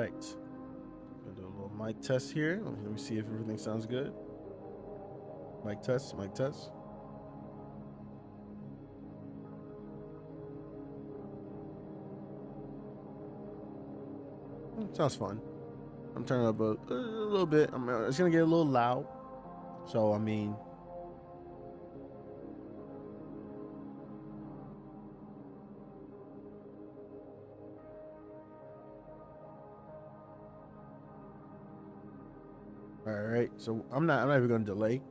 right. Gonna do a little mic test here. Let me see if everything sounds good. Mic test, mic test. Sounds fun. I'm turning up a little bit. It's gonna get a little loud. So I mean, all right. So I'm not even gonna delay.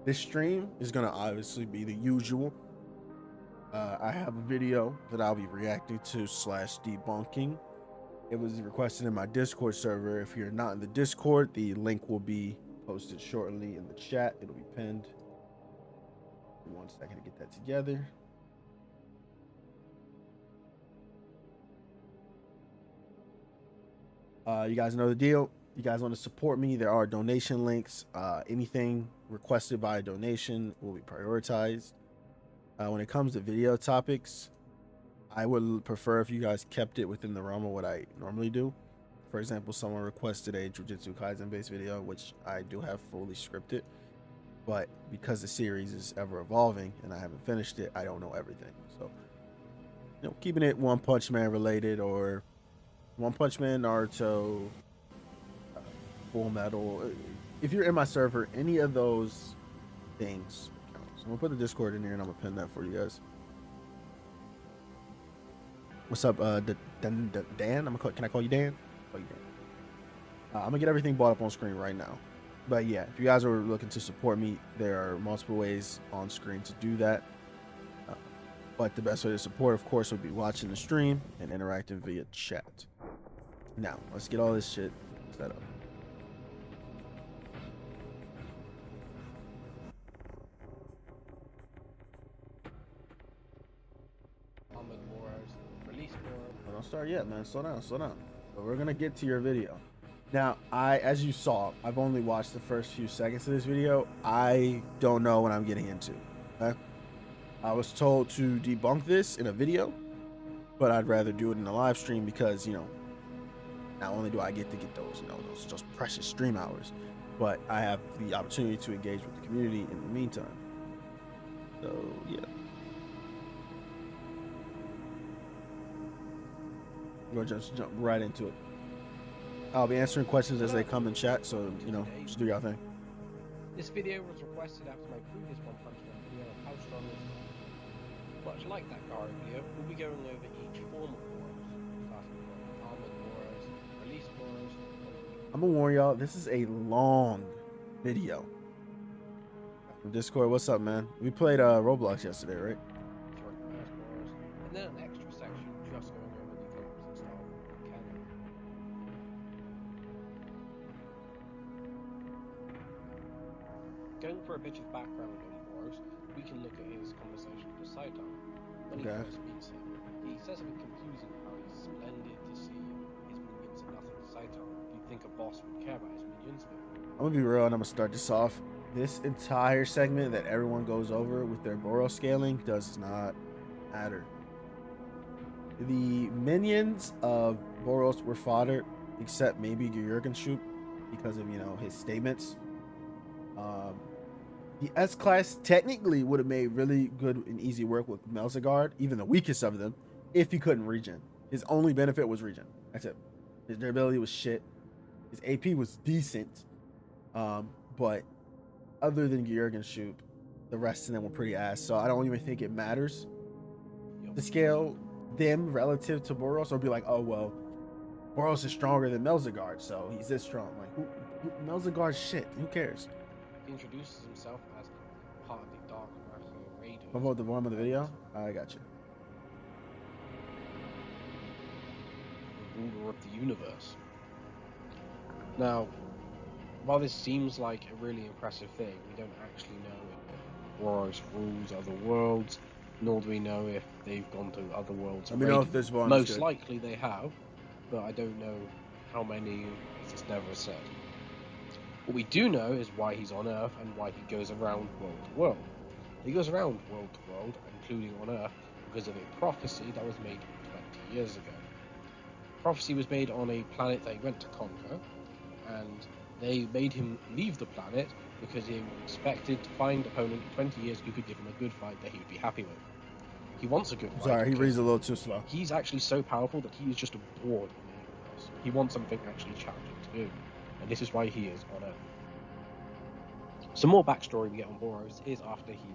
This stream is gonna obviously be the usual. I have a video that I'll be reacting to / debunking. It was requested in my Discord server. If you're not in the Discord, the link will be posted shortly in the chat. It'll be pinned. 1 second to get that together. You guys know the deal. You guys want to support me, there are donation links. Anything requested by a donation will be prioritized. When it comes to video topics, I would prefer if you guys kept it within the realm of what I normally do. For example, someone requested a Jujutsu Kaisen based video, which I do have fully scripted, but because the series is ever evolving and I haven't finished it, I don't know everything. So, you know, keeping it One Punch Man related, or One Punch Man, Naruto, Full Metal. If you're in my server, any of those things count. So I'm gonna put the Discord in here and I'm gonna pin that for you guys. What's up, Dan? Can I call you Dan? Call you Dan. I'm gonna get everything brought up on screen right now. But yeah, if you guys are looking to support me, there are multiple ways on screen to do that. But the best way to support, of course, would be watching the stream and interacting via chat. Now, let's get all this shit set up. Don't start yet, man. Slow down, slow down. But we're gonna get to your video. Now, as you saw, I've only watched the first few seconds of this video. I don't know what I'm getting into. Okay? I was told to debunk this in a video, but I'd rather do it in a live stream because, you know, not only do I get to get those, you know, those precious stream hours, but I have the opportunity to engage with the community in the meantime. So, yeah. We'll just jump right into it. I'll be answering questions as they come in chat, so, you know, just do your thing. This video was requested after my previous One Punch Man video of how strong is much like that Garo video, we'll be going over each form of Boros, starting from armored Boros, release Boros. I'm gonna warn y'all, this is a long video. From Discord, what's up, man? We played Roblox yesterday, right? And then an extra section just going over the groups and stuff. Going for a bit of background on Boros, we can look at his conversation with Saitama. When he first meets him, he says something confusing about he's splendid to see his minions are nothing to Saitama. You'd think a boss would care about his minions, but... I'm gonna be real and I'm gonna start this off. This entire segment that everyone goes over with their Boros scaling does not matter. The minions of Boros were fodder, except maybe Gyurgenshuk because of, you know, his statements. The S-Class technically would have made really good and easy work with Melzigard, even the weakest of them, if he couldn't regen. His only benefit was regen. That's it. His durability was shit. His AP was decent. But other than Gyurgenshuk, the rest of them were pretty ass. So I don't even think it matters to scale them relative to Boros, or be like, oh, well, Boros is stronger than Melzigard, so he's this strong. Like, Melzigard's shit. Who cares? He introduces himself as part of the Dark Mercenary Raiders. What about the one of the video? I got you. The ruler of the universe. Now, while this seems like a really impressive thing, we don't actually know if Boros rules other worlds, nor do we know if they've gone to other worlds. Let me know if this one's Most good. likely they have, but I don't know how many. It's never said. What we do know is why he's on Earth and why he goes around world to world. He goes around world to world, including on Earth, because of a prophecy that was made 20 years ago. prophecy was made on a planet they went to conquer, and they made him leave the planet because he expected to find an opponent in 20 years who could give him a good fight that he would be happy with. He wants a good fight. Sorry, he reads a little too slow. He's actually so powerful that he is just bored in the universe. He wants something actually challenging to do, and this is why he is on Earth. Some more backstory we get on Boros is after he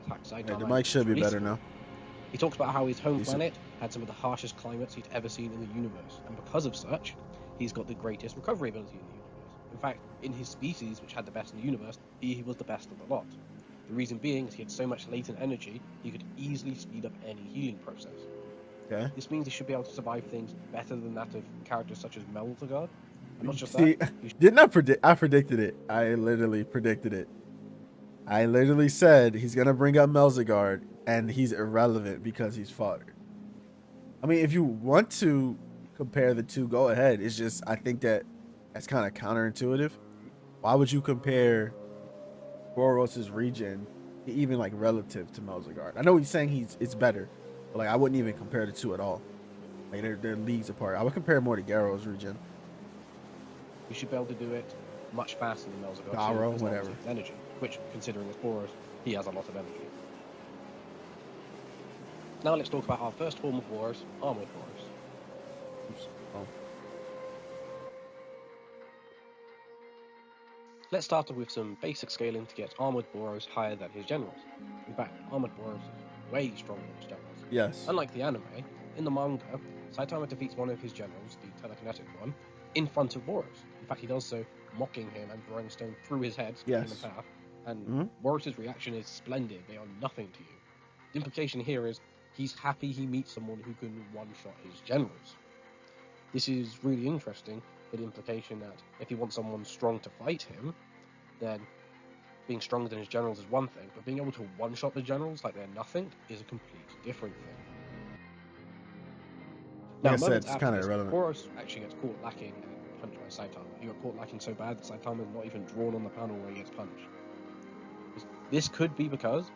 attacked Saitama. Yeah, the mic should be better now. He talks about how his home planet had some of the harshest climates he'd ever seen in the universe, and because of such, he's got the greatest recovery ability in the universe. In fact, in his species, which had the best in the universe, he was the best of the lot. The reason being is he had so much latent energy, he could easily speed up any healing process. Okay. This means he should be able to survive things better than that of characters such as Melzagard. And not just See, that. Didn't I predict? I predicted it. I literally predicted it. I literally said he's gonna bring up Melzagard, and he's irrelevant because he's fodder. I mean, if you want to compare the two, go ahead. It's just I think that's kind of counterintuitive. Why would you compare Boros' regen even like relative to Melzagard? I know he's saying it's better, but like I wouldn't even compare the two at all. Like they're leagues apart. I would compare more to Garo's regen. You should be able to do it much faster than Melzagard. Garo, whatever. Energy, which, considering it's Boros, he has a lot of energy. Now let's talk about our first form of Boros, Armored Boros. Oops. Oh. Let's start off with some basic scaling to get Armored Boros higher than his generals. In fact, Armored Boros is way stronger than his generals. Yes. Unlike the anime, in the manga, Saitama defeats one of his generals, the telekinetic one, in front of Boros. In fact, he does so mocking him and throwing a stone through his head, yes. him in half. And Boros' reaction is splendid. They are nothing to you. The implication here is he's happy he meets someone who can one-shot his generals. This is really interesting, for the implication that if he wants someone strong to fight him, then being stronger than his generals is one thing, but being able to one-shot the generals like they're nothing is a complete different thing. Like I said, it's kind of irrelevant. Boros actually gets caught lacking and punched by Saitama. He got caught lacking so bad that Saitama is not even drawn on the panel where he gets punched. This could be because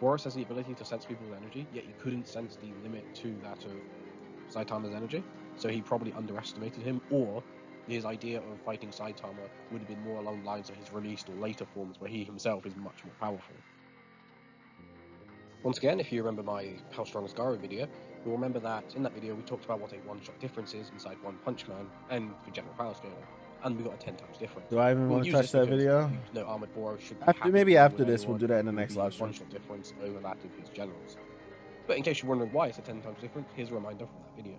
Boros has the ability to sense people's energy, yet he couldn't sense the limit to that of Saitama's energy, so he probably underestimated him, or his idea of fighting Saitama would have been more along the lines of his released or later forms where he himself is much more powerful. Once again, if you remember my How Strong is Garo video, you'll remember that in that video we talked about what a one-shot difference is inside One Punch Man and for general power scaling, and we got a 10 times difference. Do I even want to touch that video? No, Armored Boros should maybe after this we'll do that in the next live stream. One-shot difference over that of his generals. But in case you're wondering why it's a 10 times difference, here's a reminder from that video.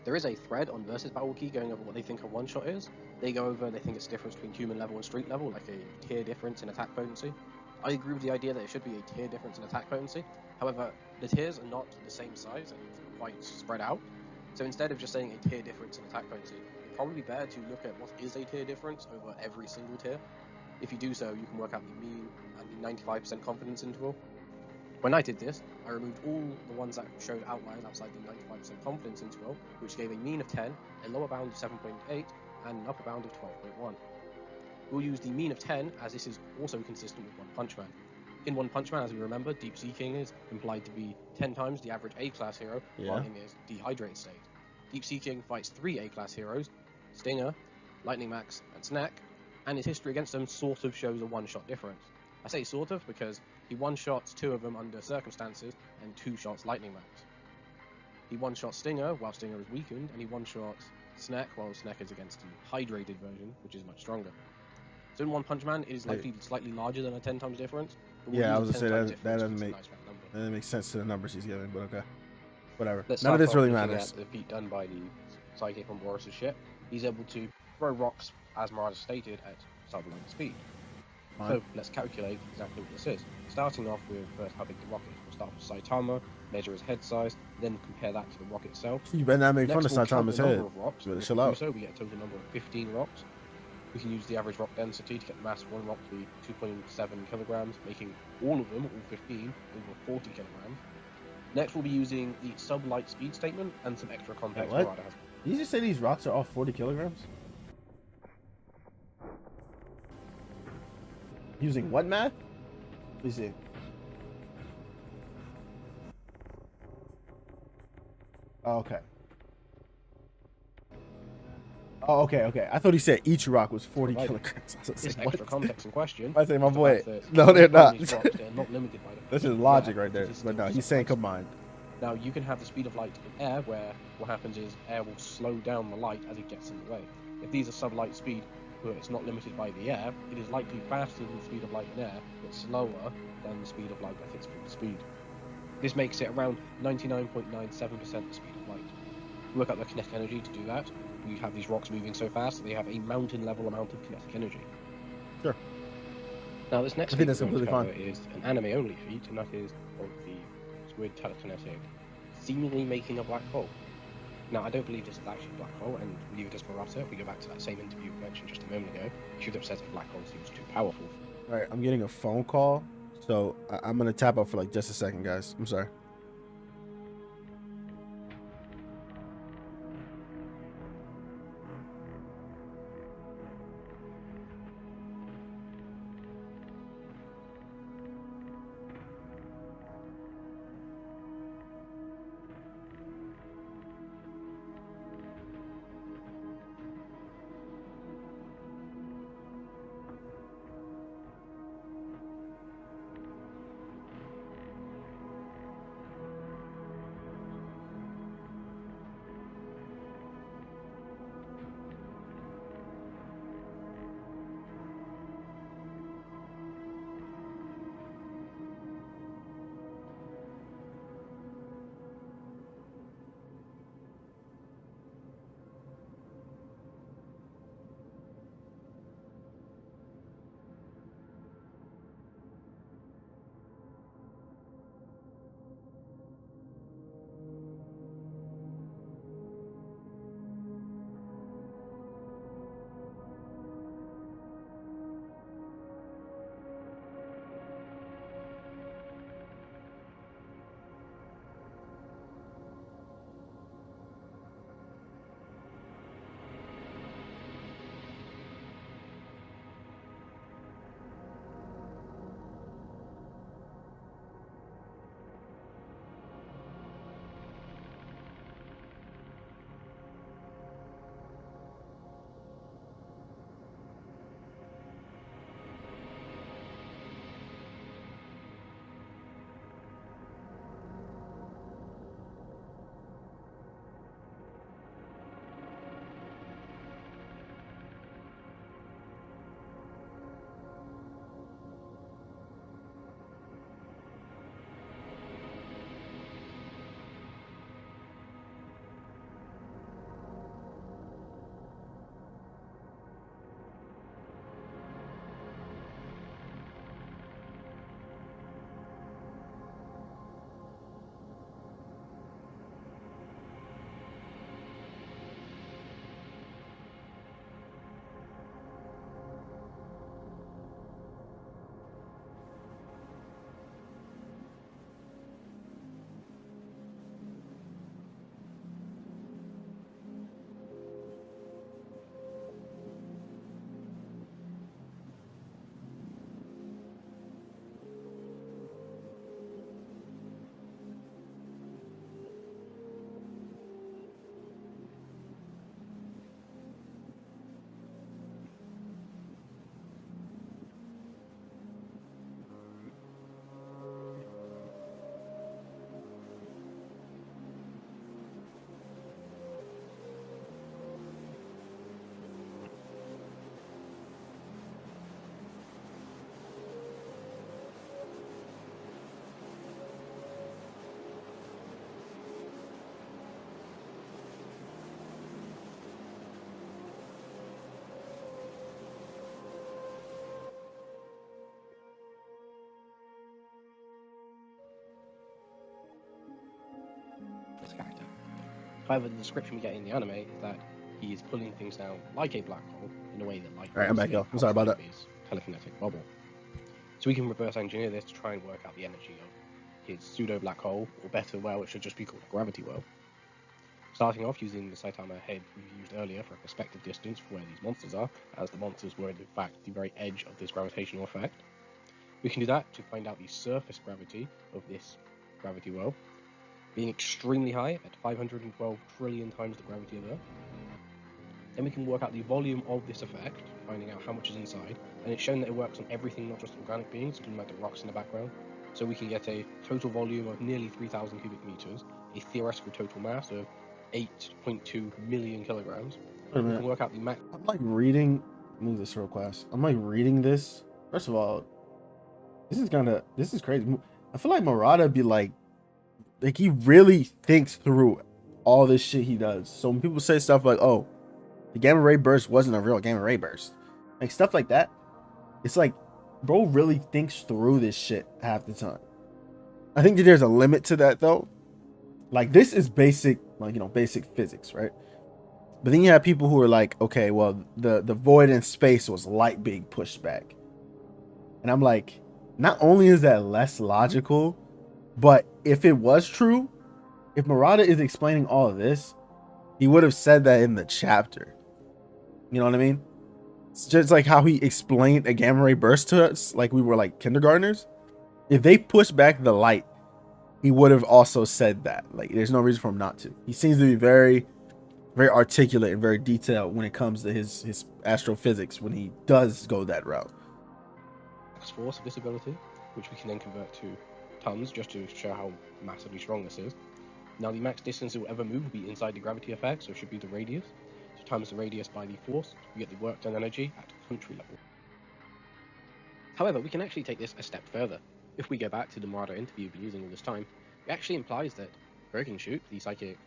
There is a thread on Versus Battle Key going over what they think a one-shot is. They go over, they think it's the difference between human level and street level, like a tier difference in attack potency. I agree with the idea that it should be a tier difference in attack potency. However, the tiers are not the same size and quite spread out. So instead of just saying a tier difference in attack potency, it'd probably be better to look at what is a tier difference over every single tier. If you do so, you can work out the mean and the 95% confidence interval. When I did this, I removed all the ones that showed outliers outside the 95% confidence interval, which gave a mean of 10, a lower bound of 7.8, and an upper bound of 12.1. We'll use the mean of 10 as this is also consistent with One Punch Man. In One Punch Man, as we remember, Deep Sea King is implied to be 10 times the average A-class hero, while in his dehydrated state. Deep Sea King fights 3 A-class heroes, Stinger, Lightning Max, and Snack, and his history against them sort of shows a one-shot difference. I say sort of because he one-shots 2 of them under circumstances and 2-shots Lightning Max. He one-shots Stinger while Stinger is weakened, and he one-shots Snack while Snack is against the hydrated version, which is much stronger. So in One Punch Man, it is likely slightly larger than a 10 times difference. Yeah, I was gonna say that doesn't make sense to the numbers he's giving, but okay. Whatever. Let's None of this really matters. At the feat done by the sidekick on Boros' ship. He's able to throw rocks, as Murata stated, at sublight speed. Fine. So let's calculate exactly what this is. Starting off with first how big the rocket is. We'll start with Saitama, measure his head size, then compare that to the rocket itself. You better not make fun of Next, we'll Saitama's count the head. number of rocks. Better chill out. So we get a total number of 15 rocks. We can use the average rock density to get the mass of one rock to be 2.7 kilograms, making all of them, all 15, over 40 kilograms. Next, we'll be using the sublight speed statement and some extra context what? Murata has. Did you just say these rocks are all 40 kilograms? Using what math? Please see. Oh, okay. Oh, okay, okay. I thought he said each rock was 40 Provided. kilograms. I was This like, extra what? context in question. I say, my is the boy. fact that No, when they're you find not. these rocks, they're not limited by the This is speed of logic air, right there. because But no, it's he's still saying light speed. combined. Now, you can have the speed of light in air, where what happens is air will slow down the light as it gets in the way. If these are sublight speed, where it's not limited by the air, it is likely faster than the speed of light in air, but slower than the speed of light at its full speed. This makes it around 99.97% the speed of light. Work out the kinetic energy to do that. We have these rocks moving so fast that they have a mountain-level amount of kinetic energy. Sure. Now, this next I feat think that's we're going to completely cover fine. is an anime-only feat, and that is of the squid telekinetic seemingly making a black hole. Now, I don't believe this is actually a black hole, and neither does Murata. If we go back to that same interview we mentioned just a moment ago, he should have said a black hole seems too powerful. All right, I'm getting a phone call, so I'm gonna tap out for like just a second, guys. I'm sorry. This character. However, the description we get in the anime is that he is pulling things down like a black hole in a way that light All right, I'm back, will y'all. I'm sorry about that. his telekinetic bubble. So we can reverse engineer this to try and work out the energy of his pseudo black hole, or better, well, it should just be called a gravity well. Starting off using the Saitama head we used earlier for a perspective distance for where these monsters are, as the monsters were in fact the very edge of this gravitational effect. We can do that to find out the surface gravity of this gravity well. being extremely high at 512 trillion times the gravity of Earth. Then we can work out the volume of this effect, finding out how much is inside, and it's shown that it works on everything, not just organic beings, including like the rocks in the background. So we can get a total volume of nearly 3,000 cubic meters, a theoretical total mass of 8.2 million kilograms. Wait a We minute. can work out the max. I'm like reading. Move this real fast. I'm like reading this. First of all, this is crazy. I feel like Murata be like he really thinks through all this shit he does. So when people say stuff like, "Oh, the gamma ray burst wasn't a real gamma ray burst," like stuff like that, it's like, bro really thinks through this shit half the time. I think that there's a limit to that though. Like this is basic, like basic physics, right? But then you have people who are like, okay, well, the void in space was light being pushed back. And I'm like, not only is that less logical, but if it was true, if Murata is explaining all of this, he would have said that in the chapter. You know what I mean? It's just like how he explained a gamma ray burst to us, like we were like kindergartners. If they pushed back the light, he would have also said that. Like, there's no reason for him not to. He seems to be very articulate and very detailed when it comes to his astrophysics when he does go that route. Force of this ability, which we can then convert to tons just to show how massively strong this is. Now the max distance it will ever move will be inside the gravity effect, so it should be the radius. So times the radius by the force, we get the work done energy at country level. However, we can actually take this a step further. If we go back to the Murata interview we've been using all this time, it actually implies that Broken Shoot, the psychic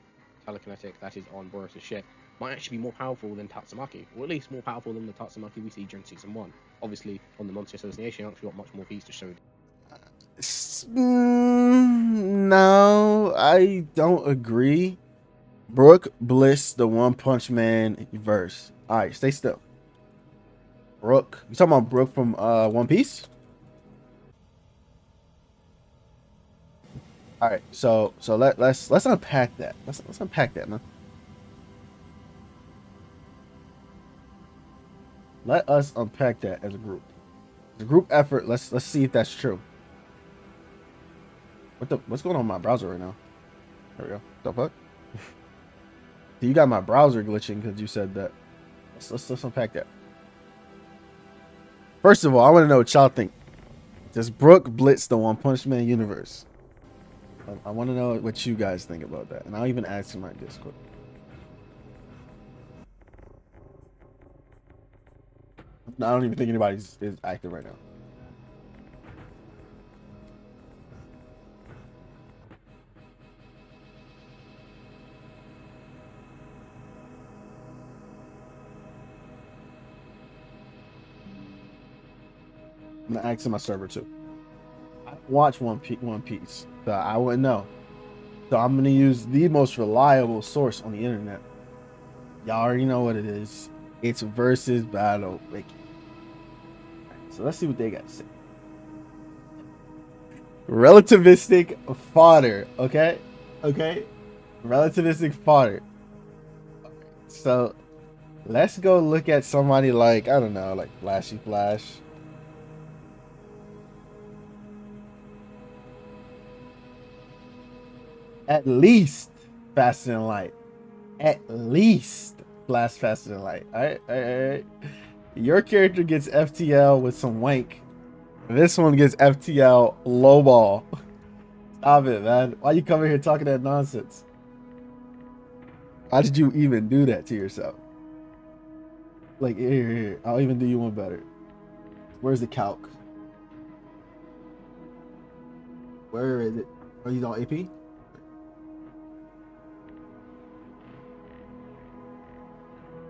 telekinetic that is on Boros' ship, might actually be more powerful than Tatsumaki, or at least more powerful than the Tatsumaki we see during Season 1. Obviously, on the Monster Association, we've got much more feats to show. No, I don't agree. Brook, Bliss, the One Punch Man verse. Alright, stay still. Brook. You talking about Brook from One Piece? Alright, so let's unpack that. Let's unpack that, man. Let us unpack that as a group. As a group effort, let's see if that's true. What's going on in my browser right now? There we go. What the fuck? You got my browser glitching because you said that. Let's unpack that. First of all, I want to know what y'all think. Does Brook blitz the One Punch Man universe? I want to know what you guys think about that, and I'll even ask in my Discord. I don't even think anybody is active right now. I'm gonna ask in my server too. I watch One Piece, so I wouldn't know. So I'm gonna use the most reliable source on the internet. Y'all already know what it is. It's Versus Battle Wiki. So let's see what they got to say. Relativistic fodder, okay? Okay? Relativistic fodder. So let's go look at somebody like, I don't know, like Flashy Flash. At least faster than light. At least flash faster than light. Alright. Your character gets FTL with some wank. This one gets FTL low ball. Stop it, man. Why you coming here talking that nonsense? How did you even do that to yourself? Like, here. I'll even do you one better. Where's the calc? Where is it? Are you on AP?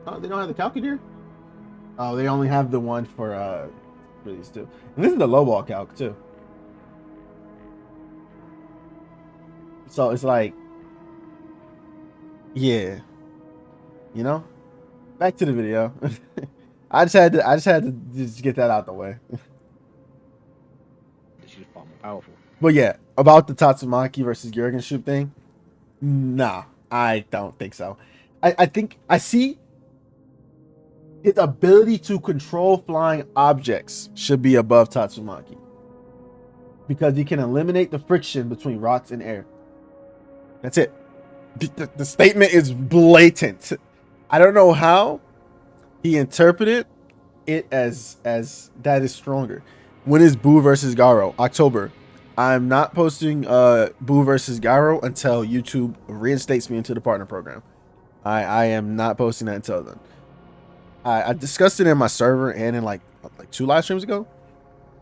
Oh, they don't have the calc in here? Oh, they only have the one for these two. And this is the low ball calc too. So it's like, yeah, you know. Back to the video. I just had to just get that out the way. She's far more powerful. But yeah, about the Tatsumaki versus zerechanyt thing, nah, I don't think so. I think I see his ability to control flying objects should be above Tatsumaki because he can eliminate the friction between rocks and air. That's it. The statement is blatant. I don't know how he interpreted it as that is stronger. When is Boo versus Garo? October. I'm not posting Boo versus Garo until YouTube reinstates me into the partner program. I am not posting that until then. I discussed it in my server and in like 2 live streams ago.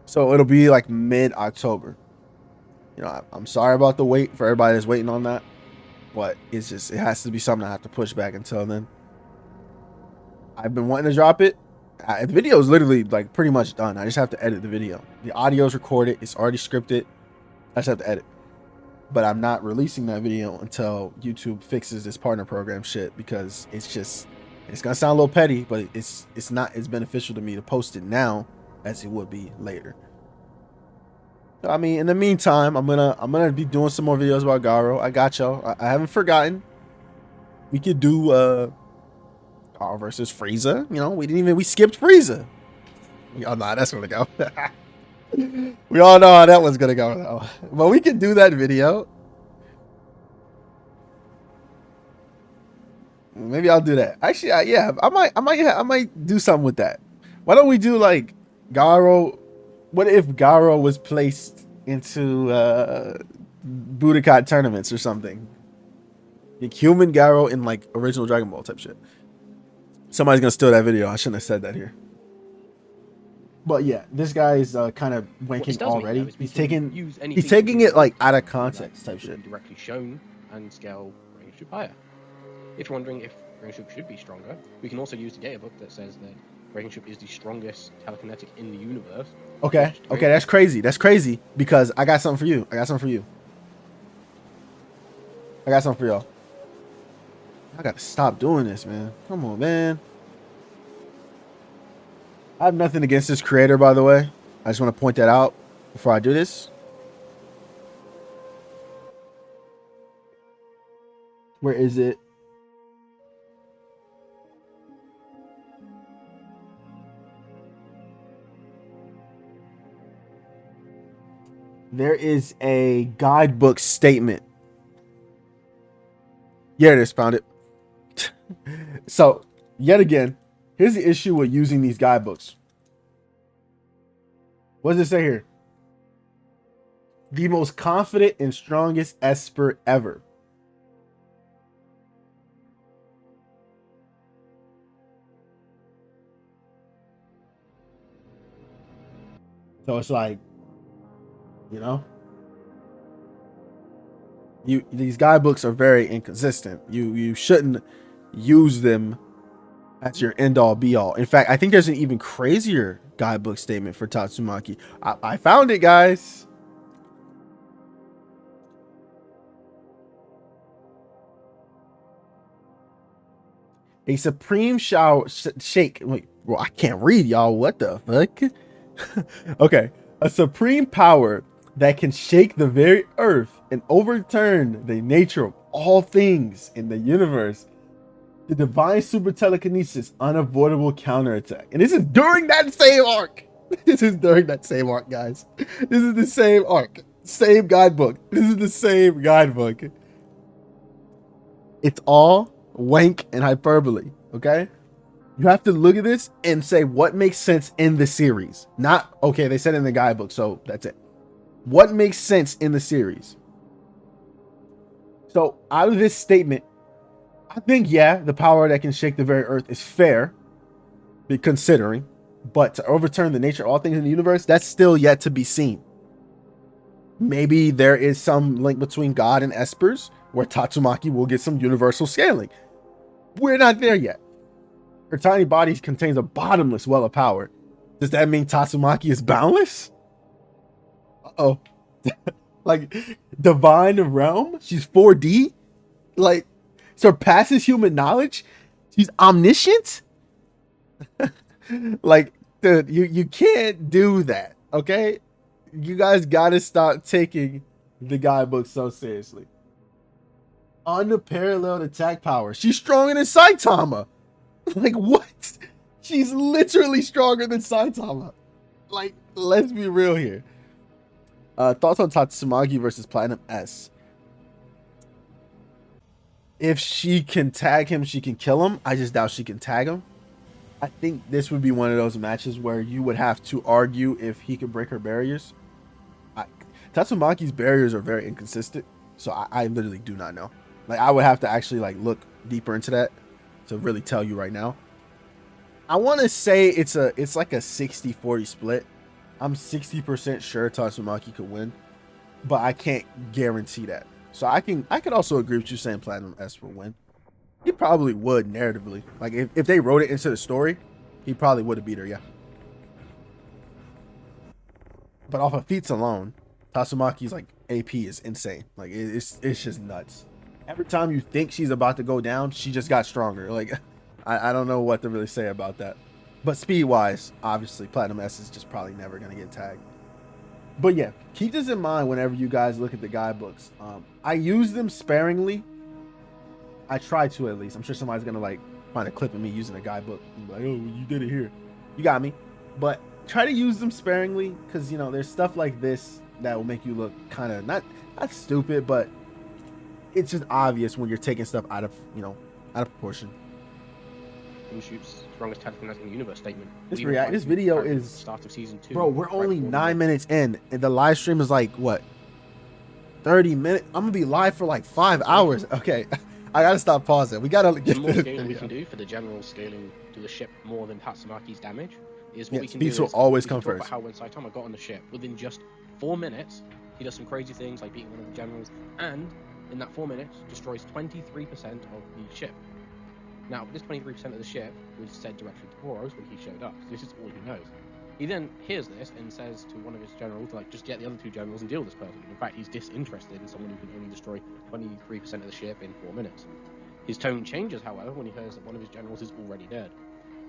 So it'll be like mid-October. You know, I'm sorry about the wait for everybody that's waiting on that. But it's just, it has to be something I have to push back until then. I've been wanting to drop it. The video is literally like pretty much done. I just have to edit the video. The audio is recorded. It's already scripted. I just have to edit. But I'm not releasing that video until YouTube fixes this partner program shit, because it's just, it's gonna sound a little petty, but it's not as beneficial to me to post it now as it would be later. So, I mean, in the meantime, I'm gonna be doing some more videos about Garo. I got y'all. I haven't forgotten. We could do Garo versus Frieza. You know, we skipped Frieza. Oh, nah, that's gonna go. We all know how that one's gonna go though. But we can do that video. Maybe I'll do that. Actually, yeah, I might do something with that. Why don't we do like Garo? What if Garo was placed into Budokai tournaments or something? Like human Garo in like original Dragon Ball type shit. Somebody's gonna steal that video. I shouldn't have said that here. But yeah, this guy is kind of wanking already. He's taking it like out of context type shit. Directly shown and scale relationship higher. If you're wondering if relationship should be stronger, we can also use the data book that says that relationship is the strongest telekinetic in the universe. Okay, that's crazy. That's crazy because I got something for you. I got something for y'all. I gotta stop doing this, man. Come on, man. I have nothing against this creator, by the way. I just want to point that out before I do this. Where is it? There is a guidebook statement. Yeah, it is. Found it. So, yet again, here's the issue with using these guidebooks. What does it say here? The most confident and strongest Esper ever. So it's like, you know, these guidebooks are very inconsistent. You shouldn't use them as your end all be all. In fact, I think there's an even crazier guidebook statement for Tatsumaki. I found it, guys. A supreme shake. Wait, well, I can't read, y'all. What the fuck? Okay. A supreme power that can shake the very earth and overturn the nature of all things in the universe. The divine super telekinesis, unavoidable counterattack. And this is during that same arc. This is during that same arc, guys. This is the same arc. Same guidebook. This is the same guidebook. It's all wank and hyperbole, okay? You have to look at this and say what makes sense in the series. Not, okay, they said it in the guidebook, so that's it. What makes sense in the series? So out of this statement, I think, yeah, the power that can shake the very earth is fair, considering, but to overturn the nature of all things in the universe, that's still yet to be seen. Maybe there is some link between God and Espers, where Tatsumaki will get some universal scaling. We're not there yet. Her tiny body contains a bottomless well of power. Does that mean Tatsumaki is boundless? Uh-oh. Like, divine realm? She's 4D? Like, surpasses human knowledge? She's omniscient? Like, dude, you can't do that, okay? You guys gotta stop taking the guidebook so seriously. Unparalleled attack power. She's stronger than Saitama. Like, what? She's literally stronger than Saitama. Like, let's be real here. Thoughts on Tatsumaki versus Platinum S? if she can tag him, she can kill him. I just doubt she can tag him. I think this would be one of those matches where you would have to argue if he could break her barriers. Tatsumaki's barriers are very inconsistent, so I literally do not know. Like, I would have to actually like look deeper into that to really tell you right now. I want to say it's like a 60-40 split. I'm 60% sure Tatsumaki could win, but I can't guarantee that. So I could also agree with you saying Platinum S will win. He probably would narratively. Like if they wrote it into the story, he probably would have beat her, yeah. But off of feats alone, Tatsumaki's like AP is insane. Like it's just nuts. Every time you think she's about to go down, she just got stronger. Like I don't know what to really say about that. But speed wise, obviously Platinum S is just probably never gonna get tagged. But yeah, keep this in mind whenever you guys look at the guidebooks. I use them sparingly. I try to, at least. I'm sure somebody's gonna like find a clip of me using a guidebook and be like, oh, you did it here. You got me. But try to use them sparingly, because you know there's stuff like this that will make you look kind of not stupid, but it's just obvious when you're taking stuff out of proportion. Shoot's strongest telekinetic in the universe statement. This video is start of season 2. Bro, we're only 9 minutes in, and the live stream is like what? 30 minutes. I'm gonna be live for like 5 hours. Okay, I gotta stop pausing. We gotta get the more scaling we can do for the general scaling to the ship more than Tatsumaki's damage is what we can do. Speeds will always come first. How when Saitama got on the ship, within just 4 minutes, he does some crazy things like beating one of the generals, and in that 4 minutes, destroys 23% of the ship. Now, this 23% of the ship was said directly to Boros when he showed up. This is all he knows. He then hears this and says to one of his generals, like, just get the other 2 generals and deal with this person. In fact, he's disinterested in someone who can only destroy 23% of the ship in 4 minutes. His tone changes, however, when he hears that one of his generals is already dead.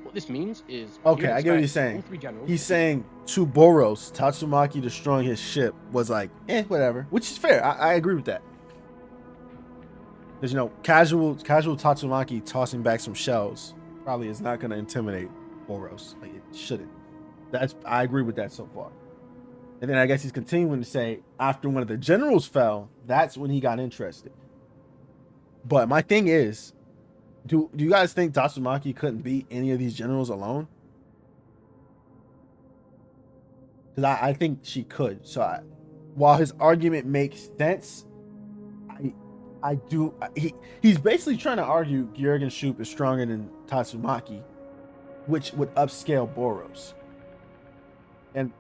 What this means is... Okay, I get what he's saying. He's saying to Boros, Tatsumaki destroying his ship was like, whatever. Which is fair. I agree with that. Because, you know, casual Tatsumaki tossing back some shells probably is not going to intimidate Boros. Like, it shouldn't. I agree with that so far. And then I guess he's continuing to say, after one of the generals fell, that's when he got interested. But my thing is, do you guys think Tatsumaki couldn't beat any of these generals alone? Because I think she could. So while his argument makes sense, he's basically trying to argue Gyurgen Shup is stronger than Tatsumaki, which would upscale Boros. And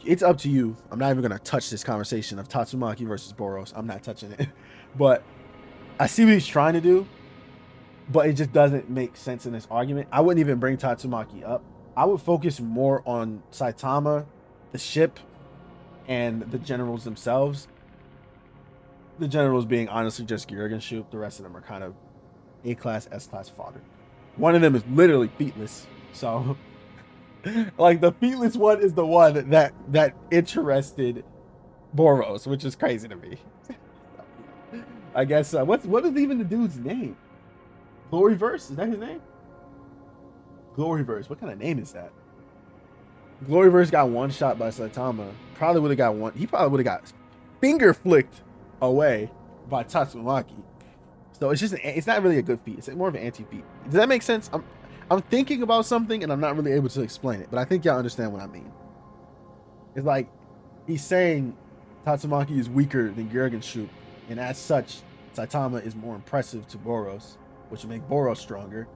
it's up to you. I'm not even gonna touch this conversation of Tatsumaki versus Boros. I'm not touching it. But I see what he's trying to do, but it just doesn't make sense in this argument. I wouldn't even bring Tatsumaki up. I would focus more on Saitama, the ship, and the generals themselves. The generals being honestly just Gyurgen Shup. The rest of them are kind of A-class, S-class fodder. One of them is literally featless. So, like, the featless one is the one that interested Boros, which is crazy to me. I guess, what is even the dude's name? Gloryverse? Is that his name? Gloryverse. What kind of name is that? Gloryverse got one shot by Saitama. Probably would have got one. He probably would have got finger flicked away by Tatsumaki. So it's not really a good feat. It's more of an anti-feat. Does that make sense? I'm thinking about something and I'm not really able to explain it, but I think y'all understand what I mean. It's like he's saying Tatsumaki is weaker than Gyurgen Shup, and as such, Saitama is more impressive to Boros, which will make Boros stronger.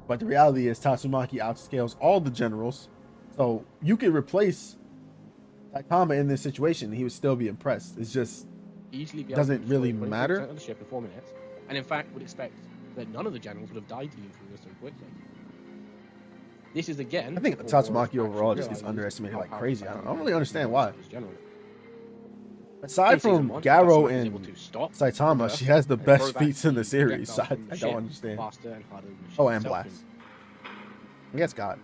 But the reality is Tatsumaki outscales all the generals, so you could replace Saitama in this situation and he would still be impressed. It's just easily doesn't really matter. Of the ship in 4 minutes, and in fact would expect that none of the generals would have died to you through this so quickly. This is again. I think Tatsumaki overall just gets underestimated like crazy. I don't really understand why. Aside from Garo and Saitama, she has the best feats in the series. So I don't understand. Oh, and Blast. I guess God.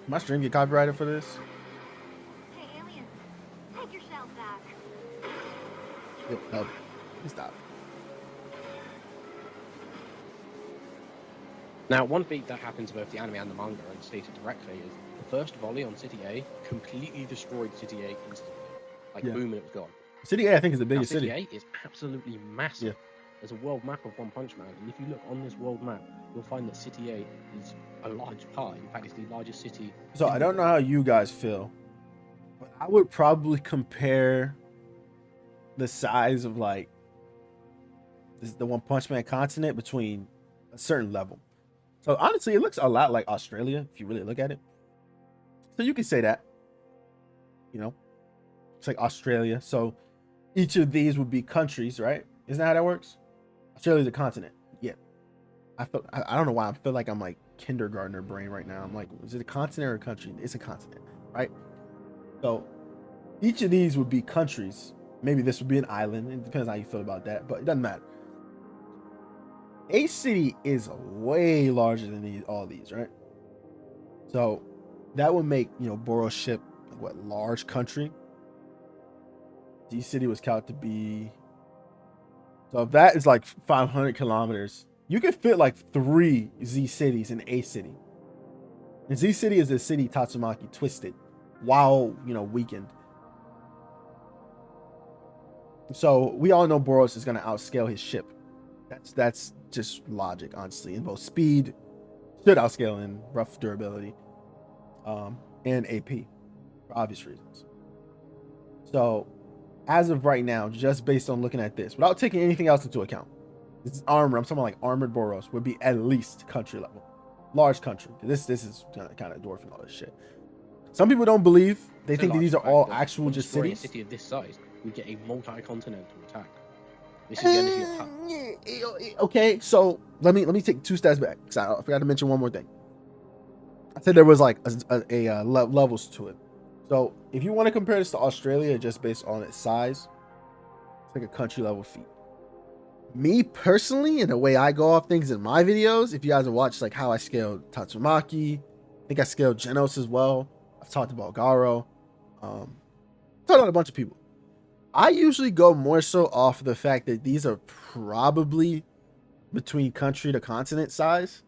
My stream get copyrighted for this? Hey, alien, take yourself back. Yep, no. Stop. Now, one feat that happens both the anime and the manga, and stated directly, is The first volley on City A completely destroyed City A instantly. Like, Yeah. boom, and it was gone. City A, I think, is the biggest City city. A is absolutely massive. Yeah. There's a world map of One Punch Man, and if you look on this world map, you'll find that City A is a large part. In fact, it's the largest city. So I don't know how you guys feel, but I would probably compare the size of like the One Punch Man continent between a certain level. So honestly, it looks a lot like Australia if you really look at it. So you can say that, you know, it's like Australia. So each of these would be countries, right? Isn't that how that works? Australia's a continent. Yeah. I don't know why I feel like I'm like kindergartner brain right now. I'm like, is it a continent or a country? It's a continent, right? So each of these would be countries. Maybe this would be an island. It depends how you feel about that, but it doesn't matter. A city is way larger than all these, right? So that would make, you know, Boros ship what, large country. D city was calculated to be, so if that is like 500 kilometers, you can fit like 3 Z cities in A city. And Z city is the city Tatsumaki twisted while, you know, weakened. So we all know Boros is going to outscale his ship. That's just logic, honestly. In both speed, should outscale in rough durability, and AP, for obvious reasons. So as of right now, just based on looking at this, without taking anything else into account, this is armor. I'm talking like armored Boros would be at least country level, large country. This is kind of dwarfing all this shit. Some people don't believe. They think that these are all actual just cities. A city of this size, we get a multi-continental attack. This is the energy of Hutt. Okay, so let me take 2 steps back. I forgot to mention one more thing. I said there was like a levels to it. So if you want to compare this to Australia just based on its size, it's like a country level feat. Me personally, and the way I go off things in my videos, if you guys have watched like how I scaled Tatsumaki, I think I scaled Genos as well. I've talked about Garo. Talked about a bunch of people. I usually go more so off the fact that these are probably between country to continent size,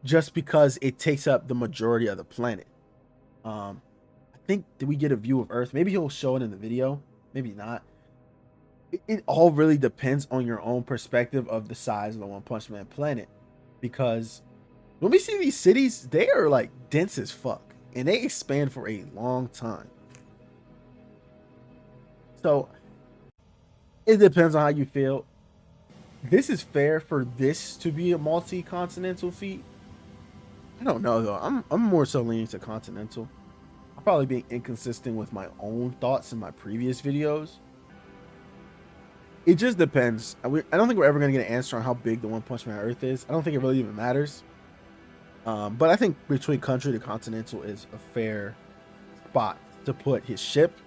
just because it takes up the majority of the planet. I think, did we get a view of Earth? Maybe he'll show it in the video, maybe not. It all really depends on your own perspective of the size of the One Punch Man planet, because when we see these cities, they are like dense as fuck, and they expand for a long time. So it depends on how you feel. This is fair for this to be a multi-continental feat. I don't know though. I'm more so leaning to continental. I'm probably being inconsistent with my own thoughts in my previous videos. It just depends. I don't think we're ever going to get an answer on how big the One Punch Man Earth is. I don't think it really even matters. But I think between country to continental is a fair spot to put his ship.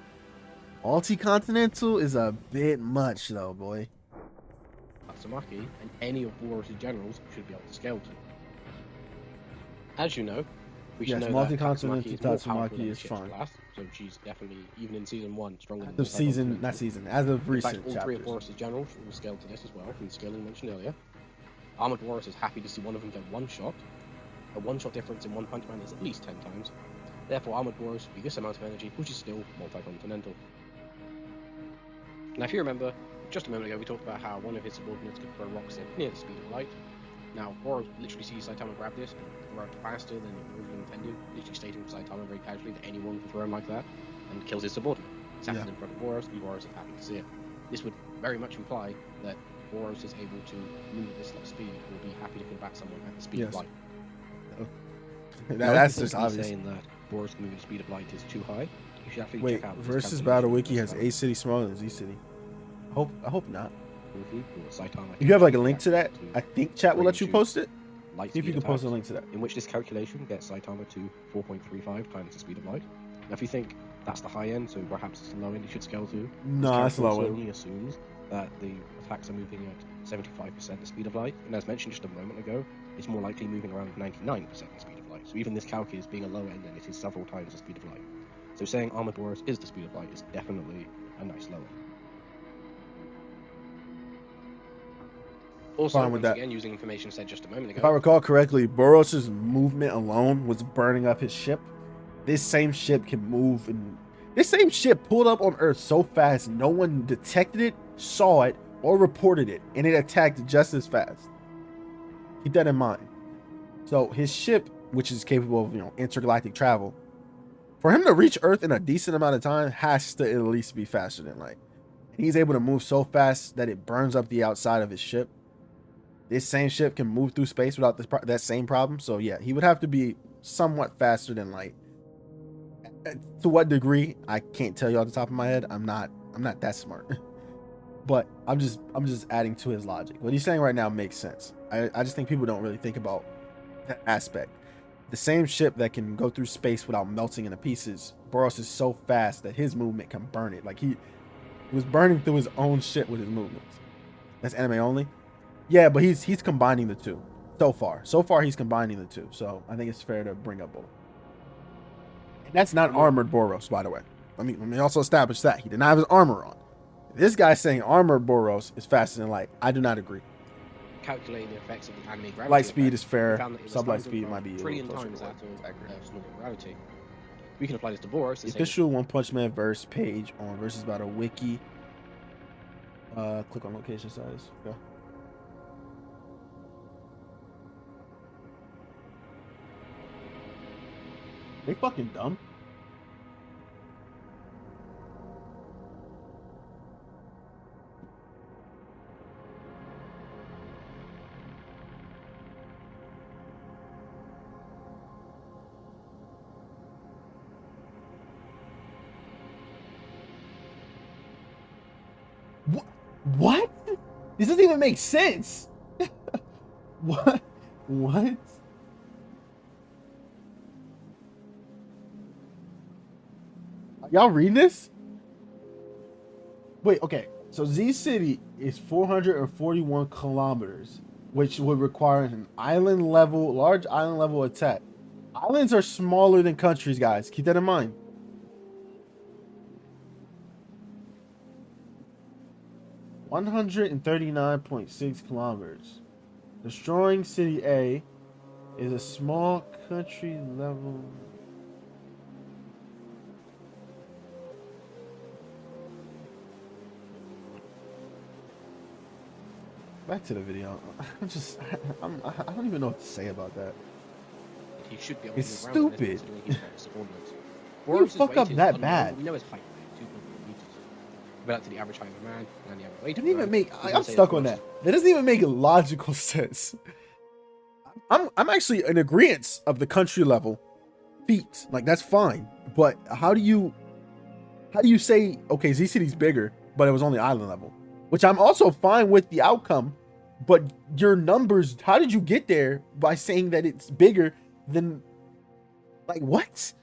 Multi-continental is a bit much though, boy. Tatsumaki and any of Boros' generals should be able to scale to. As you know, we should know multi-continental that Tatsumaki is fine. Class, so she's definitely, even in season 1, stronger than the season, not season, as of recent all chapters. 3 of Boros' generals will scale to this as well, from the scaling mentioned earlier. Armored Boros is happy to see one of them get one shot. A one-shot difference in One Punch Man is at least 10 times. Therefore, Armored Boros will be this amount of energy, which is still multi-continental. Now, if you remember, just a moment ago we talked about how one of his subordinates could throw rocks in near the speed of light. Now, Boros literally sees Saitama grab this and throw it faster than it originally intended, literally stating to Saitama very casually that anyone can throw him like that, and kills his subordinate. This happens in front of Boros, and Boros is happy to see it. This would very much imply that Boros is able to move at this speed and will be happy to combat someone at the speed of light. That's just obvious. Saying that Boros can move at the speed of light is too high. You should actually Wait, check out versus Battle Wiki has A city smaller than Z city. I hope not. If you have like a link to that, I think chat will let you post it. See if you can post a link to that. In which this calculation gets Saitama to 4.35 times the speed of light. Now, if you think that's the high end, so perhaps it's the low end you should scale to. No, that's low end. Only assumes that the attacks are moving at 75% the speed of light, and as mentioned just a moment ago, it's more likely moving around 99% the speed of light. So even this calc is being a low end, and it is several times the speed of light. So saying Armored Boros is the speed of light is definitely a nice low end. Also, Fine with that. Again, using information said just a moment ago. If I recall correctly, Boros' movement alone was burning up his ship. this same ship can move, and this same ship pulled up on Earth so fast no one detected it, saw it, or reported it, and it attacked just as fast. Keep that in mind. So his ship, which is capable of, you know, intergalactic travel, for him to reach Earth in a decent amount of time has to at least be faster than light. He's able to move so fast that it burns up the outside of his ship. This same ship can move through space without that same problem. So yeah, he would have to be somewhat faster than light. To what degree, I can't tell you off the top of my head. I'm not that smart. But I'm just adding to his logic. What he's saying right now makes sense. I just think people don't really think about that aspect. The same ship that can go through space without melting into pieces, Boros is so fast that his movement can burn it. Like he was burning through his own shit with his movements. That's anime only. Yeah, but he's combining the two so far. So far he's combining the two. So I think it's fair to bring up both. And that's not armored Boros, by the way. Let me also establish that he did not have his armor on. This guy saying armored Boros is faster than light. I do not agree. Calculating the effects of the anime gravity Light speed effect, is fair. we found that it was Sublight 100 speed might be a trillion little closer times to that what of is normal gravity. We can apply this to Boros. The official One Punch Man verse page on Versus Battle Wiki. Click on location size. Go. They fucking dumb. What? This doesn't even make sense. What? What? Y'all read this? Wait, okay. So Z City is 441 kilometers, which would require an large island level attack. Islands are smaller than countries, guys. Keep that in mind. (139.6 kilometers). Destroying City A is a small country level. Back to the video. I don't even know what to say about that. He should be able It's to move around stupid. You fuck up that bad? We know his height, 2.4 meters. Compared to the average height of a man and the average weight It of doesn't a even man, make. we I'm can say stuck that on Boros that. That doesn't even make logical sense. I'm actually in agreement of the country level feats. Like that's fine, but how do you say okay, Z City's bigger, but it was only island level? Which I'm also fine with the outcome, but your numbers. How did you get there by saying that it's bigger than? Like what?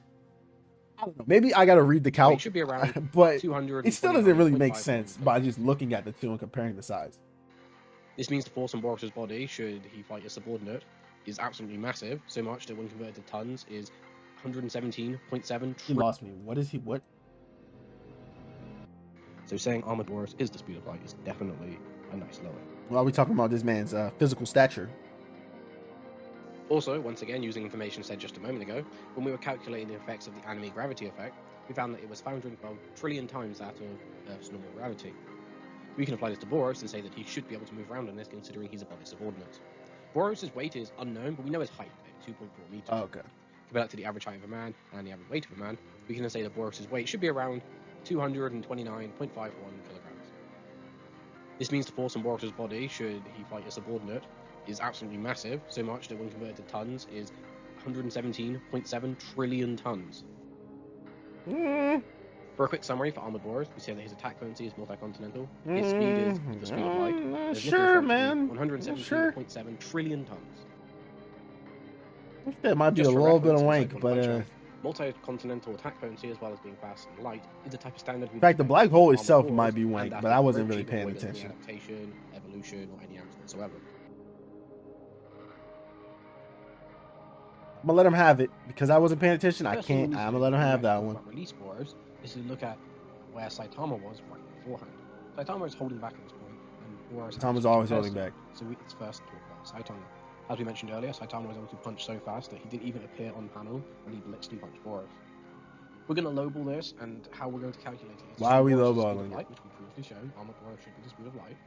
I don't know. Maybe I gotta read the Calc. It should be around but it still doesn't really make 229.51 sense by just looking at the two and comparing the size. This means the force on Boros' body, should he fight a subordinate, is absolutely massive, so much that when converted to tons is 117.7 He trillion. lost me. What is he? What? So saying armored Boros is the speed of light is definitely a nice lower. Well, are we talking about this man's physical stature? Also, once again, using information said just a moment ago, when we were calculating the effects of the anime gravity effect, we found that it was 512 trillion times that of Earth's normal gravity. We can apply this to Boros and say that he should be able to move around on this, considering he's a body subordinate. Boros' weight is unknown, but we know his height, 2.4 meters. Oh, okay. Compare that to the average height of a man and the average weight of a man, we can then say that Boros' weight should be around 229.51 kilograms. This means the force on Boros' body, should he fight a subordinate, is absolutely massive, so much that when converted to tons is 117.7 trillion tons. For a quick summary for armored Boros, we say that his attack potency is multi-continental, his speed is the speed of light, there's Sure, nothing man. 117.7 trillion tons. That might be Just a for little bit reference, of also wank, on but Punch-Out, multi-continental attack potency, as well as being fast and light, is a type of standard. in fact, the black hole itself might be wank, but I wasn't really paying attention. Adaptation, evolution, or any answer whatsoever. I'm gonna let him have it because I wasn't paying attention. I First thing we can't. need to I'm do gonna let him when have we that talk one. about release Boros is to look at where Saitama was right beforehand. Saitama is holding back at this point, and Boros Saitama's has always to holding contest. back. So let's first talk about Saitama. As we mentioned earlier, Saitama was able to punch so fast that he didn't even appear on panel when he blitzed and punched Boros. We're going to lowball this, and how we're going to calculate it is Why are we Boros' lowballing speed of it? light, which we previously shown. Armored Boros should be the speed of light.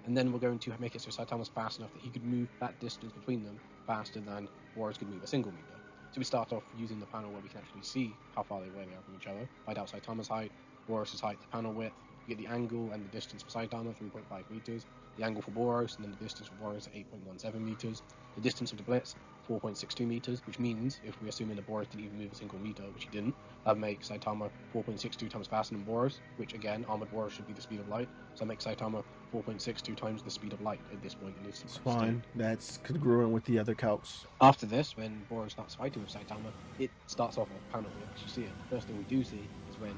And then we're going to make it so Saitama's fast enough that he could move that distance between them faster than Boros could move a single meter. So we start off using the panel where we can actually see how far away they are from each other. Find out Saitama's height, Boros' height, the panel width. We get the angle and the distance for Saitama, 3.5 meters. The angle for Boros, and then the distance for Boros at 8.17 meters. The distance of the blitz, 4.62 meters, which means, if we're assuming that Boros didn't even move a single meter, which he didn't, that makes Saitama 4.62 times faster than Boros, which again, armored Boros should be the speed of light, so that makes Saitama 4.62 times the speed of light at this point in this It's fine. That's congruent with the other calcs. After this, when Boros starts fighting with Saitama, it starts off a panel where you see it. The first thing we do see is when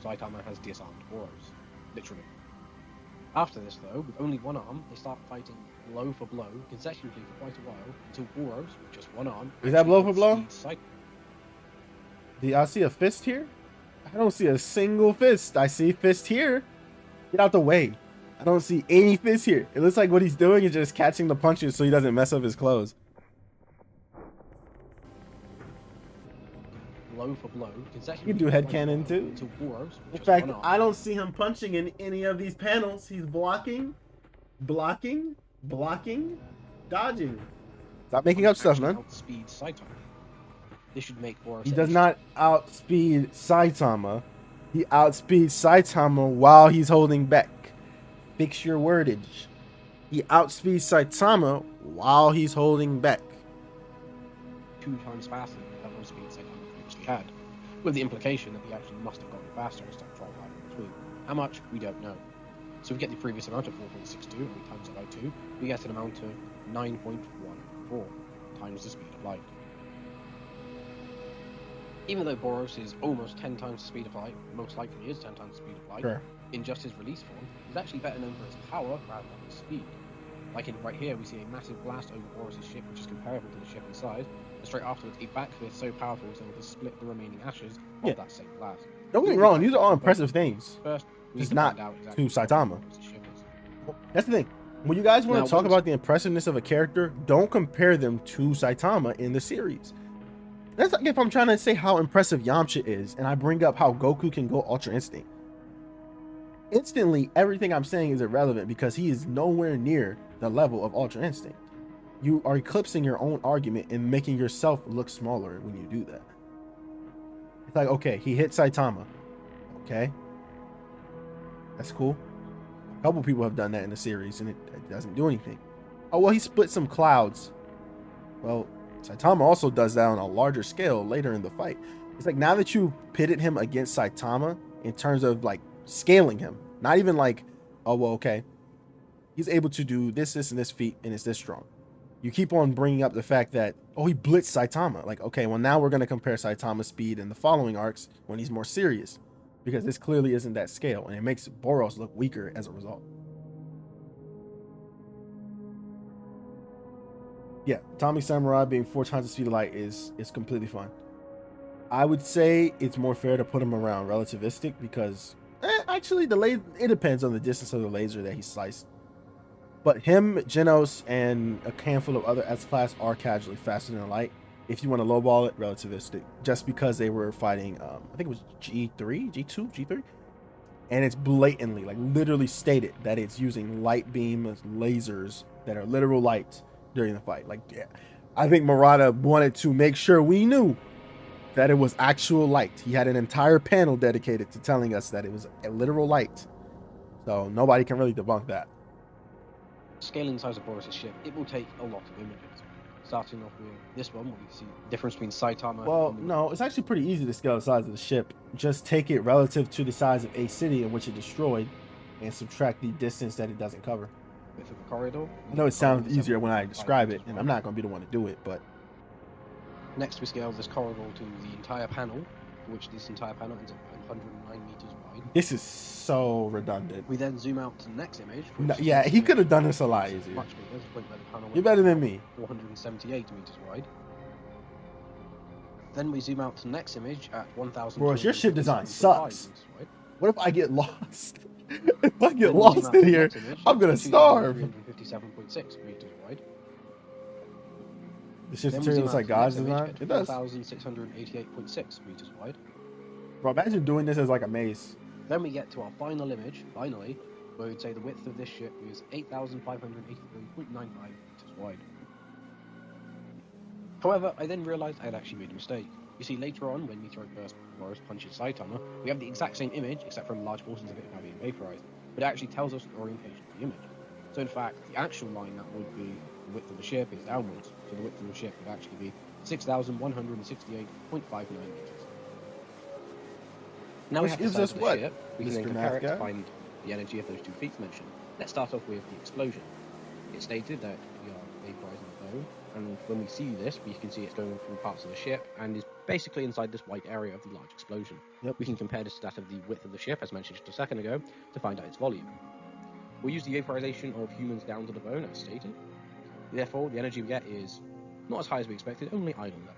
Saitama has disarmed Boros, literally. After this, though, with only one arm, they start fighting blow for blow, consecutively for quite a while, until Boros, with just one arm... Is that blow for blow? Saitama. Do I see a fist here? I don't see a single fist. I see fist here. Get out the way. I don't see any fist here. It looks like what he's doing is just catching the punches so he doesn't mess up his clothes. Blow for blow, You can do headcanon too. Until Boros, In fact, I don't see him punching in any of these panels. He's blocking, blocking, blocking, dodging. Stop making up stuff, man. Outspeed Saitama. This should make Boros. He does not outspeed Saitama. He outspeeds Saitama while he's holding back. Fix your wordage. He outspeeds Saitama while he's holding back. 2 times faster than the level of speed Saitama previously had, with the implication that he actually must have gotten faster instead of trying harder in between. How much? We don't know. So we get the previous amount of 4.62, and we times it by 2, we get an amount of 9.14 times the speed of light. Even though Boros is almost 10 times the speed of light, most likely is 10 times the speed of light, Sure. in just his release form, he's actually better known for his power rather than his speed. Like in right here, we see a massive blast over Boros' ship, which is comparable to the ship inside, and straight afterwards, a backfist so powerful as able to split the remaining ashes of that same blast. Don't get me wrong, these are all impressive things. First, we Just need to not find out exactly to Saitama. what Boros' ship is. That's the thing. When you guys want Now, to talk once- about the impressiveness of a character, don't compare them to Saitama in the series. That's like if I'm trying to say how impressive Yamcha is, and I bring up how Goku can go Ultra Instinct. Instantly, everything I'm saying is irrelevant because he is nowhere near the level of Ultra Instinct. You are eclipsing your own argument and making yourself look smaller when you do that. It's like, okay, he hit Saitama. Okay. That's cool. A couple people have done that in the series and it doesn't do anything. Oh, well, he split some clouds. Well, Saitama also does that on a larger scale later in the fight. It's like now that you pitted him against Saitama in terms of like scaling him, not even like, oh, well, okay, he's able to do this, and this feat, and it's this strong. You keep on bringing up the fact that, oh, he blitzed Saitama. Like, okay, well, now we're going to compare Saitama's speed in the following arcs when he's more serious, because this clearly isn't that scale, and it makes Boros look weaker as a result. Yeah, Atomic Samurai being 4 times the speed of light is completely fine. I would say it's more fair to put him around relativistic because actually it depends on the distance of the laser that he sliced. But him, Genos, and a handful of other S-Class are casually faster than light. If you want to lowball it, relativistic. Just because they were fighting, I think it was G3, and it's blatantly, like literally stated that it's using light beam lasers that are literal light during the fight. Like, yeah, I think Murata wanted to make sure we knew that it was actual light. He had an entire panel dedicated to telling us that it was a literal light. So nobody can really debunk that. Scaling the size of Boros' ship, it will take a lot of images. Starting off with this one, where we can see the difference between Saitama. Well, no, it's actually pretty easy to scale the size of the ship. Just take it relative to the size of a city in which it destroyed and subtract the distance that it doesn't cover. Width of the corridor. I know it sounds easier when I describe it, and I'm not going to be the one to do it, but... Next, we scale this corridor to the entire panel, for which this entire panel ends up at 109 meters wide. This is so redundant. We then zoom out to the next image. No, yeah, he could have done this a lot easier. Much bigger. There's a point where the panel You're better than me. 478 meters wide. Then we zoom out to the next image at 1,000. Bro, your ship design sucks. What if I get lost? If I get lost in here, I'm gonna starve. 357.6 meters wide. The ship's material looks like God's design. It does. 1,688.6 meters wide. Bro, imagine doing this as like a maze. Then we get to our final image, finally, where we'd say the width of this ship is 8,583.95 meters wide. However, I then realized I had actually made a mistake. You see, later on, when Meteorite first Boros punches Saitama, we have the exact same image, except for large portions of it now being vaporized, but it actually tells us the orientation of the image. So in fact, the actual line that would be the width of the ship is downwards, so the width of the ship would actually be 6,168.59 meters. Now we have the size of the ship, we can then compare it to find the energy of those two feats mentioned. Let's start off with the explosion. It stated that we are vaporizing the bone, and when we see this, we can see it's going through parts of the ship and is basically inside this white area of the large explosion. Yep. We can compare this to that of the width of the ship, as mentioned just a second ago, to find out its volume. We'll use the vaporization of humans down to the bone, as stated. Therefore, the energy we get is not as high as we expected, only island level.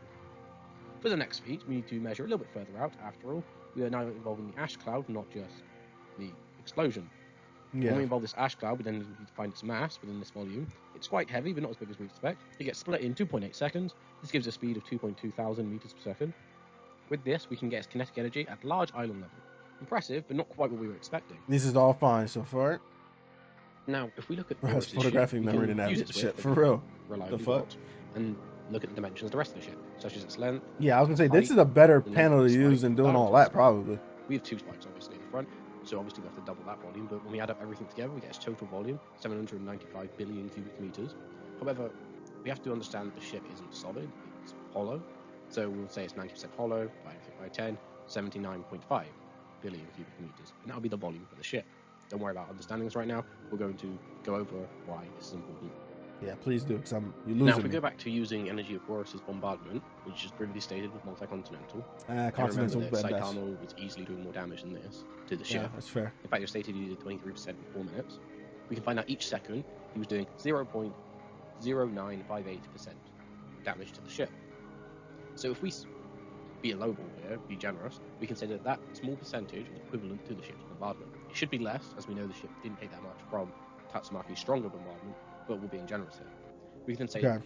For the next feat, we need to measure a little bit further out. After all, we are now involving the ash cloud, not just the explosion. Yeah. When we involve this ash cloud, we then need to find its mass within this volume. It's quite heavy, but not as big as we expect. It gets split in 2.8 seconds. This gives a speed of 2,200 meters per second. With this, we can get its kinetic energy at large island level. Impressive, but not quite what we were expecting. This is all fine so far. Now, if we look at Bro, it's photographic memory to navigate the ship, for real. The fuck? And look at the dimensions of the rest of the ship, such as its length. Yeah, I was gonna say, this is a better panel to use than doing all that, probably. We have two spikes, obviously, in the front, so obviously we have to double that volume, but when we add up everything together, we get its total volume, 795 billion cubic meters. However, we have to understand that the ship isn't solid, it's hollow. So we'll say it's 90% hollow, by 10, 79.5 billion cubic meters. And that'll be the volume for the ship. Don't worry about understanding this right now. We're going to go over why this is important. Yeah, please do, because you're losing Now, if we me. go back to using energy of Boros' bombardment, which is previously stated with multi-continental, Continental remember that best. Saitama was easily doing more damage than this to the ship. Yeah, that's fair. In fact, it was stated he did 23% in 4 minutes. We can find out each second he was doing 0.0958% damage to the ship. So if we be a lowball here, be generous, we can say that that small percentage is equivalent to the ship's bombardment. It should be less, as we know the ship didn't take that much from Tatsumaki's stronger bombardment, but we're being generous here. We can say Okay.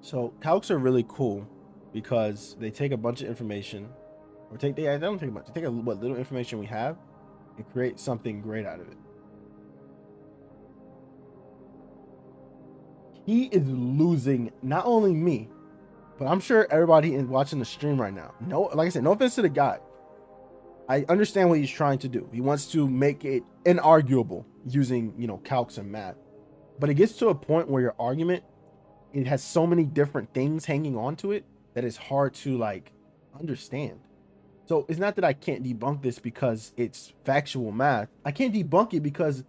So calcs are really cool because they take a bunch of information, or they don't take much. They take what little information we have and create something great out of it. He is losing not only me, but I'm sure everybody watching the stream right now. No, like I said, no offense to the guy. I understand what he's trying to do. He wants to make it inarguable using, calcs and math. But it gets to a point where your argument, it has so many different things hanging on to it that it's hard to understand. So it's not that I can't debunk this because it's factual math. I can't debunk it because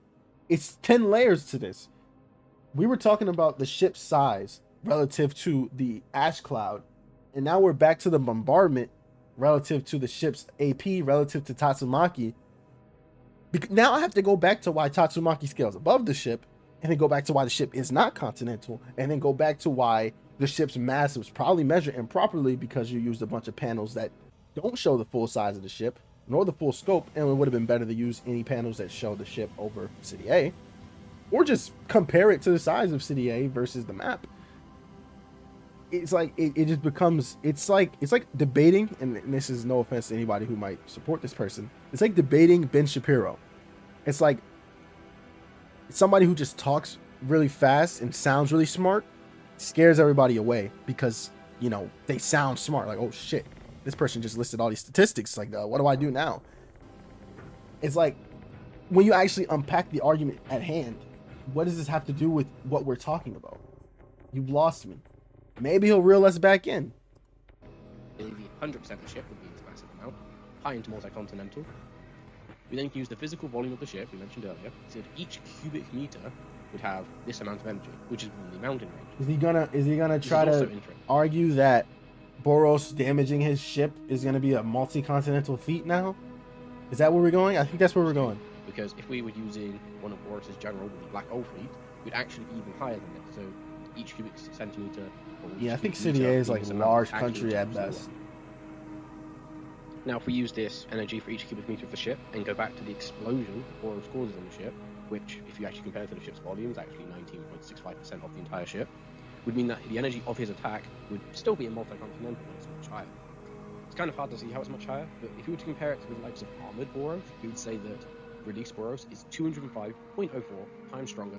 it's 10 layers to this. We were talking about the ship's size relative to the ash cloud, and now we're back to the bombardment relative to the ship's AP relative to Tatsumaki. Now I have to go back to why Tatsumaki scales above the ship, and then go back to why the ship is not continental, and then go back to why the ship's mass was probably measured improperly because you used a bunch of panels that don't show the full size of the ship, nor the full scope, and it would have been better to use any panels that show the ship over City A, or just compare it to the size of City A versus the map. It's like, it just becomes, it's like debating, and this is no offense to anybody who might support this person, it's like debating Ben Shapiro. It's like somebody who just talks really fast and sounds really smart scares everybody away because, they sound smart. Like, oh shit, this person just listed all these statistics. Like, what do I do now? It's like, when you actually unpack the argument at hand, what does this have to do with what we're talking about? You've lost me. Maybe he'll reel us back in. Maybe 100% of the ship would be this massive amount, high into multi-continental. We then use the physical volume of the ship we mentioned earlier, so that each cubic meter would have this amount of energy, which is within the mountain range. Is he gonna try to argue that Boros damaging his ship is gonna be a multi-continental feat now? Is that where we're going? I think that's where we're going. Because if we were using one of Boros' general with the black hole feat, we'd actually be even higher than it. So each cubic centimeter. Yeah, I think City A is like a large country at best. Now, if we use this energy for each cubic meter of the ship and go back to the explosion Boros causes on the ship, which, if you actually compare it to the ship's volume, is actually 19.65% of the entire ship, would mean that the energy of his attack would still be a multi-continental, but it's much higher. It's kind of hard to see how it's much higher, but if you were to compare it to the likes of armored Boros, you would say that released Boros is 205.04 times stronger.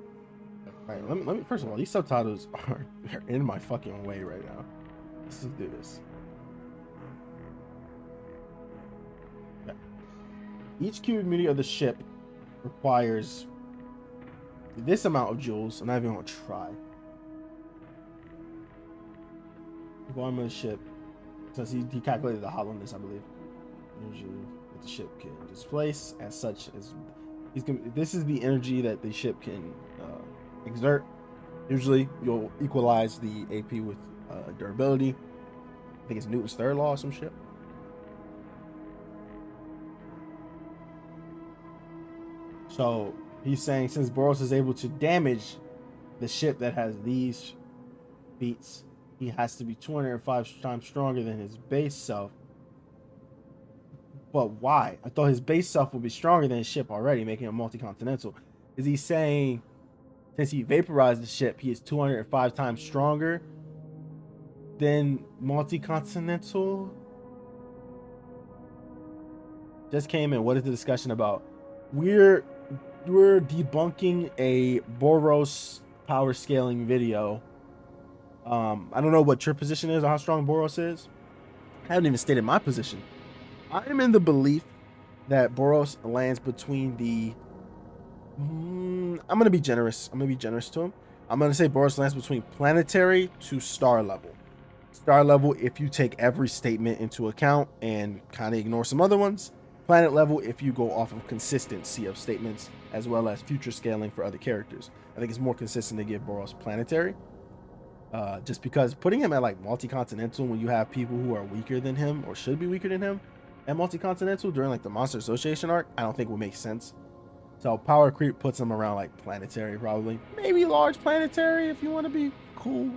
Alright, let me first of all, these subtitles are in my fucking way right now. Let's just do this. Okay. Each cubic meter of the ship requires this amount of joules. I'm not even gonna try. Volume of the ship, since he calculated the hollowness, I believe. Energy that the ship can displace as such as this is the energy that the ship can exert. Usually you'll equalize the AP with durability. I think it's Newton's third law or some shit. So he's saying since Boros is able to damage the ship that has these feats, he has to be 205 times stronger than his base self. But why? I thought his base self would be stronger than his ship already, making him multi-continental. Is he saying since he vaporized the ship, he is 205 times stronger than multi-continental? Just came in. What is the discussion about? We're debunking a Boros power scaling video. I don't know what your position is on how strong Boros is. I haven't even stated my position. I am in the belief that Boros lands between the I'm gonna be generous. I'm gonna be generous to him. I'm gonna say Boros lands between planetary to star level. Star level if you take every statement into account and kind of ignore some other ones. Planet level if you go off of consistency of statements as well as future scaling for other characters. I think it's more consistent to give Boros planetary. Just because putting him at like multi-continental when you have people who are weaker than him or should be weaker than him at multi-continental during like the Monster Association arc, I don't think would make sense. So power creep puts him around like planetary probably. Maybe large planetary if you want to be cool.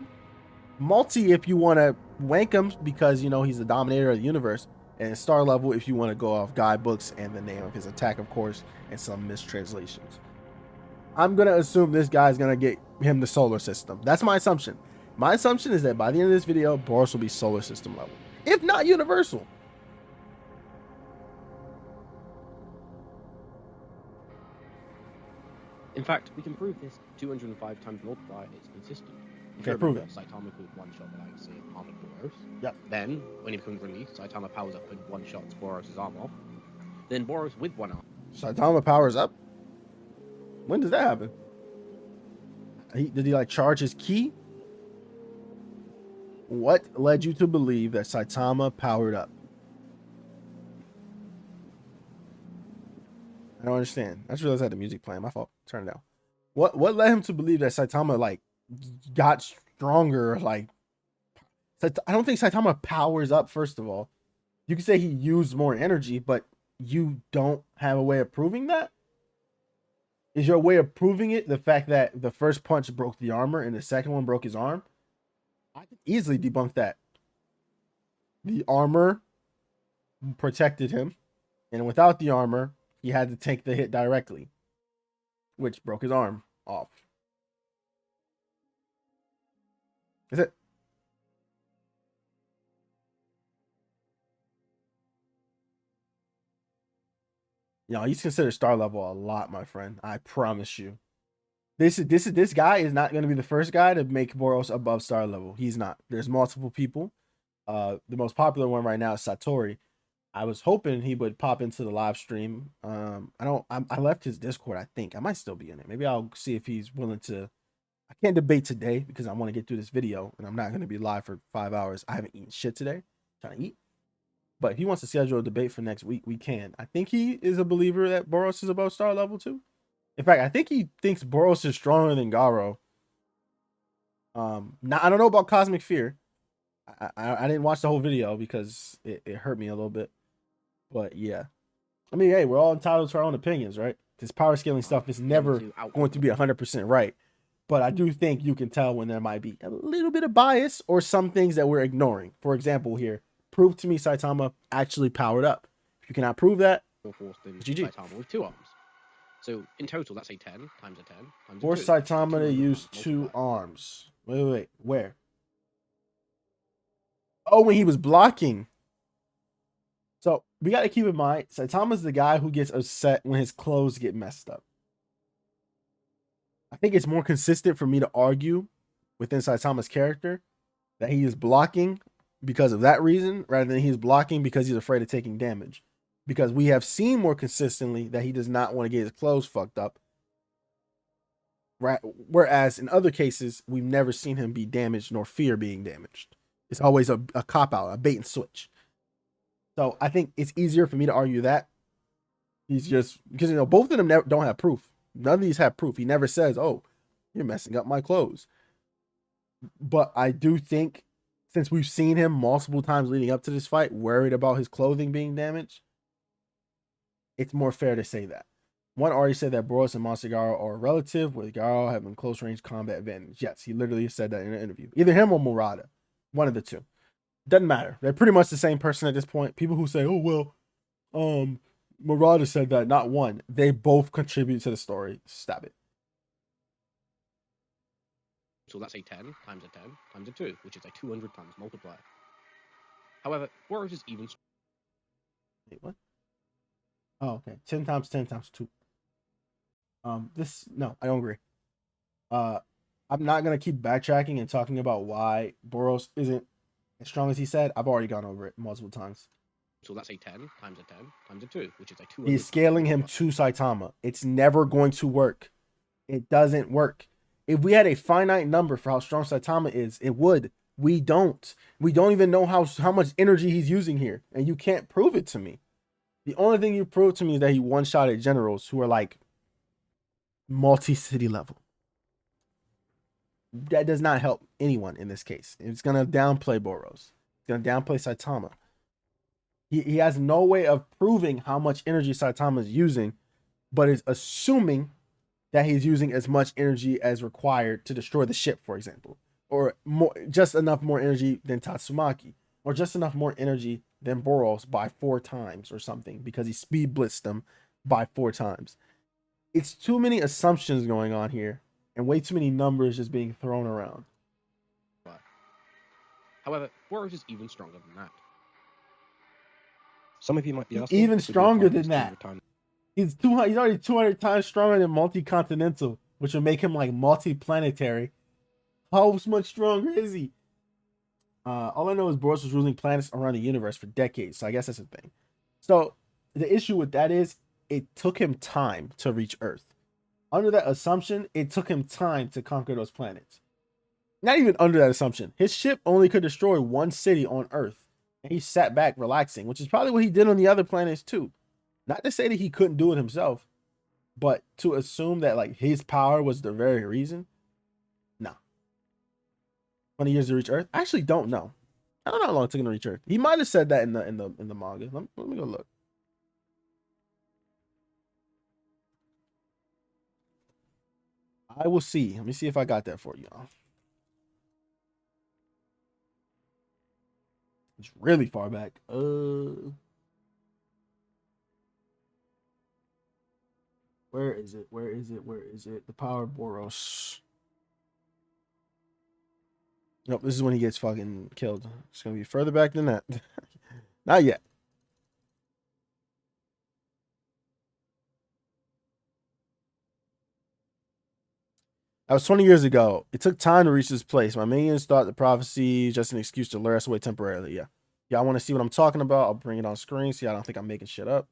Multi if you want to wank him because you know he's the dominator of the universe. And star level if you want to go off guidebooks and the name of his attack, of course, and some mistranslations. I'm going to assume this guy's going to get him the solar system. That's my assumption. My assumption is that by the end of this video, Boros will be solar system level, if not universal. In fact, we can prove this 205 times multiplier is consistent. Okay, prove it. Saitama could one-shot the likes of armored Boros. Yep. Then, when he becomes released, Saitama powers up and one-shots Boros' arm off. Then Boros with one arm. Saitama powers up? When does that happen? Did he like charge his ki? What led you to believe that Saitama powered up? I don't understand. I just realized I had the music playing. My fault. Turn it down. What led him to believe that Saitama like got stronger? Like, I don't think Saitama powers up. First of all, you can say he used more energy, but you don't have a way of proving that. Is your way of proving it the fact that the first punch broke the armor and the second one broke his arm? I could easily debunk that. The armor protected him, and without the armor, he had to take the hit directly, which broke his arm off. Is it? You know, he's considered star level a lot, my friend. I promise you. This guy is not going to be the first guy to make Boros above star level. He's not. There's multiple people. The most popular one right now is Satori. I was hoping he would pop into the live stream. I left his Discord, I think. I might still be in it. Maybe I'll see if he's willing to. I can't debate today because I want to get through this video and I'm not going to be live for 5 hours. I haven't eaten shit today. I'm trying to eat. But if he wants to schedule a debate for next week, we can. I think he is a believer that Boros is above star level too. In fact, I think he thinks Boros is stronger than Garo. Now I don't know about Cosmic Fear. I didn't watch the whole video because it hurt me a little bit. But yeah, I mean, hey, we're all entitled to our own opinions, right? This power scaling stuff is never going to be 100% right. But I do think you can tell when there might be a little bit of bias or some things that we're ignoring. For example, here, prove to me Saitama actually powered up. If you cannot prove that, GG. Saitama with 2 arms. So in total, that's a 10 times a 10 times Force a 2. Saitama to use 2 arms. Wait. Where? Oh, when he was blocking. So we got to keep in mind, Saitama's the guy who gets upset when his clothes get messed up. I think it's more consistent for me to argue within Saitama's character that he is blocking because of that reason, rather than he's blocking because he's afraid of taking damage. Because we have seen more consistently that he does not want to get his clothes fucked up. Right. Whereas in other cases, we've never seen him be damaged nor fear being damaged. It's always a cop out, a bait and switch. So I think it's easier for me to argue that. He's just, because, you know, both of them don't have proof. None of these have proof. He never says, oh, you're messing up my clothes. But I do think, since we've seen him multiple times leading up to this fight, worried about his clothing being damaged, it's more fair to say that. One already said that Boros and Monster Garo are relative, with Garo having close range combat advantage. Yes, he literally said that in an interview. Either him or Murata. One of the two. Doesn't matter. They're pretty much the same person at this point. People who say, oh, well, Murata said that, not one. They both contribute to the story. Stop it. So that's a 10 times a 10 times a 2, which is a 200 times multiplier. However, Boros is even. Wait, what? Oh, okay. 10 times 10 times 2. No, I don't agree. I'm not gonna keep backtracking and talking about why Boros isn't as strong as he said. I've already gone over it multiple times. So that's a 10 times a 10 times a 2, which is a 200. He's scaling him to Saitama. It's never going to work. It doesn't work. If we had a finite number for how strong Saitama is, it would. We don't. We don't even know how much energy he's using here, and you can't prove it to me. The only thing you prove to me is that he one-shotted generals who are like multi-city level. That does not help anyone in this case. It's going to downplay Boros. It's going to downplay Saitama. He has no way of proving how much energy Saitama is using, but is assuming that he's using as much energy as required to destroy the ship, for example. Or more, just enough more energy than Tatsumaki. Or just enough more energy than Boros by 4 times or something, because he speed blitzed them by 4 times. It's too many assumptions going on here, and way too many numbers just being thrown around. However, Boros is even stronger than that. Some of you might be asking, even stronger than that. He's already 200 times stronger than multi-continental, which will make him like multi-planetary. How much stronger is he? All I know is Boros was ruling planets around the universe for decades, so I guess that's a thing. So the issue with that is it took him time to reach Earth. Under that assumption, it took him time to conquer those planets. Not even under that assumption. His ship only could destroy 1 city on Earth, and he sat back relaxing, which is probably what he did on the other planets too. Not to say that he couldn't do it himself, but to assume that like his power was the very reason. No. 20 years to reach Earth? I actually don't know. I don't know how long it took him to reach Earth. He might have said that in the manga. Let me go look. I will see. Let me see if I got that for you. It's really far back. Where is it? Where is it? Where is it? The power of Boros. Nope, this is when he gets fucking killed. It's gonna be further back than that. Not yet. That was 20 years ago. It took time to reach this place. My minions thought the prophecy just an excuse to lure us away temporarily. Yeah. Y'all want to see what I'm talking about? I'll bring it on screen. See, I don't think I'm making shit up.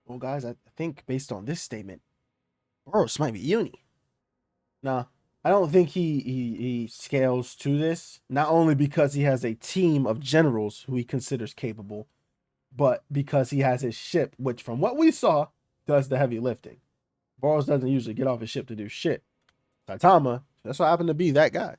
Well, guys, I think based on this statement, Boros might be uni. Nah, I don't think he scales to this. Not only because he has a team of generals who he considers capable, but because he has his ship, which from what we saw, does the heavy lifting. Boros doesn't usually get off his ship to do shit. Saitama, that's what happened to be that guy.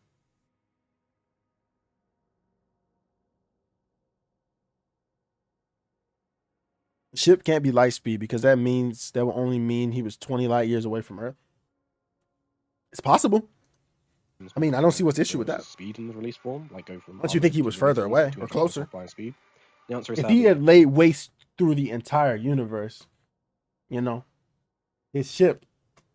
Ship can't be light speed because that will only mean he was 20 light years away from Earth. It's possible. I mean, I don't see what's the issue with that. Speed in the release form, like go from. Unless you think he was further away or closer. Speed. The answer is if he had laid waste through the entire universe, you know, his ship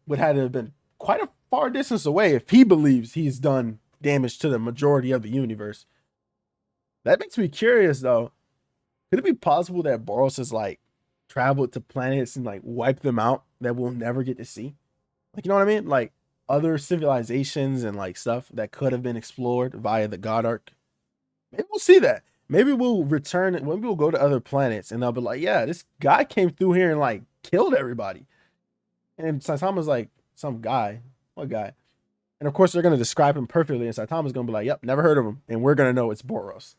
would have been quite a far distance away if he believes he's done damage to the majority of the universe. That makes me curious, though. Could it be possible that Boros has like traveled to planets and like wiped them out that we'll never get to see? Like, you know what I mean? Like other civilizations and like stuff that could have been explored via the God Arc. Maybe we'll see that. Maybe we'll return. Maybe we'll go to other planets and they'll be like, yeah, this guy came through here and like killed everybody. And Saitama's like, some guy. What guy? And of course, they're going to describe him perfectly. And Saitama's going to be like, yep, never heard of him. And we're going to know it's Boros.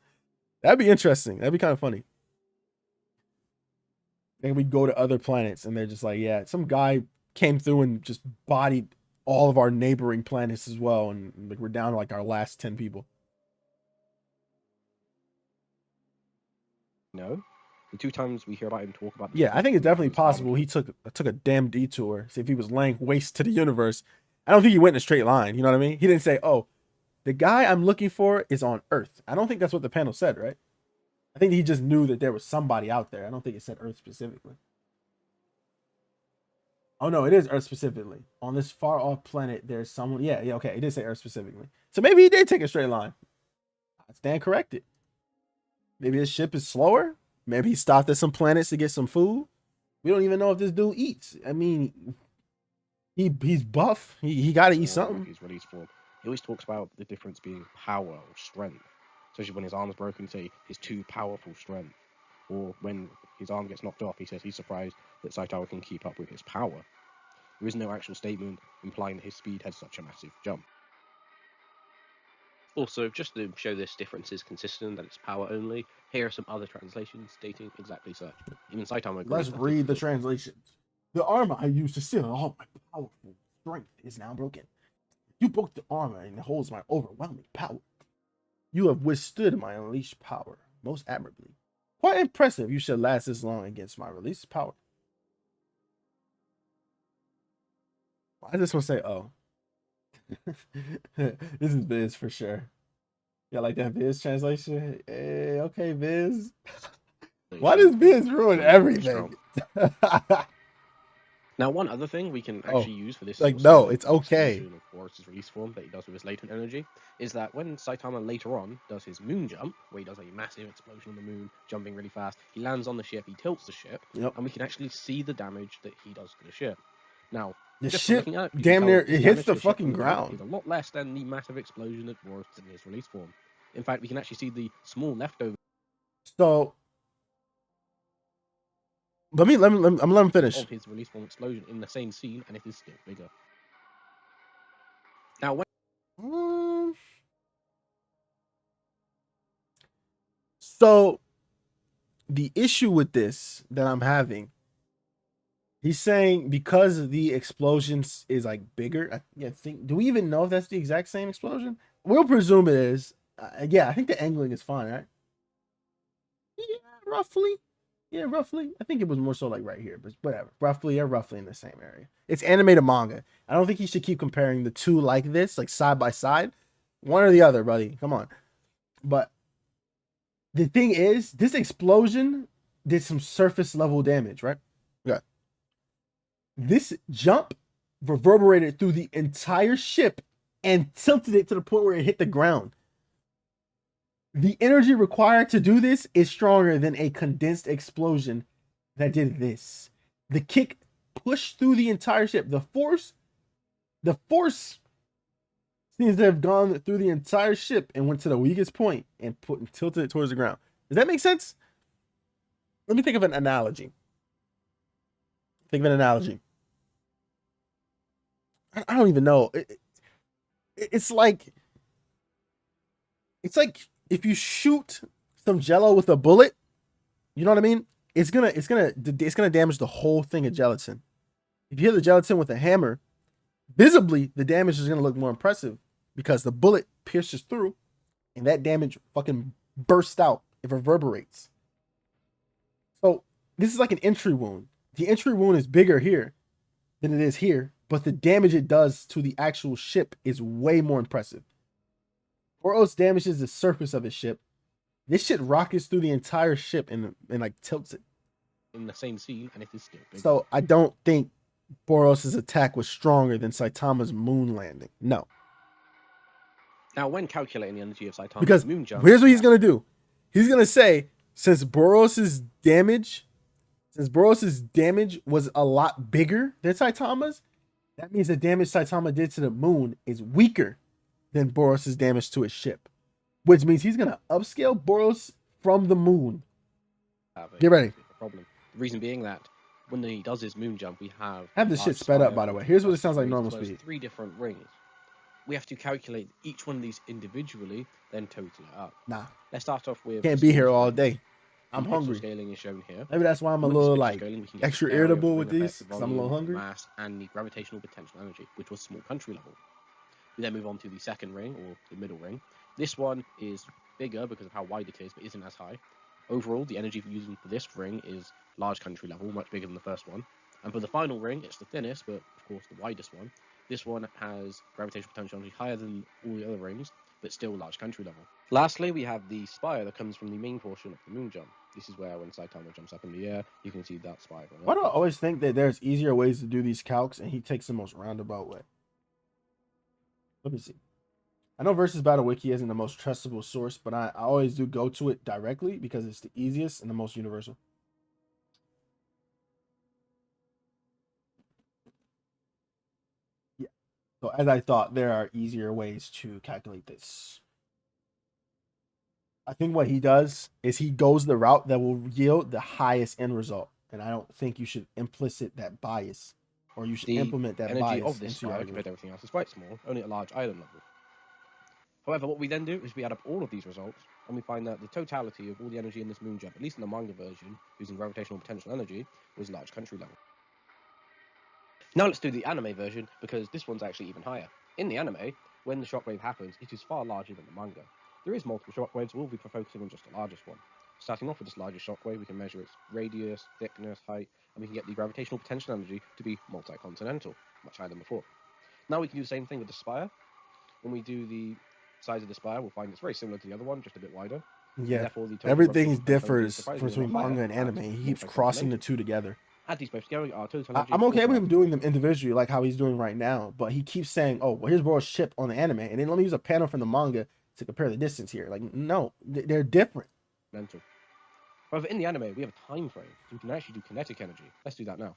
That'd be interesting. That'd be kind of funny. And we go to other planets and they're just like, yeah, some guy came through and just bodied all of our neighboring planets as well. And like we're down to like our last 10 people. No. The 2 times we hear about him talk about. Yeah, I think it's definitely possible he took a damn detour. See if he was laying waste to the universe. I don't think he went in a straight line. You know what I mean? He didn't say, oh, the guy I'm looking for is on Earth. I don't think that's what the panel said, right? I think he just knew that there was somebody out there. I don't think it said Earth specifically. Oh, no, it is Earth specifically. On this far off planet, there's someone. Yeah, okay. It did say Earth specifically. So maybe he did take a straight line. I stand corrected. Maybe his ship is slower. Maybe he stopped at some planets to get some food. We don't even know if this dude eats. I mean, he's buff. He got to eat something. He's released form. He always talks about the difference being power or strength. Especially when his arm is broken, say his too powerful strength. Or when his arm gets knocked off, he says he's surprised that Saitama can keep up with his power. There is no actual statement implying that his speed has such a massive jump. Also, just to show this difference is consistent, that it's power only, here are some other translations stating exactly such. Even Saitama agrees. Let's read the translations. The armor I used to seal all my powerful strength is now broken. You broke the armor and it holds my overwhelming power. You have withstood my unleashed power most admirably. Quite impressive you should last this long against my released power. Why does this one say, oh? This is Viz for sure. Yeah, like that Viz translation? Hey, okay, Viz. Why does Viz ruin everything? Now, one other thing we can actually use for this, like, no, it's okay. Boros' release form that he does with his latent energy is that when Saitama later on does his moon jump, where he does a massive explosion on the moon, jumping really fast, he lands on the ship, he tilts the ship, and we can actually see the damage that he does to the ship. Now, the ship damn near it hits the fucking ground. It's a lot less than the massive explosion that Boros did in his release form. In fact, we can actually see the small leftover. So, let him finish. Of his release form explosion in the same scene, and it is still bigger. Now, when so the issue with this that I'm having, he's saying because the explosions is like bigger. Do we even know if that's the exact same explosion? We'll presume it is. Yeah, I think the angling is fine, right? Yeah, roughly. Yeah, roughly. I think it was more so like right here, but whatever. Roughly in the same area. It's animated manga. I don't think he should keep comparing the two like this, like side by side. One or the other, buddy. Come on. But the thing is, this explosion did some surface level damage, right? Yeah. This jump reverberated through the entire ship and tilted it to the point where it hit the ground. The energy required to do this is stronger than a condensed explosion that did this. The kick pushed through the entire ship. The force seems to have gone through the entire ship and went to the weakest point and tilted it towards the ground. Does that make sense? Let me think of an analogy. I don't even know. It's like if you shoot some Jello with a bullet, you know what I mean? It's gonna damage the whole thing of gelatin. If you hit the gelatin with a hammer, visibly the damage is gonna look more impressive because the bullet pierces through, and that damage fucking bursts out. It reverberates. So this is like an entry wound. The entry wound is bigger here than it is here but the damage it does to the actual ship is way more impressive. Boros damages the surface of his ship. This shit rockets through the entire ship and like tilts it. In the same scene, and it is still big. So I don't think Boros' attack was stronger than Saitama's moon landing. No. Now, when calculating the energy of Saitama's Because moon jump, here's what he's going to do. He's going to say, since Boros' damage was a lot bigger than Saitama's, that means the damage Saitama did to the moon is weaker than Boros' damage to his ship. Which means he's going to upscale Boros from the moon. Get ready. Problem. The reason being that when he does his moon jump, we have this shit sped up, by the way. Here's what it sounds like normal speed. 3 different rings. We have to calculate each one of these individually, then total it up. Nah. Let's start off with... Can't be here all day. I'm pixel hungry. Scaling is shown here. Maybe that's why I'm a With little pixel like scaling, we can get extra the area, irritable ring with effect, these the because I'm a little volume, hungry. Mass and the gravitational potential energy, which was small country level. We then move on to the second ring, or the middle ring. This one is bigger because of how wide it is, but isn't as high. Overall, the energy using for this ring is large country level, much bigger than the first one. And for the final ring, it's the thinnest, but of course the widest one. This one has gravitational potential energy higher than all the other rings, but still large country level. Lastly, we have the spire that comes from the main portion of the moon jump. This is where when Saitama jumps up in the air, you can see that spire going up. Why do I always think that there's easier ways to do these calcs and he takes the most roundabout way? Let me see. I know Versus Battle Wiki isn't the most trustable source, but I always do go to it directly because it's the easiest and the most universal. Yeah. So as I thought, there are easier ways to calculate this. I think what he does is he goes the route that will yield the highest end result. And I don't think you should implicit that bias, or you should implement that energy bias of this into your spire argument. compared to everything else is quite small, only at large island level. However, what we then do is we add up all of these results, and we find that the totality of all the energy in this moon jump, at least in the manga version, using gravitational potential energy, was large country level. Now let's do the anime version, because this one's actually even higher. In the anime, when the shockwave happens, it is far larger than the manga. There is multiple shockwaves, we'll be focusing on just the largest one. Starting off with this largest shockwave, we can measure its radius, thickness, height, and we can get the gravitational potential energy to be multi-continental, much higher than before. Now we can do the same thing with the spire. When we do the size of the spire, we'll find it's very similar to the other one, just a bit wider. Yeah, everything differs between manga and anime. He keeps crossing the two together. Add these both together, our total energy. I'm okay with him doing them individually, like how he's doing right now. But he keeps saying, "Oh, well, here's Boros' ship on the anime, and then let me use a panel from the manga to compare the distance here." Like, no, they're different. Mental. However, in the anime, we have a time frame, so we can actually do kinetic energy. Let's do that now.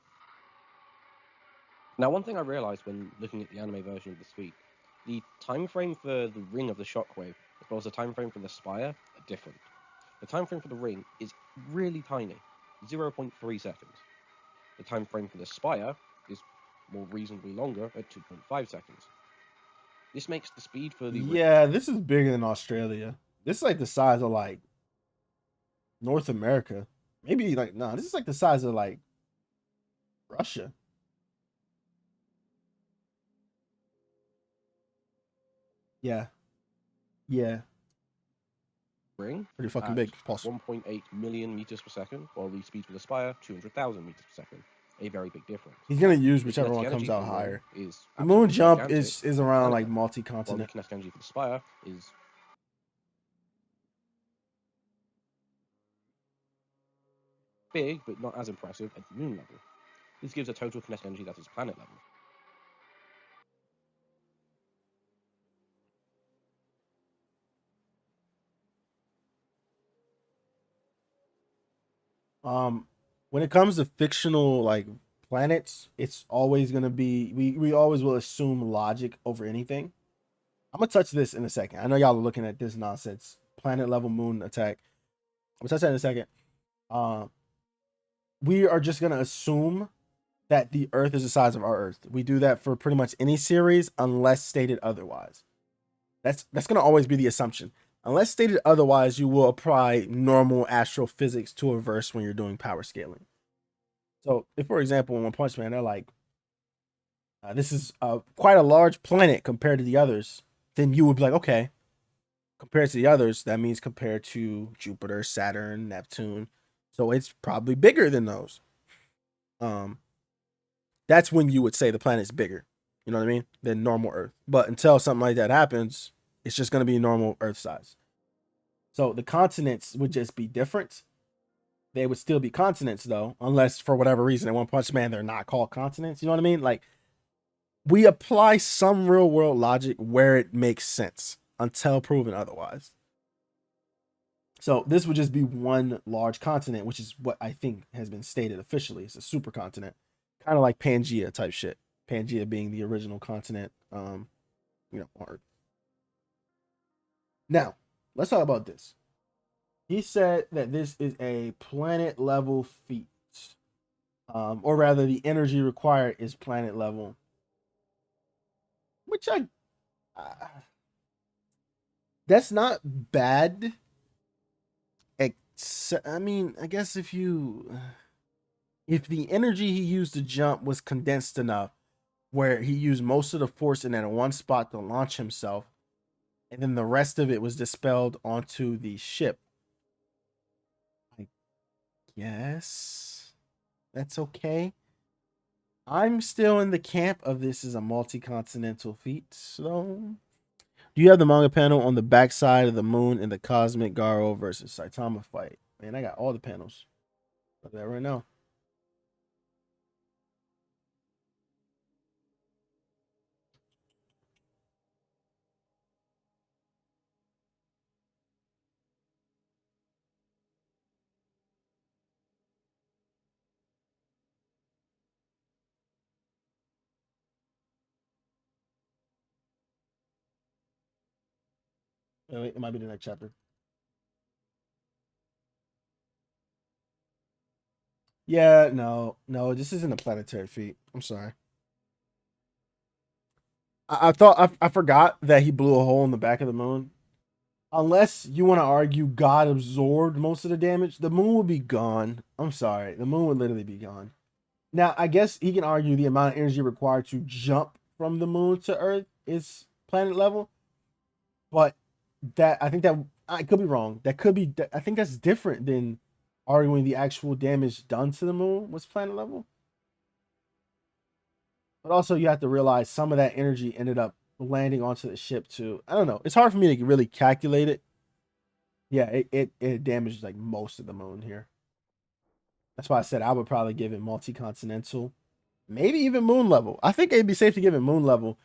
Now, one thing I realized when looking at the anime version of this feat, the time frame for the ring of the shockwave, as well as the time frame for the spire, are different. The time frame for the ring is really tiny, 0.3 seconds. The time frame for the spire is more reasonably longer at 2.5 seconds. This makes the speed for the Yeah, this is bigger than Australia. This is like the size of like North America. Maybe like this is like the size of like Russia. Yeah. Yeah. ring Pretty fucking big. 1.8 million meters per second, while the speed for the spire 200,000 meters per second. A very big difference. He's gonna use whichever one comes out higher. The moon jump is around like multi-continent. While the kinetic energy for the spire is big, but not as impressive at the moon level. This gives a total kinetic energy that is planet level. When it comes to fictional like planets, it's always gonna be we always will assume logic over anything. I'm gonna touch this in a second. I know y'all are looking at this nonsense. Planet level moon attack. I'm gonna touch that in a second. We are just gonna assume that the Earth is the size of our Earth. We do that for pretty much any series unless stated otherwise. That's gonna always be the assumption. Unless stated otherwise, you will apply normal astrophysics to a verse when you're doing power scaling. So, if for example, in One Punch Man, they're like, this is quite a large planet compared to the others, then you would be like, okay, compared to the others, that means compared to Jupiter, Saturn, Neptune. So it's probably bigger than those. that's when you would say the planet's bigger. You know what I mean? Than normal Earth. But until something like that happens, it's just going to be normal Earth size. So the continents would just be different. They would still be continents though, unless for whatever reason in One Punch Man they're not called continents. You know what I mean? Like, we apply some real world logic where it makes sense until proven otherwise. So this would just be one large continent, which is what I think has been stated officially. It's a supercontinent, kind of like Pangea type shit. Pangea being the original continent, on Earth. Now, let's talk about this. He said that this is a planet level feat, or rather, the energy required is planet level, which that's not bad. I mean, I guess if the energy he used to jump was condensed enough where he used most of the force in that one spot to launch himself, and then the rest of it was dispelled onto the ship, I guess that's okay. I'm still in the camp of this is a multi-continental feat. So, do you have the manga panel on the backside of the moon in the cosmic Garo versus Saitama fight? Man, I got all the panels. Look at that right now. Oh, wait, it might be the next chapter. Yeah, no, this isn't a planetary feat. I'm sorry. I thought I forgot that he blew a hole in the back of the moon. Unless you want to argue God absorbed most of the damage, the moon would be gone. I'm sorry, the moon would literally be gone. Now, I guess he can argue the amount of energy required to jump from the moon to Earth is planet level, but I think that I could be wrong. That could be. I think that's different than arguing the actual damage done to the moon was planet level. But also, you have to realize some of that energy ended up landing onto the ship too. I don't know. It's hard for me to really calculate it. Yeah, it damaged like most of the moon here. That's why I said I would probably give it multi-continental, maybe even moon level. I think it'd be safe to give it moon level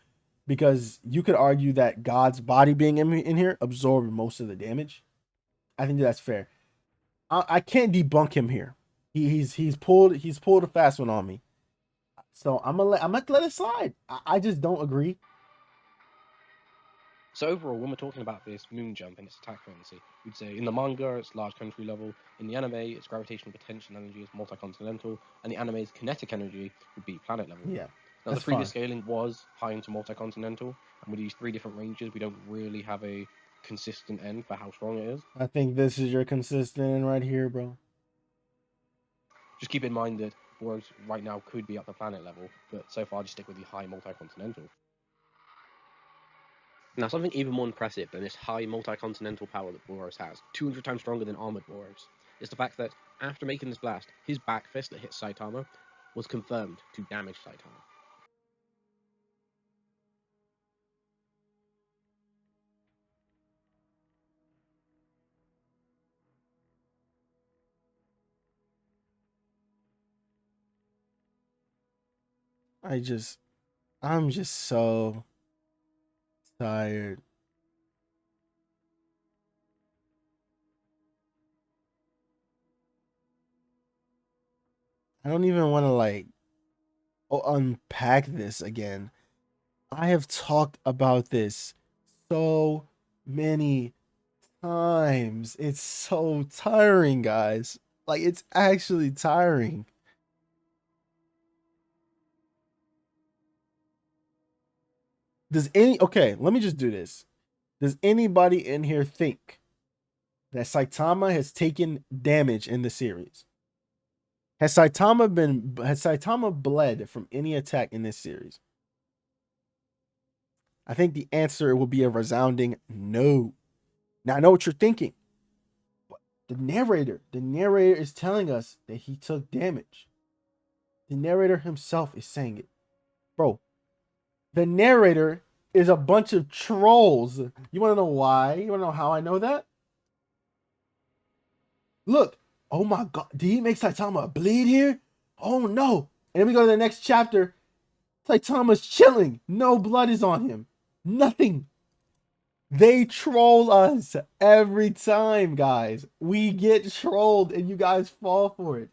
because you could argue that God's body being in here absorbed most of the damage. I think that's fair. I can't debunk him here. He's pulled a fast one on me. So I'm gonna let it slide. I just don't agree. So overall, when we're talking about this moon jump and its attack frequency, we'd say in the manga it's large country level, in the anime its gravitational potential energy is multi-continental, and the anime's kinetic energy would be planet level. Yeah. Now the previous scaling was high into multi-continental, and with these three different ranges, we don't really have a consistent end for how strong it is. I think this is your consistent end right here, bro. Just keep in mind that Boros right now could be up to planet level, but so far just stick with the high multi-continental. Now, something even more impressive than this high multi-continental power that Boros has, 200 times stronger than armored Boros, is the fact that after making this blast, his back fist that hit Saitama was confirmed to damage Saitama. I'm just so tired. I don't even want to unpack this again. I have talked about this so many times. It's so tiring, guys. Like, it's actually tiring. Okay, let me just do this. Does anybody in here think that Saitama has taken damage in the series? Has Saitama bled from any attack in this series? I think the answer will be a resounding no. Now I know what you're thinking. But the narrator is telling us that he took damage. The narrator himself is saying it. Bro, the narrator is a bunch of trolls. You want to know why? You want to know how I know that? Look. Oh my god. Did he make Saitama bleed here? Oh no. And then we go to the next chapter. Saitama's chilling. No blood is on him. Nothing. They troll us every time, guys. We get trolled and you guys fall for it.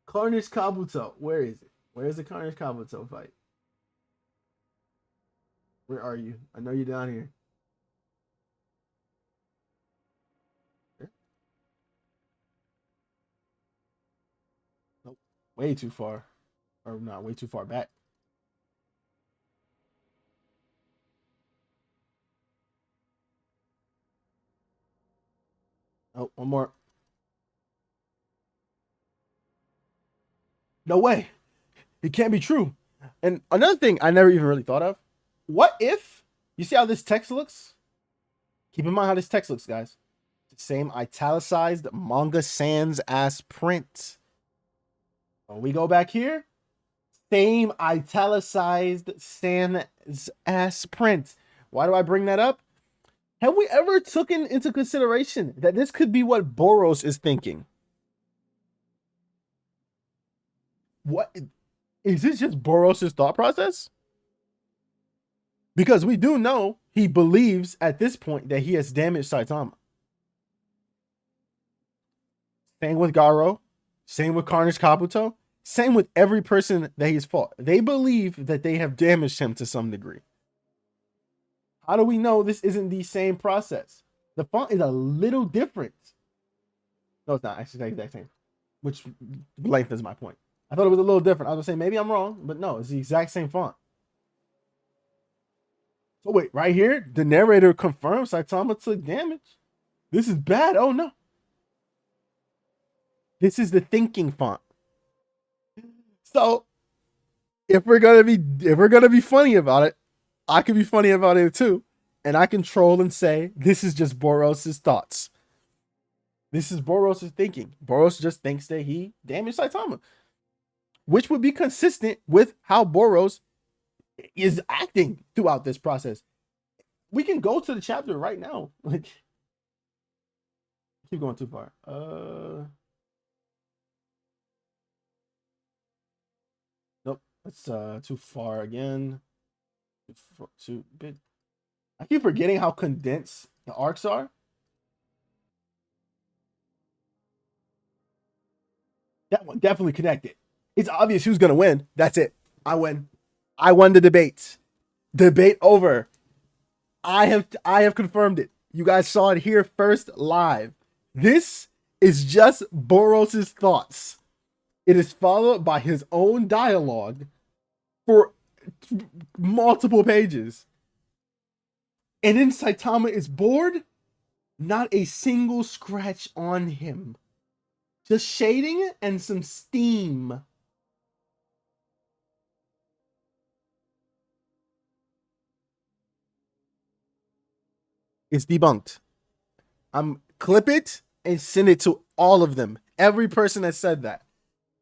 Carnage Kabuto. Where is it? Where's the Carnage Kabuto fight? Where are you? I know you're down here. Nope. Way too far. Or not, way too far back. Oh, one more. No way. It can't be true. And another thing I never even really thought of. What if, you see how this text looks? Keep in mind how this text looks, guys. The same italicized manga sans ass print. When we go back here, same italicized sans ass print. Why do I bring that up? Have we ever taken into consideration that this could be what Boros is thinking? What is this just Boros' thought process? Because we do know he believes at this point that he has damaged Saitama. Same with Garo, same with Carnage Kabuto, same with every person that he's fought. They believe that they have damaged him to some degree. How do we know this isn't the same process? The font is a little different. No, it's not. Actually, the exact same. Which length is my point? I thought it was a little different. I was gonna say maybe I'm wrong, but no, it's the exact same font. So wait, right here, the narrator confirms Saitama took damage. This is bad. Oh no. This is the thinking font. So if we're gonna be funny about it, I can be funny about it too. And I can troll and say, this is just Boros' thoughts. This is Boros' thinking. Boros just thinks that he damaged Saitama. Which would be consistent with how Boros is acting throughout this process. We can go to the chapter right now. Like, keep going too far. Nope, that's too far again. Too big. I keep forgetting how condensed the arcs are. That one definitely connected. It's obvious who's gonna win. That's it. I win. I won the debate. Debate over. I have confirmed it. You guys saw it here first live. This is just Boros' thoughts. It is followed by his own dialogue for multiple pages. And then Saitama is bored. Not a single scratch on him. Just shading and some steam. It's debunked. I'm clip it and send it to all of them. Every person that said that.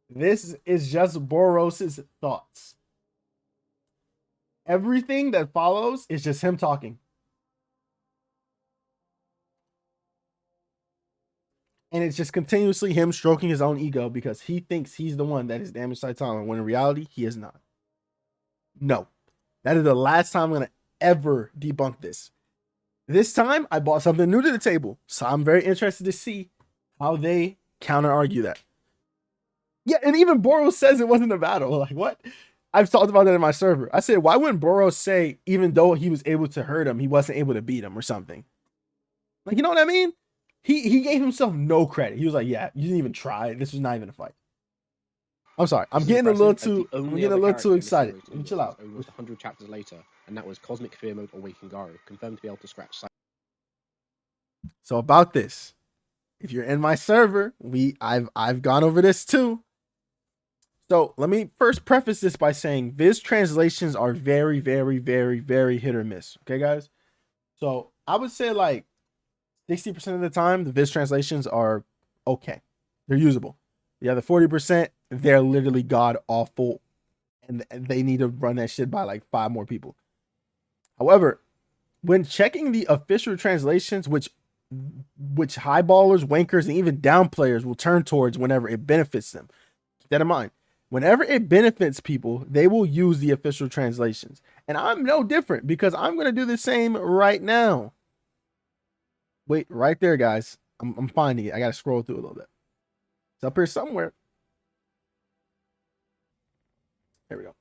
This is just Boros' thoughts. Everything that follows is just him talking. And it's just continuously him stroking his own ego because he thinks he's the one that has damaged Saitama, when in reality, he is not. No. That is the last time I'm going to ever debunk this. This time, I brought something new to the table. So I'm very interested to see how they counter-argue that. Yeah, and even Boros says it wasn't a battle. Like, what? I've talked about that in my server. I said, why wouldn't Boros say, even though he was able to hurt him, he wasn't able to beat him or something? Like, you know what I mean? He gave himself no credit. He was like, yeah, you didn't even try. This was not even a fight. I'm sorry. I'm getting a little too excited. Let me chill out. Almost 100 chapters later, and that was Cosmic Fear Mode Awakened Garo, confirmed to be able to scratch. So about this, if you're in my server, I've gone over this too. So let me first preface this by saying Viz translations are very, very, very, very hit or miss. Okay, guys. So I would say like 60% of the time, the Viz translations are okay. They're usable. The other 40%, they're literally god awful, and they need to run that shit by like 5 more people. However, when checking the official translations, which highballers, wankers, and even down players will turn towards whenever it benefits them, keep that in mind. Whenever it benefits people, they will use the official translations. And I'm no different, because I'm going to do the same right now. Wait, right there, guys. I'm finding it. I got to scroll through a little bit. It's up here somewhere. There we go.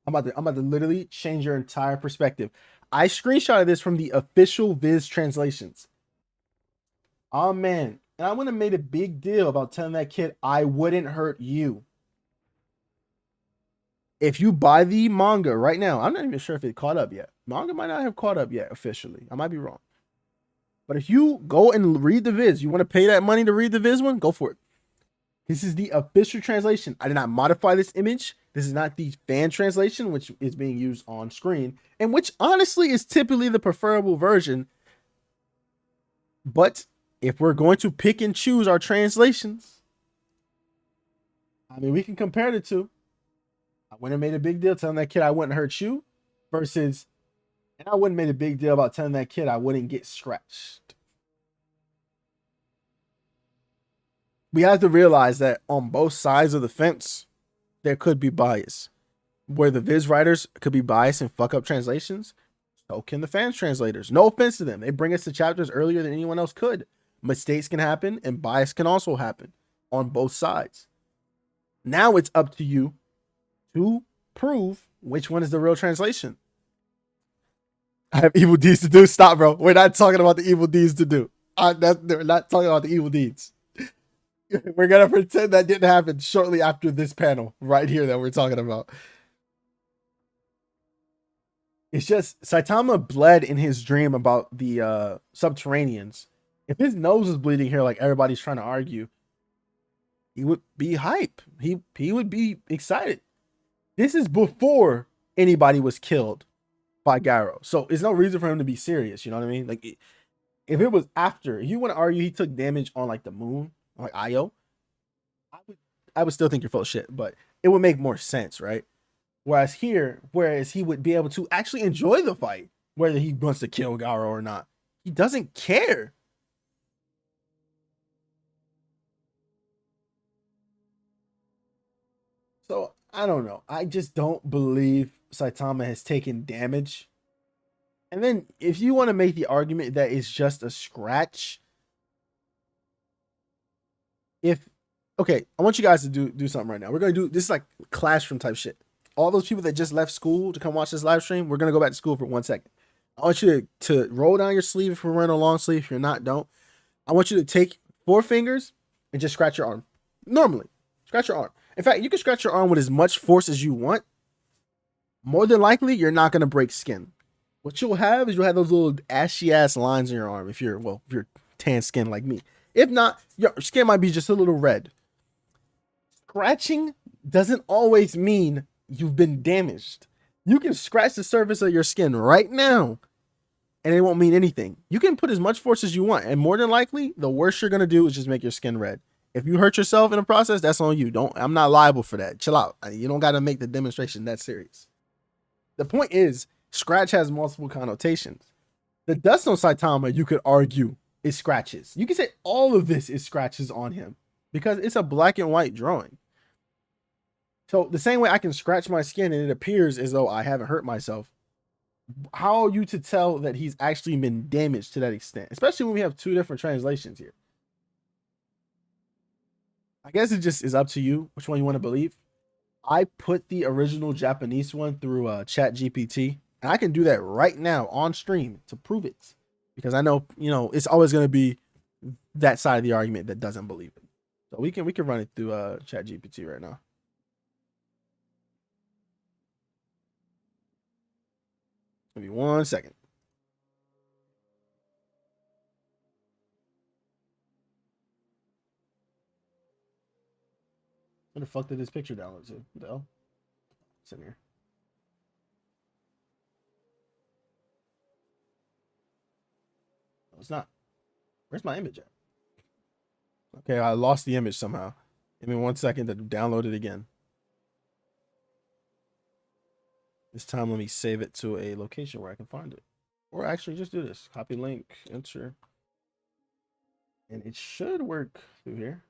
I'm about to literally change your entire perspective. I screenshotted this from the official Viz translations. Oh man, and I wouldn't have made a big deal about telling that kid I wouldn't hurt you. If you buy the manga right now, I'm not even sure if it caught up yet. Manga might not have caught up yet officially. I might be wrong. But if you go and read the Viz, you want to pay that money to read the Viz one, go for it. This is the official translation. I did not modify this image. This is not the fan translation, which is being used on screen, and which honestly is typically the preferable version. But if we're going to pick and choose our translations, I mean, we can compare the two. I wouldn't have made a big deal telling that kid I wouldn't hurt you versus, and I wouldn't have made a big deal about telling that kid I wouldn't get scratched. We have to realize that on both sides of the fence, there could be bias. Where the Viz writers could be biased and fuck up translations, so can the fans translators. No offense to them. They bring us the chapters earlier than anyone else could. Mistakes can happen and bias can also happen on both sides. Now it's up to you to prove which one is the real translation. I have evil deeds to do. Stop, bro. We're not talking about the evil deeds to do. We're not talking about the evil deeds. We're going to pretend that didn't happen shortly after this panel right here that we're talking about. It's just Saitama bled in his dream about the subterraneans. If his nose is bleeding here like everybody's trying to argue, he would be hype. He would be excited. This is before anybody was killed by Garo. So it's no reason for him to be serious. You know what I mean? Like, if it was after, if you want to argue he took damage on like the moon, like Io, I would still think you're full of shit, but it would make more sense, right? Whereas he would be able to actually enjoy the fight, whether he wants to kill Garo or not. He doesn't care. So I don't know. I just don't believe Saitama has taken damage. And then if you want to make the argument that it's just a scratch, okay, I want you guys to do something right now. We're going to do this, is like classroom type shit. All those people that just left school to come watch this live stream, we're going to go back to school for 1 second. I want you to roll down your sleeve if you're wearing a long sleeve. If you're not, don't. I want you to take 4 fingers and just scratch your arm. Normally, scratch your arm. In fact, you can scratch your arm with as much force as you want. More than likely, you're not going to break skin. What you'll have is those little ashy ass lines in your arm if you're tan skin like me. If not, your skin might be just a little red. Scratching doesn't always mean you've been damaged. You can scratch the surface of your skin right now and it won't mean anything. You can put as much force as you want, and more than likely, the worst you're going to do is just make your skin red. If you hurt yourself in the process, that's on you. I'm not liable for that. Chill out. You don't got to make the demonstration that serious. The point is, scratch has multiple connotations. The dust on Saitama, you could argue, is scratches. You can say all of this is scratches on him because it's a black and white drawing. So the same way I can scratch my skin and it appears as though I haven't hurt myself, how are you to tell that he's actually been damaged to that extent? Especially when we have 2 different translations here. I guess it just is up to you which one you want to believe. I put the original Japanese one through Chat GPT, and I can do that right now on stream to prove it, because I know, it's always going to be that side of the argument that doesn't believe it. So we can run it through Chat GPT right now. Give me 1 second. Where the fuck did this picture download to? What the hell? It's in here. No, it's not. Where's my image at? Okay, I lost the image somehow. Give me 1 second to download it again. This time, let me save it to a location where I can find it. Or actually, just do this. Copy link, enter. And it should work through here.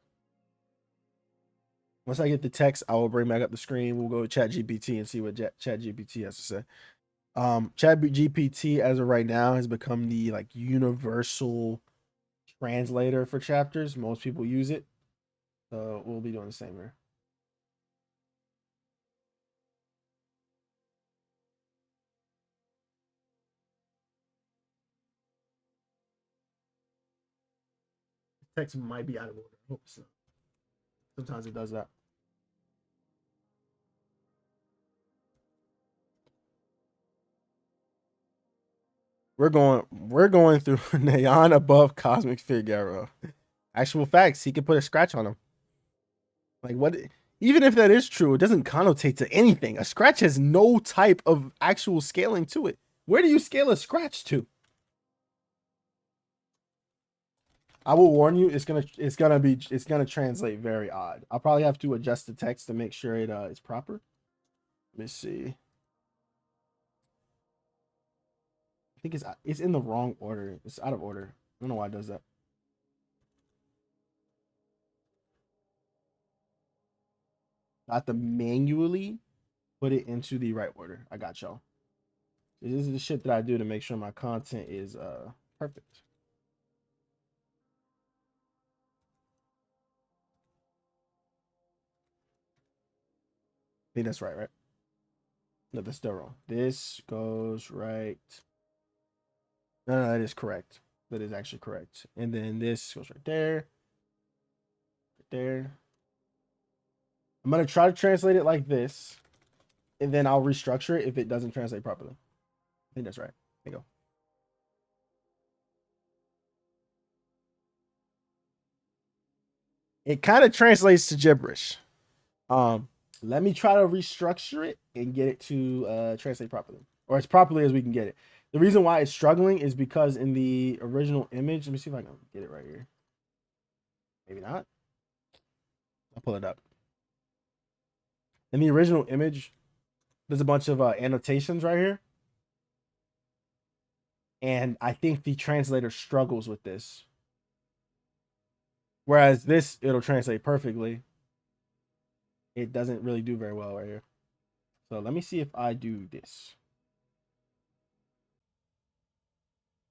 Once I get the text, I will bring back up the screen. We'll go to ChatGPT and see what ChatGPT has to say. ChatGPT, as of right now, has become the like universal translator for chapters. Most people use it. So we'll be doing the same here. Text might be out of order. I hope so. Sometimes it does that. We're going through Neon above Cosmic Figaro. Actual facts, he can put a scratch on him. Like what? Even if that is true, it doesn't connotate to anything. A scratch has no type of actual scaling to it. Where do you scale a scratch to? I will warn you, it's gonna translate very odd. I'll probably have to adjust the text to make sure it's proper. Let me see. I think it's in the wrong order. It's out of order. I don't know why it does that. I have to manually put it into the right order. I got y'all. This is the shit that I do to make sure my content is perfect. I think that's right? No, that's still wrong. This goes right. No, that is correct. That is actually correct. And then this goes right there. Right there. I'm going to try to translate it like this. And then I'll restructure it if it doesn't translate properly. I think that's right. There you go. It kind of translates to gibberish. Let me try to restructure it and get it to translate properly. Or as properly as we can get it. The reason why it's struggling is because in the original image, let me see if I can get it right here. Maybe not. I'll pull it up. In the original image, there's a bunch of annotations right here. And I think the translator struggles with this. Whereas this, it'll translate perfectly. It doesn't really do very well right here. So let me see if I do this.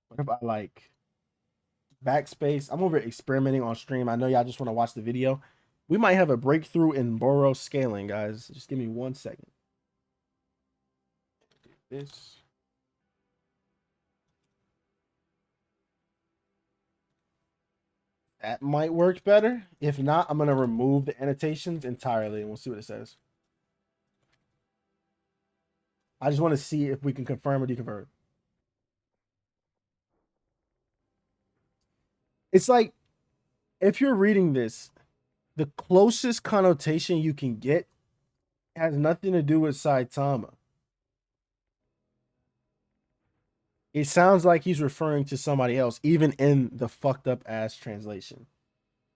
What if I like backspace? I'm over experimenting on stream. I know y'all just want to watch the video. We might have a breakthrough in Boros scaling, guys. Just give me 1 second. This. That might work better. If not, I'm going to remove the annotations entirely and we'll see what it says. I just want to see if we can confirm or deconfirm. It's like, if you're reading this, the closest connotation you can get has nothing to do with Saitama. It sounds like he's referring to somebody else, even in the fucked up ass translation.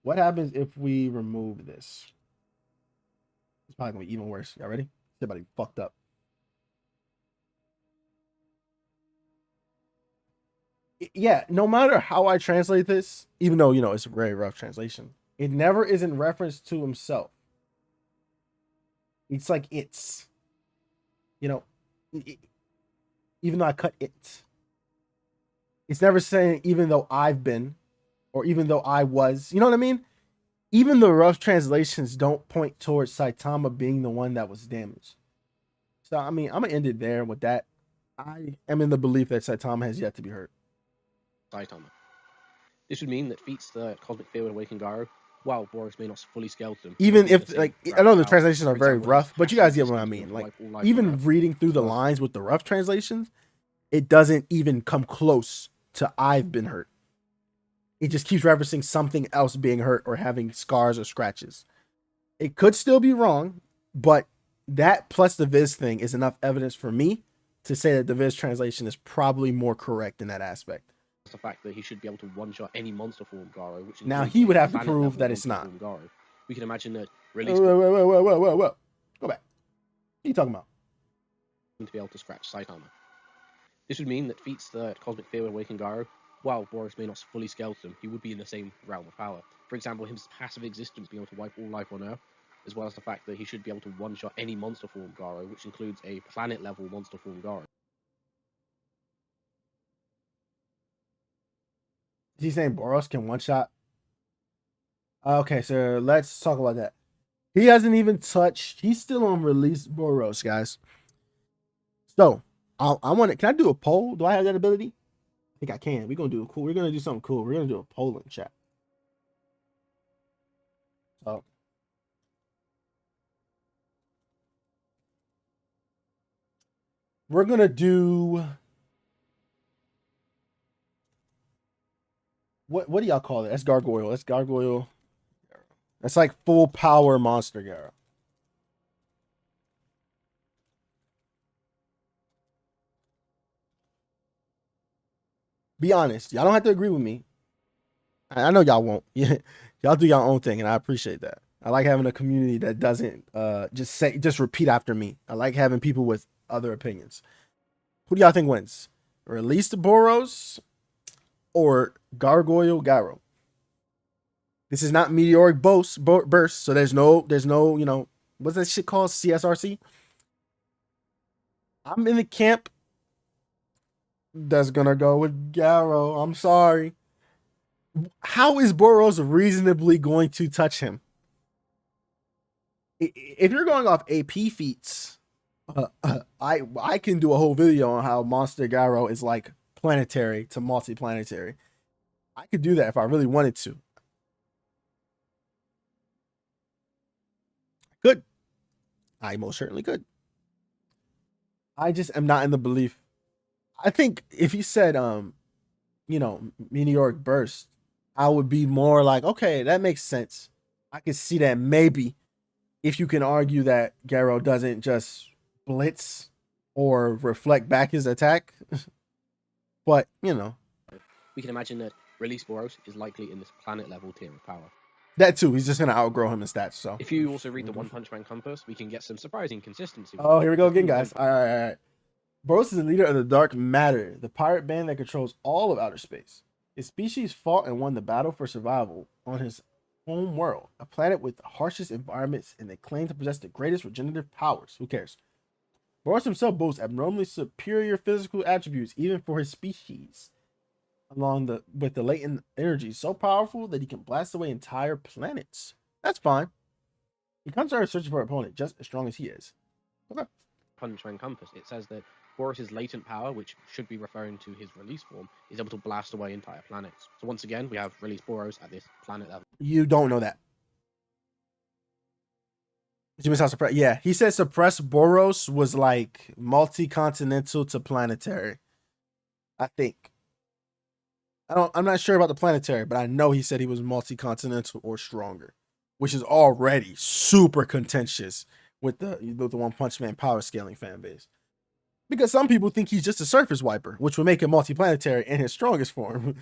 What happens if we remove this? It's probably gonna be even worse. Y'all ready? Everybody fucked up. Yeah, no matter how I translate this, even though, you know, it's a very rough translation, it never is in reference to himself. It's like it's, you know, even though I cut it. It's never saying even though I've been, or even though I was, you know what I mean? Even the rough translations don't point towards Saitama being the one that was damaged. So, I mean, I'm going to end it there with that. I am in the belief that Saitama has yet to be hurt. Saitama. This would mean that feats the Cosmic Field and Awaken Garo, while Boros may not fully scale them. Even if, like, I know the translations are very rough, but you guys get what I mean. Like, even reading through the lines with the rough translations, it doesn't even come close to I've been hurt. It just keeps referencing something else being hurt or having scars or scratches. It could still be wrong, but that plus the Viz thing is enough evidence for me to say that the Viz translation is probably more correct in that aspect. The fact that he should be able to one-shot any monster form Garo, which now he would have to prove that it's not. Garo. we can imagine that Wait, release wait, wait, wait, wait, wait, wait, wait. Go back. What are you talking about? to be able to scratch Saitama. This would mean that feats that Cosmic Fear would awaken Garo, while Boros may not fully scale to them, he would be in the same realm of power. For example, his passive existence being able to wipe all life on Earth, as well as the fact that he should be able to one-shot any monster form Garo, which includes a planet-level monster form Garo. Is he saying Boros can one shot? Okay, so let's talk about that. He hasn't even touched. He's still on release Boros, guys. So I want to. Can I do a poll? Do I have that ability? I think I can. We're gonna do a cool. We're gonna do something cool. We're gonna do a poll in chat. So we're gonna do. What do y'all call it? That's gargoyle. That's gargoyle. That's like full power monster Garo. Be honest. Y'all don't have to agree with me. I know y'all won't. Yeah, y'all do your own thing, and I appreciate that. I like having a community that doesn't just repeat after me. I like having people with other opinions. Who do y'all think wins? Release the Boros or Gargoyle Garo? This is not Meteoric burst, so there's no, you know, what's that shit called? CSRC? I'm in the camp that's gonna go with Garo. I'm sorry. How is Boros reasonably going to touch him? If you're going off AP feats, I can do a whole video on how Monster Garo is like planetary to multi-planetary. I could do that if I really wanted to. Could. I most certainly could. I just am not in the belief. I think if you said you know, meteoric burst, I would be more like, okay, that makes sense. I could see that maybe if you can argue that Garo doesn't just blitz or reflect back his attack. But, you know. We can imagine that release Boros is likely in this planet level tier of power. That too, he's just gonna outgrow him in stats. So if you also read the One Punch Man compass, we can get some surprising consistency. Oh, here we go again, guys. All right. Boros is the leader of the Dark Matter, the pirate band that controls all of outer space. His species fought and won the battle for survival on his home world, a planet with the harshest environments, and they claim to possess the greatest regenerative powers. Who cares? Boros himself boasts abnormally superior physical attributes, even for his species, with the latent energy so powerful that he can blast away entire planets. That's fine. He comes to Earth searching for an opponent just as strong as he is. Okay. Punchman compass, it says that Boros' latent power, which should be referring to his release form, is able to blast away entire planets. So once again, we have release Boros at this planet level. You don't know that. You miss how suppress. Yeah, he said suppress Boros was like multi-continental to planetary. I think. I'm not sure about the planetary, but I know he said he was multi-continental or stronger, which is already super contentious with the One Punch Man power scaling fan base. Because some people think he's just a surface wiper, which would make him multi-planetary in his strongest form.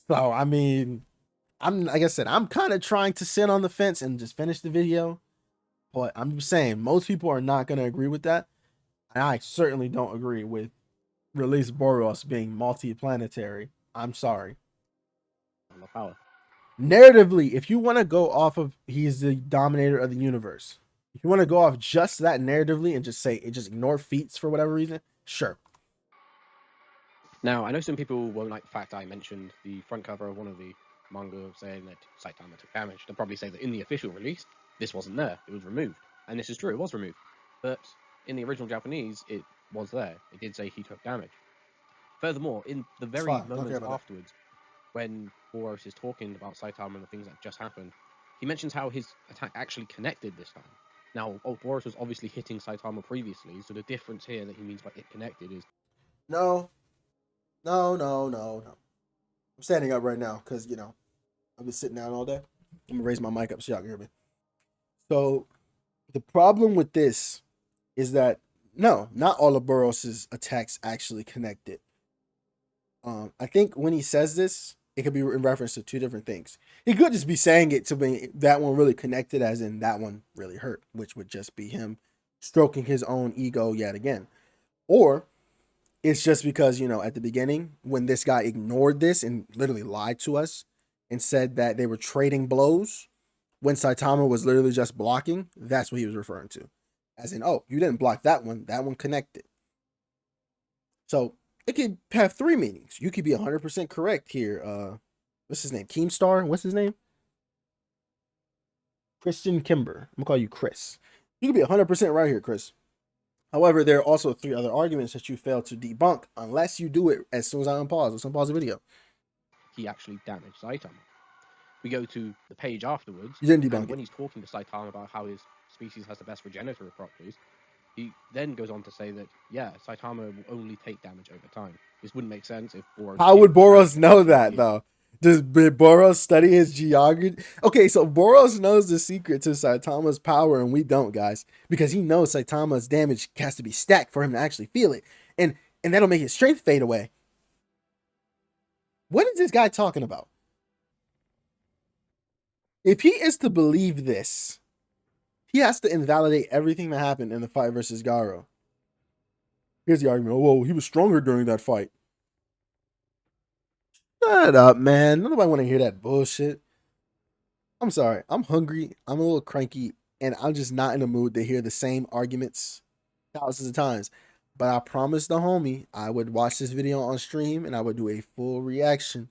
So, I mean, like I said, I'm kind of trying to sit on the fence and just finish the video. But I'm just saying, most people are not going to agree with that. And I certainly don't agree with release Boros being multi-planetary. I'm sorry. Power. Narratively, if you want to go off of he's the dominator of the universe, if you want to go off just that narratively and just say it, just ignore feats for whatever reason, sure. Now, I know some people won't like the fact I mentioned the front cover of one of the manga saying that Saitama took damage. They'll probably say that in the official release, this wasn't there. It was removed. And this is true, it was removed. But in the original Japanese, it was there. It did say he took damage. Furthermore, in the very moments afterwards, when Boros is talking about Saitama and the things that just happened, he mentions how his attack actually connected this time. Now, Boros was obviously hitting Saitama previously, so the difference here that he means by it connected is... No. I'm standing up right now because, you know, I've been sitting down all day. I'm going to raise my mic up so y'all can hear me. So, the problem with this is that, no, not all of Boros' attacks actually connected. I think when he says this, It could be in reference to two different things. He could just be saying it to be that one really connected, as in that one really hurt, which would just be him stroking his own ego yet again. Or it's just because, you know, at the beginning, when this guy ignored this and literally lied to us and said that they were trading blows when Saitama was literally just blocking, that's what he was referring to. As in, oh, you didn't block that one connected. So it could have three meanings. You could be 100% correct here. What's his name? Keemstar? What's his name? Christian Kimber. I'm gonna call you Chris. You could be 100% right here, Chris. However, there are also three other arguments that you fail to debunk unless you do it as soon as I unpause. Let's unpause the video. He actually damaged Saitama. We go to the page afterwards. You didn't debunk and when it. he's talking to Saitama about how his species has the best regenerative properties, he then goes on to say that, yeah, Saitama will only take damage over time. This wouldn't make sense if Boros... How would Boros know that, though? Did Boros study his geography? Okay, so Boros knows the secret to Saitama's power, and we don't, guys. Because he knows Saitama's damage has to be stacked for him to actually feel it. And that'll make his strength fade away. What is this guy talking about? If he is to believe this, he has to invalidate everything that happened in the fight versus Garo. Here's the argument. Oh, well, he was stronger during that fight. Shut up, man. Nobody want to hear that bullshit. I'm sorry. I'm hungry. I'm a little cranky. And I'm just not in the mood to hear the same arguments thousands of times. But I promised the homie I would watch this video on stream and I would do a full reaction.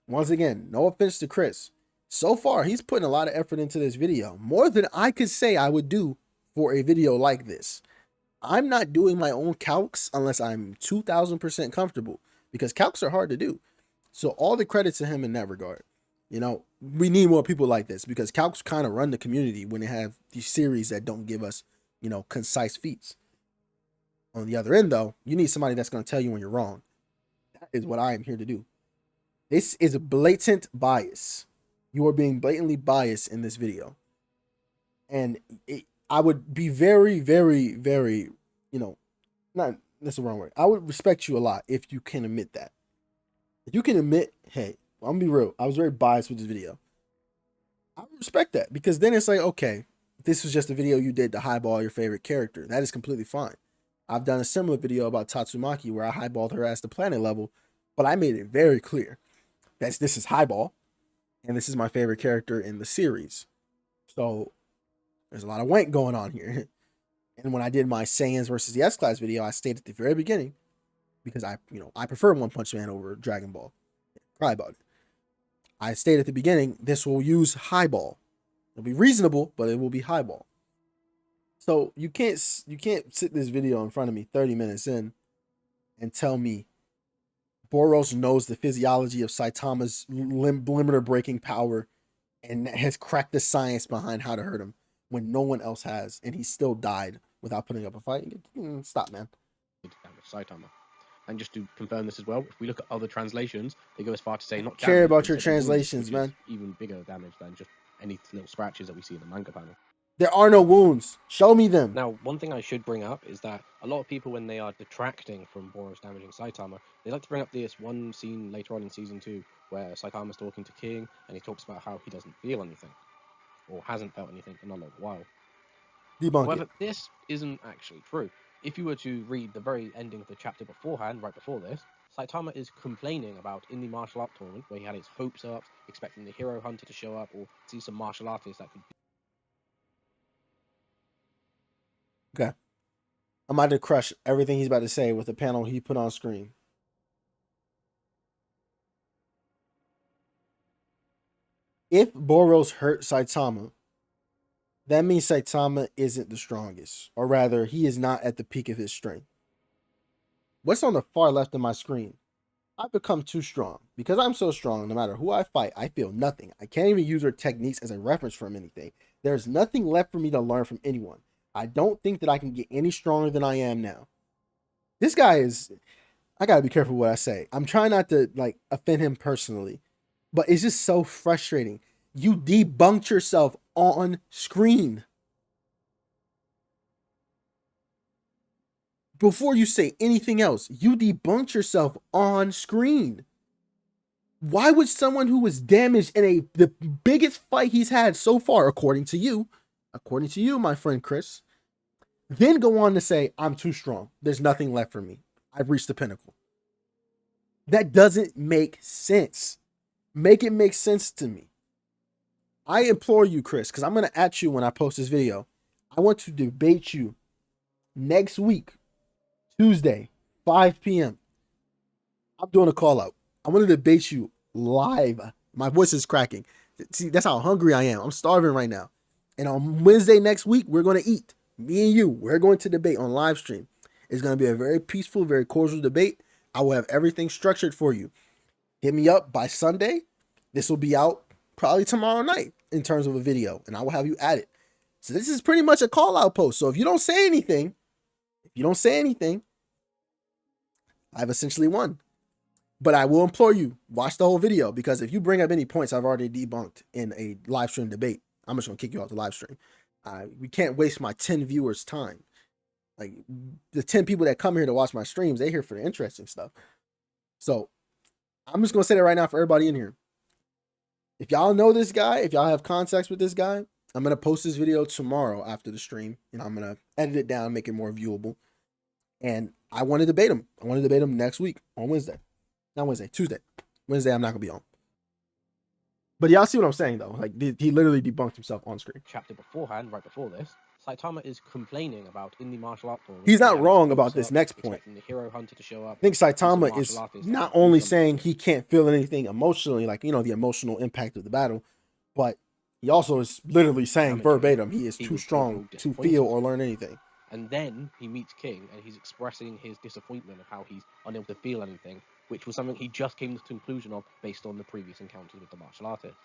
Once again, no offense to Chris. So far, he's putting a lot of effort into this video. More than I could say I would do for a video like this. I'm not doing my own calcs unless I'm 2,000% comfortable. Because calcs are hard to do. So all the credit to him in that regard. You know, we need more people like this because calcs kind of run the community when they have these series that don't give us, you know, concise feats. On the other end, though, you need somebody that's going to tell you when you're wrong. That is what I am here to do. This is a blatant bias. You are being blatantly biased in this video. And I would be very, very, very, you know, that's the wrong word. I would respect you a lot if you can admit that. If you can admit, hey, I'm gonna be real, I was very biased with this video. I respect that because then it's like, okay, this was just a video you did to highball your favorite character. That is completely fine. I've done a similar video about Tatsumaki where I highballed her as the planet level, but I made it very clear that this is highball and this is my favorite character in the series. So there's a lot of wank going on here. And when I did my Saiyans versus the S-Class video, I stated at the very beginning, because I prefer One Punch Man over Dragon Ball. Cry about it. I stated at the beginning, this will use highball. It'll be reasonable, but it will be highball. So you can't sit this video in front of me 30 minutes in and tell me Boros knows the physiology of Saitama's limiter breaking power and has cracked the science behind how to hurt him when no one else has, and he still died without putting up a fight. Stop, man. Saitama. And just to confirm this as well, if we look at other translations, they go as far to say not care damage, about your wounds, translations, which man. is even bigger damage than just any little scratches that we see in the manga panel. There are no wounds. Show me them. Now, one thing I should bring up is that a lot of people, when they are detracting from Boros damaging Saitama, they like to bring up this one scene later on in Season 2 where Saitama's talking to King and he talks about how he doesn't feel anything, or hasn't felt anything in a long while. However, this isn't actually true. If you were to read the very ending of the chapter beforehand, right before this, Saitama is complaining about in the martial art tournament where he had his hopes up, expecting the hero hunter to show up or see some martial artists that could... Okay. I'm about to crush everything he's about to say with the panel he put on screen. If Boros hurt Saitama, that means Saitama isn't the strongest, or rather, he is not at the peak of his strength. What's on the far left of my screen? I've become too strong. Because I'm so strong, no matter who I fight, I feel nothing. I can't even use her techniques as a reference from anything. There's nothing left for me to learn from anyone. I don't think that I can get any stronger than I am now. This guy is... I gotta be careful what I say. I'm trying not to, like, offend him personally. But it's just so frustrating. You debunked yourself on screen. Before you say anything else, you debunked yourself on screen. Why would someone who was damaged in the biggest fight he's had so far, according to you, my friend Chris, then go on to say, I'm too strong. There's nothing left for me. I've reached the pinnacle. That doesn't make sense. Make it make sense to me. I implore you, Chris, because I'm going to at you when I post this video. I want to debate you next week, Tuesday, 5 p.m. I'm doing a call out. I want to debate you live. My voice is cracking. See, that's how hungry I am. I'm starving right now. And on Wednesday next week, we're going to eat. Me and you, we're going to debate on live stream. It's going to be a very peaceful, very cordial debate. I will have everything structured for you. Hit me up by Sunday. This will be out probably tomorrow night in terms of a video, and I will have you at it. So this is pretty much a call out post. So if you don't say anything, I've essentially won. But I will implore you, watch the whole video, because if you bring up any points I've already debunked in a live stream debate, I'm just going to kick you off the live stream. We can't waste my 10 viewers' time. Like, the 10 people that come here to watch my streams, they're here for the interesting stuff. So I'm just going to say that right now for everybody in here. If y'all know this guy, if y'all have contacts with this guy, I'm going to post this video tomorrow after the stream. And I'm going to edit it down, make it more viewable. And I want to debate him. I want to debate him next week on Wednesday. Not Wednesday, Tuesday. Wednesday, I'm not going to be on. But y'all see what I'm saying, though. Like, he literally debunked himself on screen. Chapter beforehand, right before this, Saitama is complaining about in the martial art form. He's not wrong about this next point. The hero hunter to show up. I think Saitama is not only saying he can't feel anything emotionally, like, the emotional impact of the battle, but he also is literally saying verbatim he is too strong to feel or learn anything. And then he meets King, and he's expressing his disappointment of how he's unable to feel anything, which was something he just came to the conclusion of based on the previous encounters with the martial artists.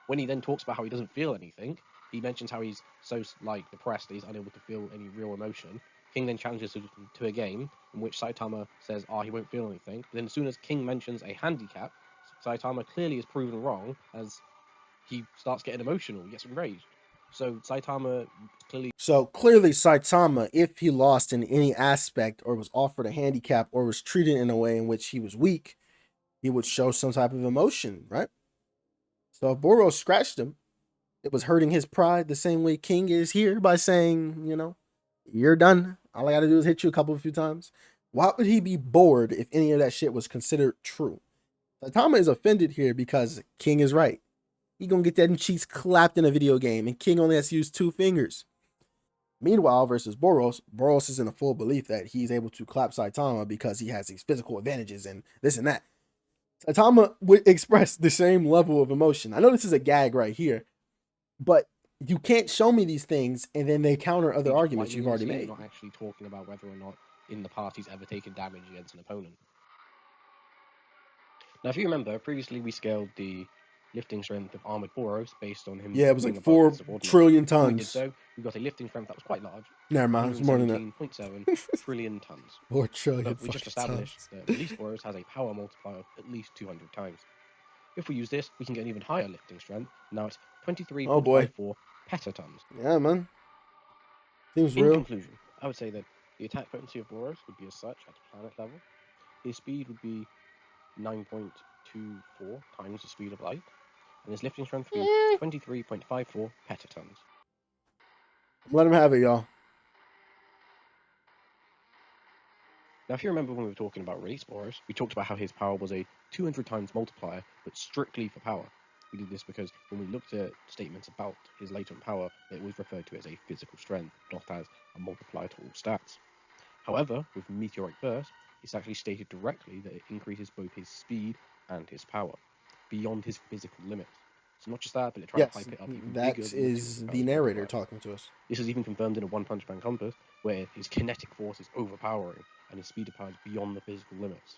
When he then talks about how he doesn't feel anything, he mentions how he's so, depressed that he's unable to feel any real emotion. King then challenges him to a game, in which Saitama says, he won't feel anything. But then as soon as King mentions a handicap, Saitama clearly is proven wrong, as he starts getting emotional, he gets enraged. So clearly Saitama, if he lost in any aspect or was offered a handicap or was treated in a way in which he was weak, he would show some type of emotion, right? So if Boros scratched him, it was hurting his pride the same way King is here by saying, you're done. All I got to do is hit you a few times. Why would he be bored if any of that shit was considered true? Saitama is offended here because King is right. He gonna get that in cheeks clapped in a video game, and King only has to use 2 fingers. Meanwhile, versus Boros, Boros is in a full belief that he's able to clap Saitama because he has these physical advantages and this and that. Saitama would express the same level of emotion. I know this is a gag right here, but you can't show me these things and then they counter other arguments you've already made. Not actually talking about whether or not in the past he's ever taken damage against an opponent. Now, if you remember, previously we scaled the lifting strength of armored Boros based on him. Yeah, it was like 4 trillion tons. We did so. We got a lifting strength that was quite large. Never mind, it's more than that. 17.7 trillion tons. 4 trillion. But we just established that release Boros has a power multiplier of at least 200 times. If we use this, we can get an even higher lifting strength. Now it's 23.54 petatons. Yeah, man. Seems In real. conclusion, I would say that the attack potency of Boros would be as such at planet level. His speed would be 9.24 times the speed of light. And his lifting strength would be 23.54 petatons. Let him have it, y'all. Now, if you remember when we were talking about release Boros, we talked about how his power was a 200 times multiplier, but strictly for power. We did this because when we looked at statements about his latent power, it was referred to as a physical strength, not as a multiplier to all stats. However, with Meteorite Burst, it's actually stated directly that it increases both his speed and his power, beyond his physical limits. So not just that, but it tries to hype it up even bigger. That is the narrator talking to us. This is even confirmed in a One Punch Man compass, where his kinetic force is overpowering, and his speed of power is beyond the physical limits.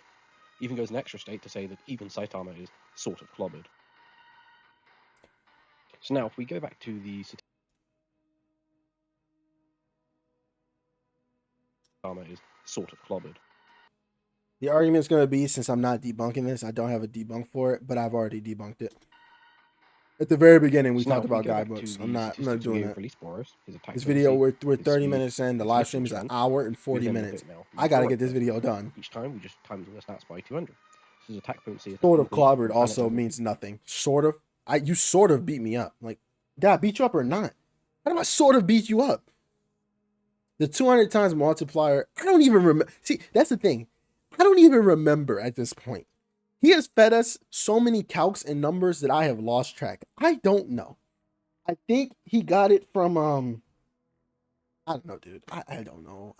Even goes an extra state to say that even Saitama is sort of clobbered. So now, if we go back to the Saitama is sort of clobbered. The argument's going to be, since I'm not debunking this, I don't have a debunk for it, but I've already debunked it. At the very beginning, we talked about guidebooks. I'm not doing that. This video, we're 30 minutes in. The live stream is an hour and 40 minutes. I got to get this video done. Each time, we just times all the stats by 200. His attack potency is Sort of increased clobbered from also Planetary. means nothing. Sort of. You sort of beat me up. Like, did I beat you up or not? How do I sort of beat you up? The 200 times multiplier, I don't even remember. See, that's the thing. I don't even remember at this point. He has fed us so many calcs and numbers that I have lost track. I don't know. I think he got it from, I don't know, dude. I don't know.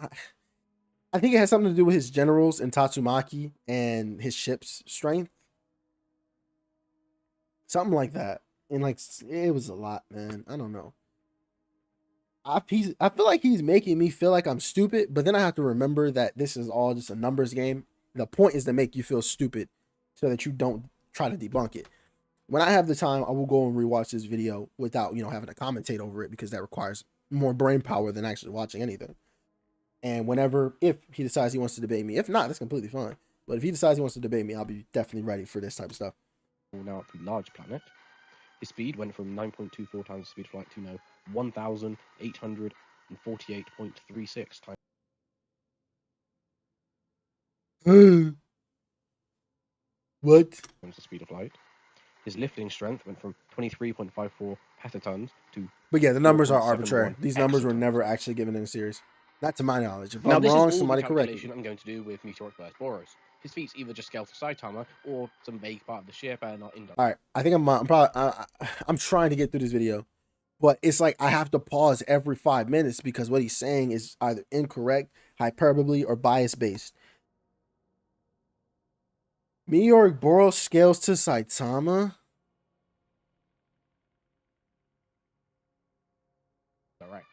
I think it has something to do with his generals and Tatsumaki and his ship's strength. Something like that. And like, it was a lot, man. I don't know. I feel like he's making me feel like I'm stupid, but then I have to remember that this is all just a numbers game. The point is to make you feel stupid so that you don't try to debunk it. When I have the time, I will go and rewatch this video without, having to commentate over it, because that requires more brain power than actually watching anything. And if he decides he wants to debate me, if not, that's completely fine. But if he decides he wants to debate me, I'll be definitely ready for this type of stuff. Now up to large planet. His speed went from 9.24 times the speed of light to now 1,848.36 times What? the speed of light. His lifting strength went from 23.54 petatons to. But yeah, the numbers are arbitrary. 4.71 These numbers were exatons. never actually given in the series. Not to my knowledge. If Now, I'm this wrong, is all somebody the correct me. calculation I'm going to do with Meteorite Burst Boros. His feats either just scale to Saitama or some vague part of the ship and not indirect. All right, I think I'm trying to get through this video, but it's like I have to pause every 5 minutes because what he's saying is either incorrect, hyperbole, or bias based. Meteoric Boros scales to Saitama. Correct.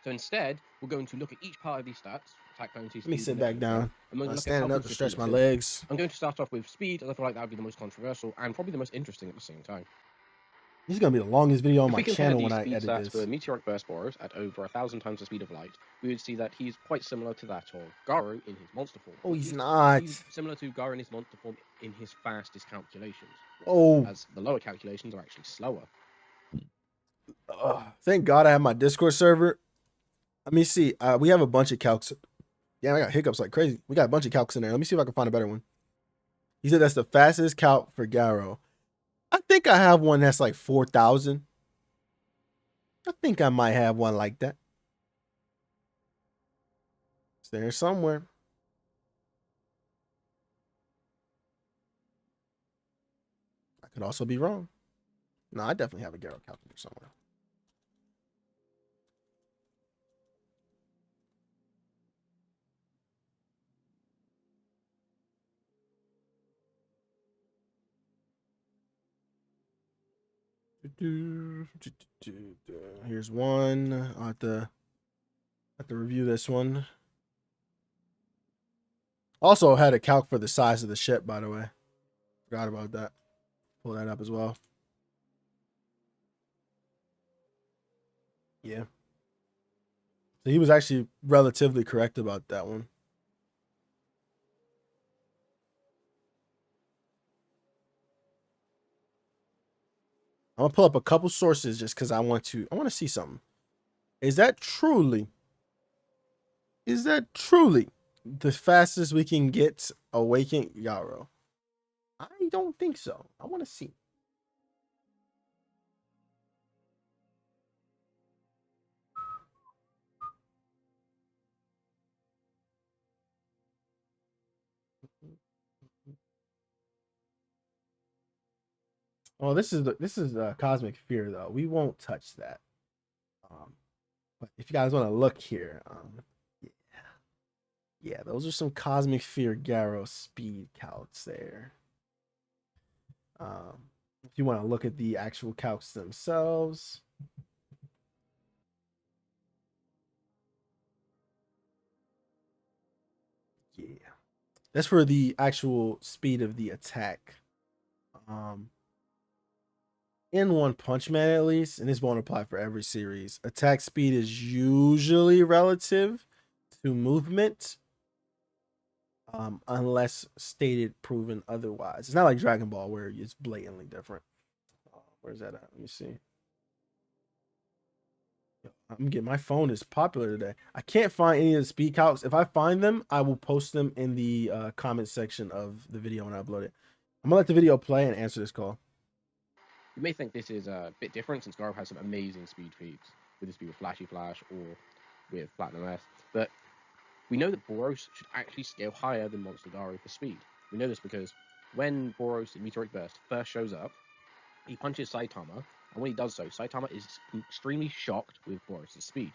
So instead, we're going to look at each part of these stats. Attack bonuses. Let me sit back down. I'm going to look at Standing how up to stretch my consistent it is. legs. I'm going to start off with speed, as I feel like that would be the most controversial and probably the most interesting at the same time. This is gonna be the longest video on If my we compare channel these when I speed edit stats this. for Meteoric Burst Boros at over 1,000 times the speed of light, we would see that he's quite similar to that of Garo in his monster form. Oh, he's not. He's similar to Garo in his monster form in his fastest calculations. Oh, As the lower calculations are actually slower. thank God I have my Discord server. Let me see. We have a bunch of calcs. Yeah, I got hiccups like crazy. We got a bunch of calcs in there. Let me see if I can find a better one. He said that's the fastest calc for Garo. I think I have one that's like 4,000. I think I might have one like that. It's there somewhere. I could also be wrong. No, I definitely have a Garo calculator somewhere. Here's one. I'll have to review this one. Also had a calc for the size of the ship, by the way. Forgot about that. Pull that up as well. Yeah. So he was actually relatively correct about that one. I'm gonna pull up a couple sources just because I want to see something. Is that truly the fastest we can get Awakened Garo? I don't think so. I want to see. Oh, this is Cosmic Fear though. We won't touch that. But if you guys want to look here, yeah, those are some Cosmic Fear Garo speed calcs there. If you want to look at the actual calcs themselves. Yeah. That's for the actual speed of the attack. In One Punch Man, at least, and this won't apply for every series, attack speed is usually relative to movement, unless stated proven otherwise. It's not like Dragon Ball where it's blatantly different. Where's that at? Let me see. I'm getting my phone is popular today. I can't find any of the speed calcs. If I find them, I will post them in the comment section of the video when I upload it. I'm gonna let the video play and answer this call. You may think this is a bit different since Garo has some amazing speed feats, with this be with Flashy Flash or with Platinum S, but we know that Boros should actually scale higher than Monster Garo for speed. We know this because when Boros in Meteorite Burst first shows up, he punches Saitama, and when he does so, Saitama is extremely shocked with Boros' speed.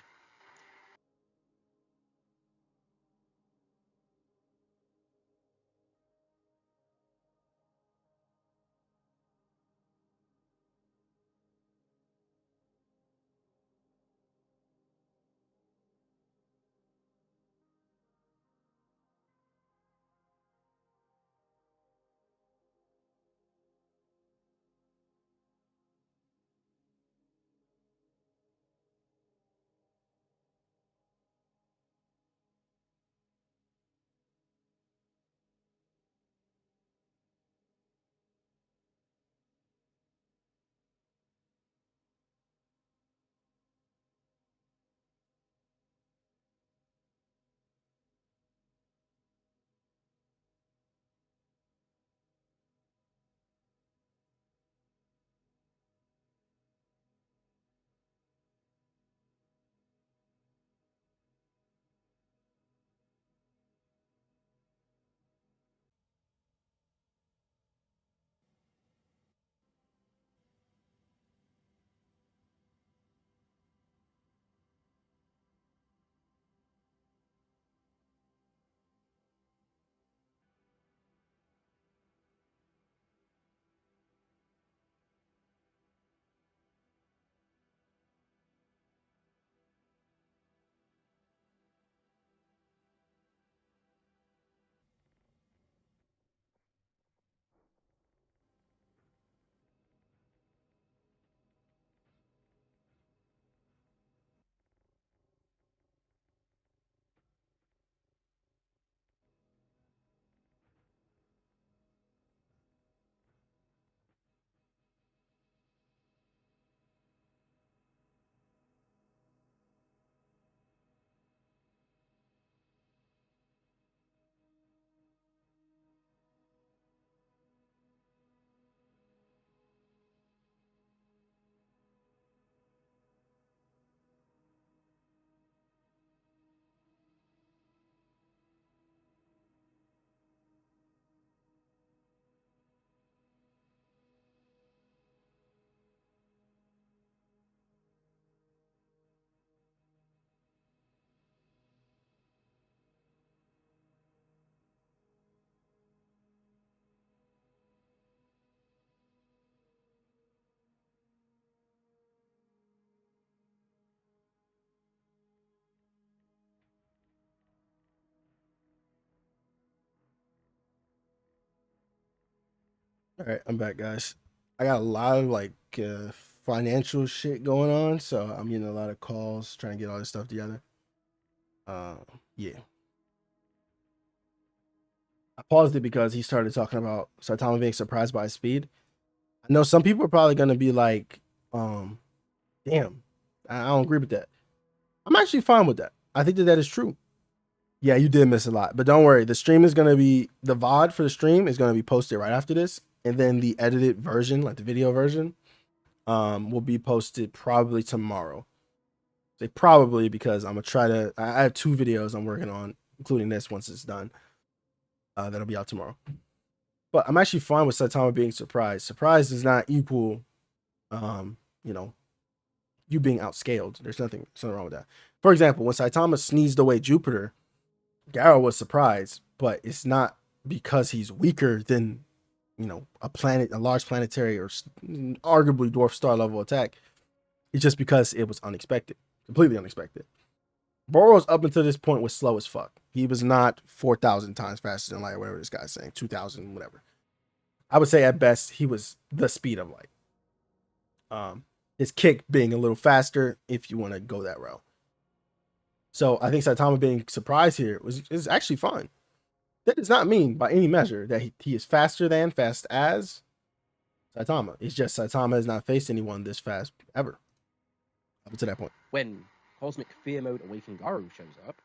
All right, I'm back, guys. I got a lot of like financial shit going on, so I'm getting a lot of calls trying to get all this stuff together. Yeah. I paused it because he started talking about Saitama being surprised by his speed. I know some people are probably gonna be like, damn, I don't agree with that. I'm actually fine with that. I think that that is true. Yeah, you did miss a lot, but don't worry. The stream is gonna be the VOD for the stream is gonna be posted right after this, and then the edited version, like the video version, will be posted probably tomorrow. Say probably because I'm gonna try to. I have 2 videos I'm working on, including this once it's done. That'll be out tomorrow. But I'm actually fine with Saitama being surprised. Surprise does not equal, you know, you being outscaled. There's nothing wrong with that. For example, when Saitama sneezed away Jupiter, Garo was surprised, but it's not because he's weaker than, a large planetary or arguably dwarf star level attack. It's just because it was unexpected, completely unexpected. Boros up until this point was slow as fuck. He was not 4,000 times faster than light, whatever this guy's saying, 2,000, whatever. I would say at best he was the speed of light. His kick being a little faster if you want to go that route. So I think Saitama being surprised here is actually fine. That does not mean by any measure that he is faster than, fast as Saitama. It's just Saitama has not faced anyone this fast ever up to that point. When Cosmic Fear Mode Awakened Garo shows up,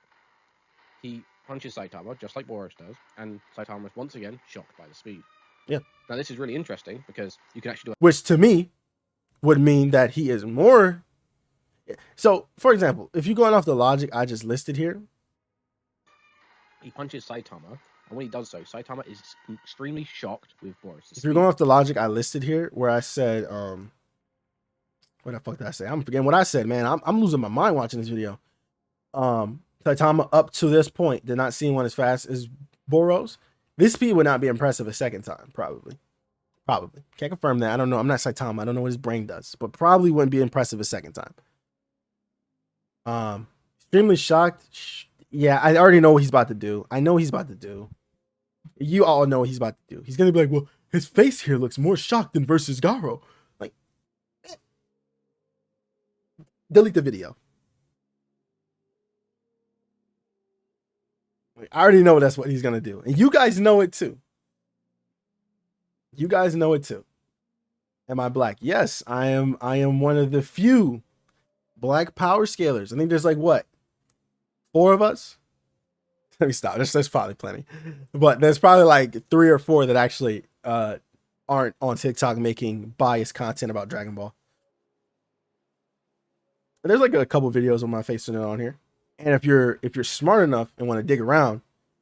he punches Saitama, just like Boros does, and Saitama is once again shocked by the speed. Yeah. Now, this is really interesting because you can actually do Which to me would mean that he is more. So, for example, if you're going off the logic I just listed here, he punches Saitama, and when he does so, Saitama is extremely shocked with Boros. if you're going off the logic I listed here, where I said, what the fuck did I say? I'm forgetting what I said, man. I'm losing my mind watching this video. Saitama up to this point did not seem one as fast as Boros. This speed would not be impressive a second time, probably. Can't confirm that. I don't know. I'm not Saitama. I don't know what his brain does, but probably wouldn't be impressive a second time. Extremely shocked. Yeah, I already know what he's about to do. I know he's about to do. You all know what he's about to do. He's gonna be like, well, his face here looks more shocked than versus Garo. Like, delete the video. I already know that's what he's gonna do, and you guys know it too. You guys know it too. Am I black? Yes, I am. I am one of the few black power scalers. I think there's like what, 4 of us? Let me stop. There's probably plenty, but there's probably like 3 or 4 that actually aren't on TikTok making biased content about Dragon Ball. And there's like a couple videos on my face on here. And if you're smart enough and want to dig around,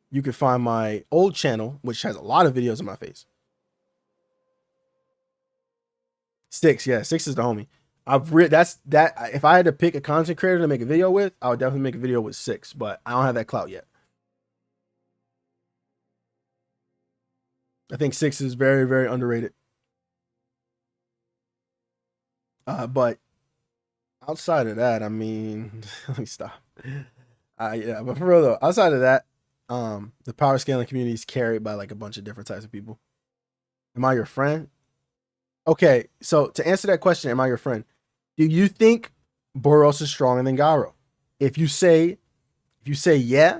you can find my old channel, which has a lot of videos of my face. 6, yeah, 6 is the homie. If I had to pick a content creator to make a video with, I would definitely make a video with 6, but I don't have that clout yet. I think 6 is very, very underrated. But outside of that, I mean, let me stop. Yeah, but for real though, outside of that, the power scaling community is carried by like a bunch of different types of people. Am I your friend? Okay, so to answer that question, am I your friend? Do you think Boros is stronger than Garo? If you say yeah,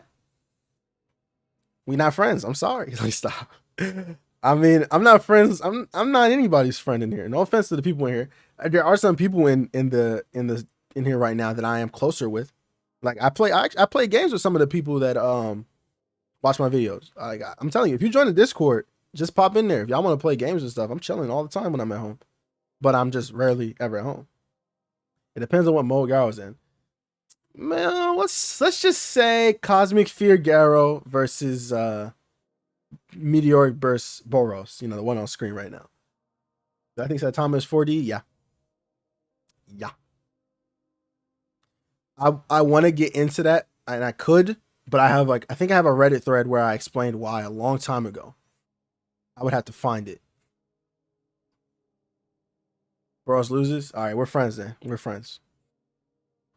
we not friends. I'm sorry. Like, stop. I mean, I'm not friends. I'm not anybody's friend in here. No offense to the people in here. There are some people in here right now that I am closer with. Like I play games with some of the people that watch my videos. I'm telling you, if you join the Discord, just pop in there. If y'all want to play games and stuff, I'm chilling all the time when I'm at home. But I'm just rarely ever at home. It depends on what mode Garo's in. Man, let's just say Cosmic Fear Garo versus Meteoric Burst Boros. You know, the one on screen right now. I think Saitama is 4D. Yeah. I want to get into that, and I could, but I think I have a Reddit thread where I explained why a long time ago. I would have to find it. Boros loses. All right, we're friends then. We're friends.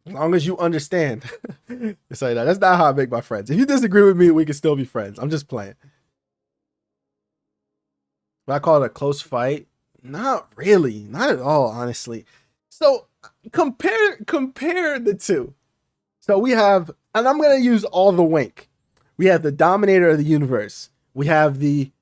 As long as you understand. It's like that. That's not how I make my friends. If you disagree with me, we can still be friends. I'm just playing. But I call it a close fight. Not really. Not at all, honestly. So compare the two. So we have, and I'm going to use all the Wank. We have the dominator of the universe. We have the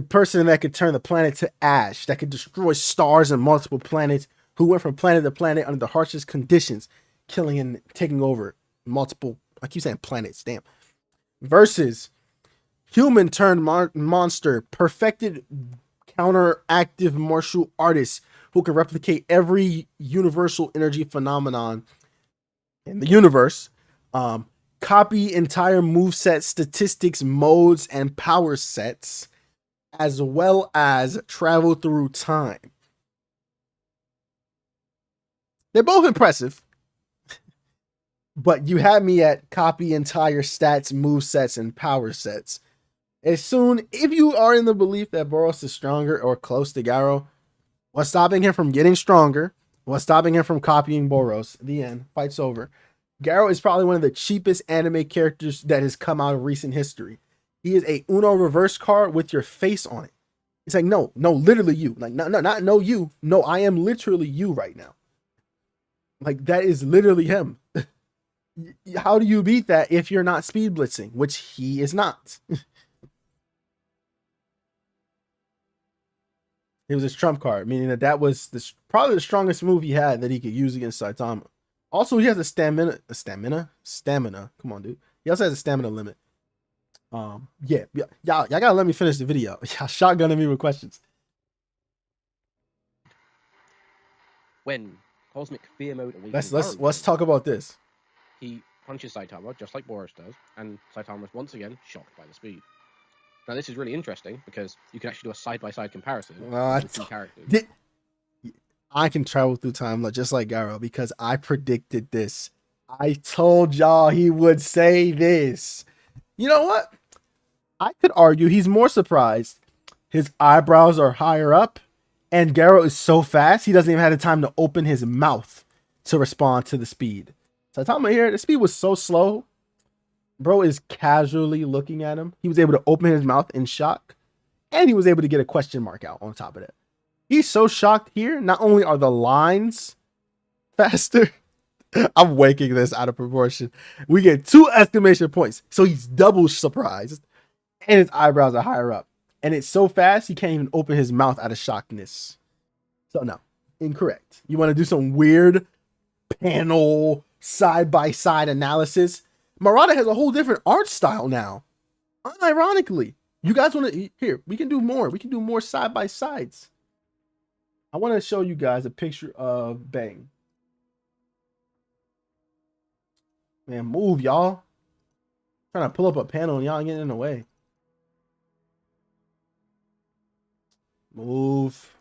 person that could turn the planet to ash, that could destroy stars and multiple planets, who went from planet to planet under the harshest conditions, killing and taking over multiple, I keep saying planets, damn. Versus human turned monster, perfected counteractive martial artist who can replicate every universal energy phenomenon in the universe, copy entire moveset statistics, modes, and power sets, as well as travel through time. They're both impressive, but you had me at copy entire stats, movesets, and power sets. If you are in the belief that Boros is stronger or close to Garo, what's stopping him from getting stronger? What's stopping him from copying Boros? The end. Fight's over. Garo is probably one of the cheapest anime characters that has come out of recent history. He is a Uno reverse card with your face on it. It's like, no, literally you. Like, not no you. No, I am literally you right now. Like, that is literally him. How do you beat that if you're not speed blitzing? Which he is not. It was his trump card, meaning that was probably the strongest move he had that he could use against Saitama. Also, he has a stamina. Come on, dude. He also has a stamina limit. Yeah, y'all gotta let me finish the video. Y'all shotgunning me with questions. When Cosmic Fear Mode awakens Let's talk about this. He punches Saitama just like Boros does, and Saitama is once again shocked by the speed. Now this is really interesting because you can actually do a side-by-side comparison of the two characters. I can travel through time just like Garo because I predicted this. I told y'all he would say this. You know what? I could argue he's more surprised. His eyebrows are higher up, and Garo is so fast, he doesn't even have the time to open his mouth to respond to the speed. Saitama here, the speed was so slow. Bro is casually looking at him. He was able to open his mouth in shock, and he was able to get a question mark out on top of that. He's so shocked here. Not only are the lines faster, I'm waking this out of proportion. We get 2 exclamation points. So he's double surprised, and his eyebrows are higher up. And it's so fast, he can't even open his mouth out of shockedness. So no, incorrect. You want to do some weird panel side-by-side analysis? Murata has a whole different art style now. Unironically, you guys want to, here, we can do more. We can do more side-by-sides. I want to show you guys a picture of Bang. Man, move, y'all. Trying to pull up a panel and y'all getting in the way. Move.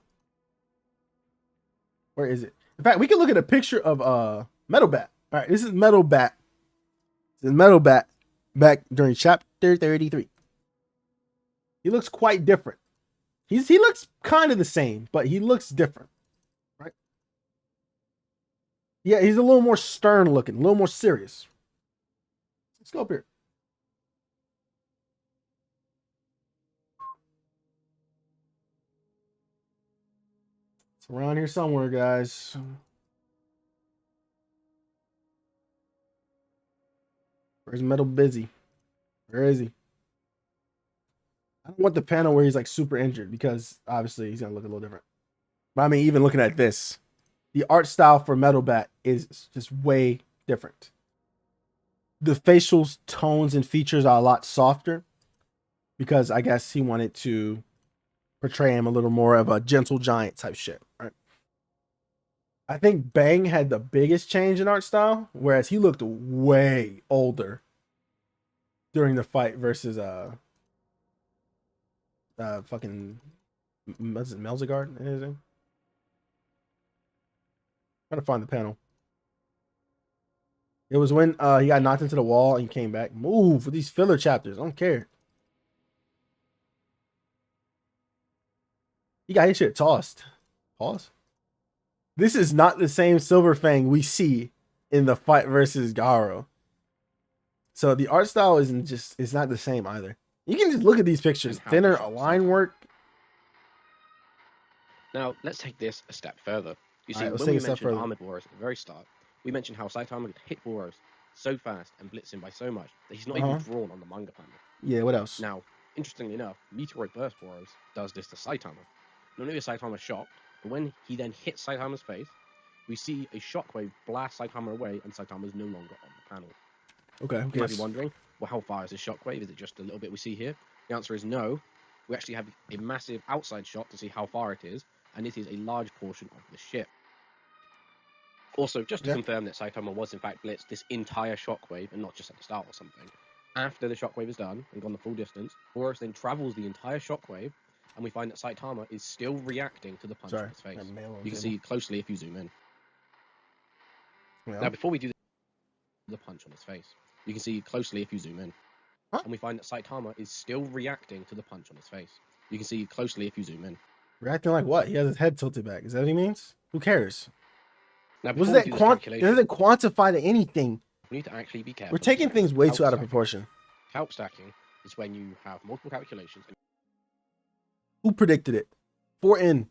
Where is it? In fact, we can look at a picture of Metal Bat. All right, this is Metal Bat. This is Metal Bat back during chapter 33. He looks quite different. He looks kind of the same, but he looks different, right? Yeah, he's a little more stern looking, a little more serious. Let's go up here. It's around here somewhere, guys. Where's Metal Busy? Where is he? I don't want the panel where he's like super injured because obviously he's gonna look a little different. But I mean, even looking at this, the art style for Metal Bat is just way different. The facial tones and features are a lot softer because I guess he wanted to portray him a little more of a gentle giant type shit, right? I think Bang had the biggest change in art style, whereas he looked way older during the fight versus fucking what's it, Melzigard? Anything? Trying to find the panel. It was when he got knocked into the wall and came back. Move with these filler chapters. I don't care. He got his shit tossed. Pause. This is not the same Silver Fang we see in the fight versus Garo. So the art style it's not the same either. You can just look at these pictures. Thinner line work. Now, let's take this a step further. You see, Right, when we mentioned Armored Boros at the very start, we mentioned how Saitama could hit Boros so fast and blitz him by so much that he's not even drawn on the manga panel. Yeah, what else? Now, interestingly enough, Meteorite Burst Boros does this to Saitama. Not only is Saitama shocked, but when he then hits Saitama's face, we see a shockwave blast Saitama away and Saitama's no longer on the panel. Okay, You might be wondering, well, how far is this shockwave? Is it just a little bit we see here? The answer is no. We actually have a massive outside shot to see how far it is, and it is a large portion of the ship. Also, just to confirm that Saitama was in fact blitzed this entire shockwave, and not just at the start or something. After the shockwave is done and gone the full distance, Boros then travels the entire shockwave, and we find that Saitama is still reacting to the punch on his face. You can see closely if you zoom in. Now, before we do the punch on his face, you can see closely if you zoom in. And we find that Saitama is still reacting to the punch on his face. You can see closely if you zoom in. Reacting like what? He has his head tilted back. Is that what he means? Who cares? Now, Doesn't quantify to anything. We need to actually be careful. We're taking things way too out of proportion. Calc stacking is when you have multiple calculations. Who predicted it? 4N.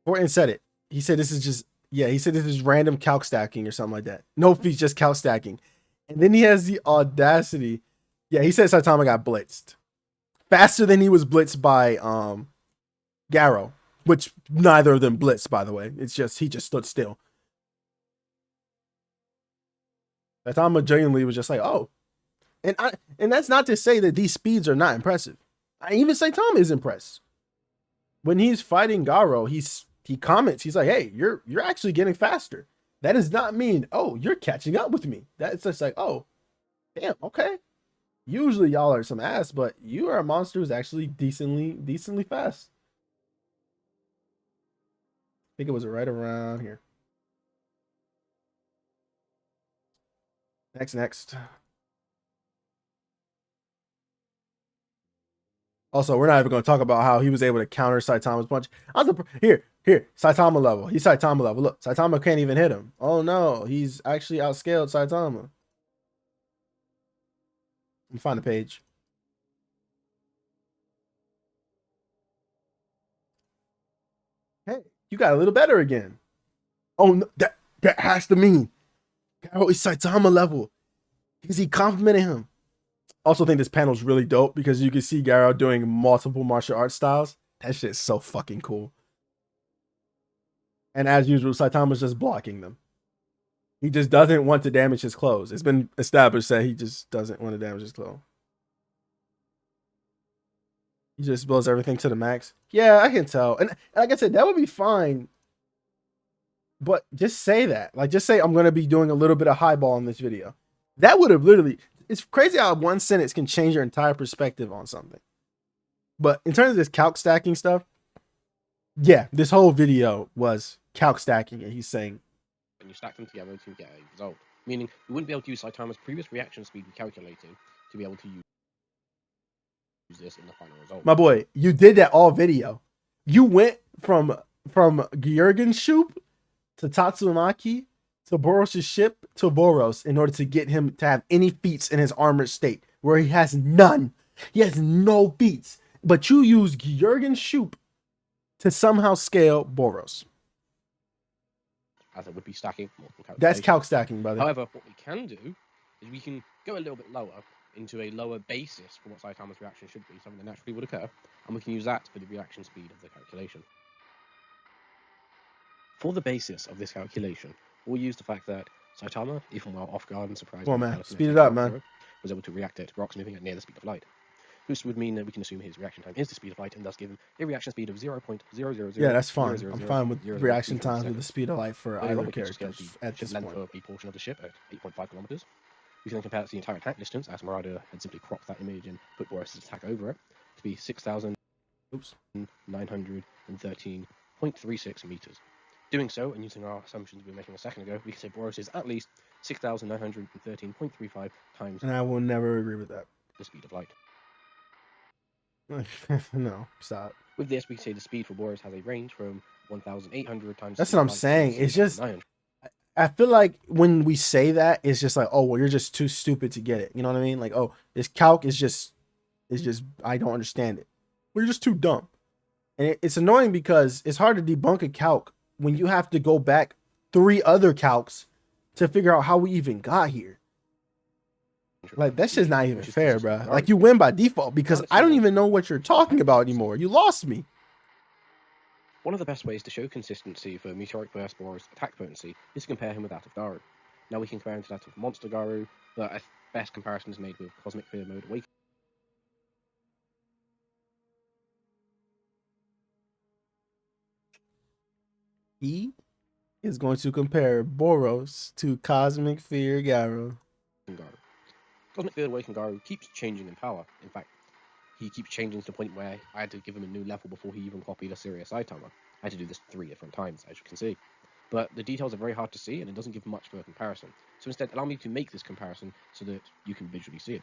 4N said it. He said this is just, he said this is random calc stacking or something like that. No feats, just calc stacking. And then he has the audacity. Yeah, he said Saitama got blitzed. Faster than he was blitzed by Garo, which neither of them blitzed, by the way. It's just, he just stood still. Saitama genuinely was just like, oh. And that's not to say that these speeds are not impressive. Even Saitama is impressed. When he's fighting Garo, he comments, he's like, hey, you're actually getting faster. That does not mean, oh, you're catching up with me. That's just like, oh, damn, okay. Usually y'all are some ass, but you are a monster who's actually decently fast. I think it was right around here. Next. Also, we're not even going to talk about how he was able to counter Saitama's punch. Here, Saitama level. He's Saitama level. Look, Saitama can't even hit him. Oh no, he's actually outscaled Saitama. Let me find the page. Hey, you got a little better again. Oh no, that has to mean Garo is Saitama level. Because he complimented him. Also think this panel is really dope because you can see Garo doing multiple martial arts styles. That shit's so fucking cool. And as usual, Saitama's just blocking them. He just doesn't want to damage his clothes. It's been established that he just doesn't want to damage his clothes. He just blows everything to the max. Yeah, I can tell. And like I said, that would be fine. But just say that. Like, just say I'm going to be doing a little bit of highball in this video. That would have literally... It's crazy how one sentence can change your entire perspective on something. But in terms of this calc stacking stuff, yeah, this whole video was calc stacking, and he's saying... And you stack them together to get a result. Meaning, you wouldn't be able to use Saitama's previous reaction speed we calculated to be able to use this in the final result. My boy, you did that all video. You went from Gyurgen's shoop to Tatsumaki to Boros' ship to Boros in order to get him to have any feats in his armored state, where he has none. He has no feats. But you use Gyurgen's shoop to somehow scale Boros. As it would be stacking. That's calc stacking, brother. However, what we can do is we can go a little bit lower into a lower basis for what Saitama's reaction should be, something that naturally would occur, and we can use that for the reaction speed of the calculation. For the basis of this calculation, we'll use the fact that Saitama, even while off guard and surprised, come on, man, speed it up, man, was able to react to rocks moving at near the speed of light. This would mean that we can assume his reaction time is the speed of light and thus give him a reaction speed of 0.000. Yeah, that's fine. I'm fine with reaction times with the speed of light for either character at this length point. Of the portion of the ship at 8.5 kilometers. We can then compare that to the entire attack distance, as Murata had simply cropped that image and put Boros' attack over it, to be 6,913.36 meters. Doing so, and using our assumptions we were making a second ago, we can say Boros is at least 6,913.35 times. And I will never agree with that. The speed of light. No, stop. With this, we can say the speed for Boros has a range from 1,800 times. That's what I'm saying. It's just, I feel like when we say that, it's just like, oh, well, you're just too stupid to get it. You know what I mean? Like, oh, this calc is just, I don't understand it. Well, you're just too dumb. And it's annoying because it's hard to debunk a calc when you have to go back 3 other calcs to figure out how we even got here. Like, that's just not even fair, bro. Like, you win by default because I don't even know what you're talking about anymore. You lost me. One of the best ways to show consistency for Meteorite versus Boros' attack potency is to compare him with that of Garo. Now we can compare him to that of Monster Garo, but a best comparison is made with Cosmic Fear Mode Awakening. He is going to compare Boros to Cosmic Fear Garo. Cosmic Fear Awakening Garo keeps changing in power. In fact, he keeps changing to the point where I had to give him a new level before he even copied a serious Saitama. I had to do this 3 different times, as you can see. But the details are very hard to see, and it doesn't give much for a comparison. So instead, allow me to make this comparison so that you can visually see it.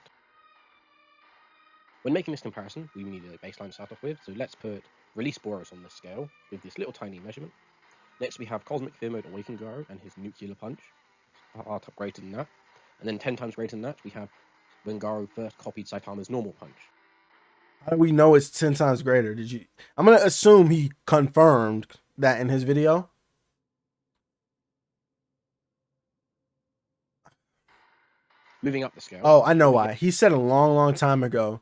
When making this comparison, we need a baseline to start off with, so let's put Release Boros on the scale with this little tiny measurement. Next, we have Cosmic Fear Mode Awakened Garo and his Nuclear Punch, greater than that. And then 10 times greater than that, we have when Garo first copied Saitama's normal punch. How do we know it's 10 times greater? I'm going to assume he confirmed that in his video. Moving up the scale. Oh, I know why. He said a long time ago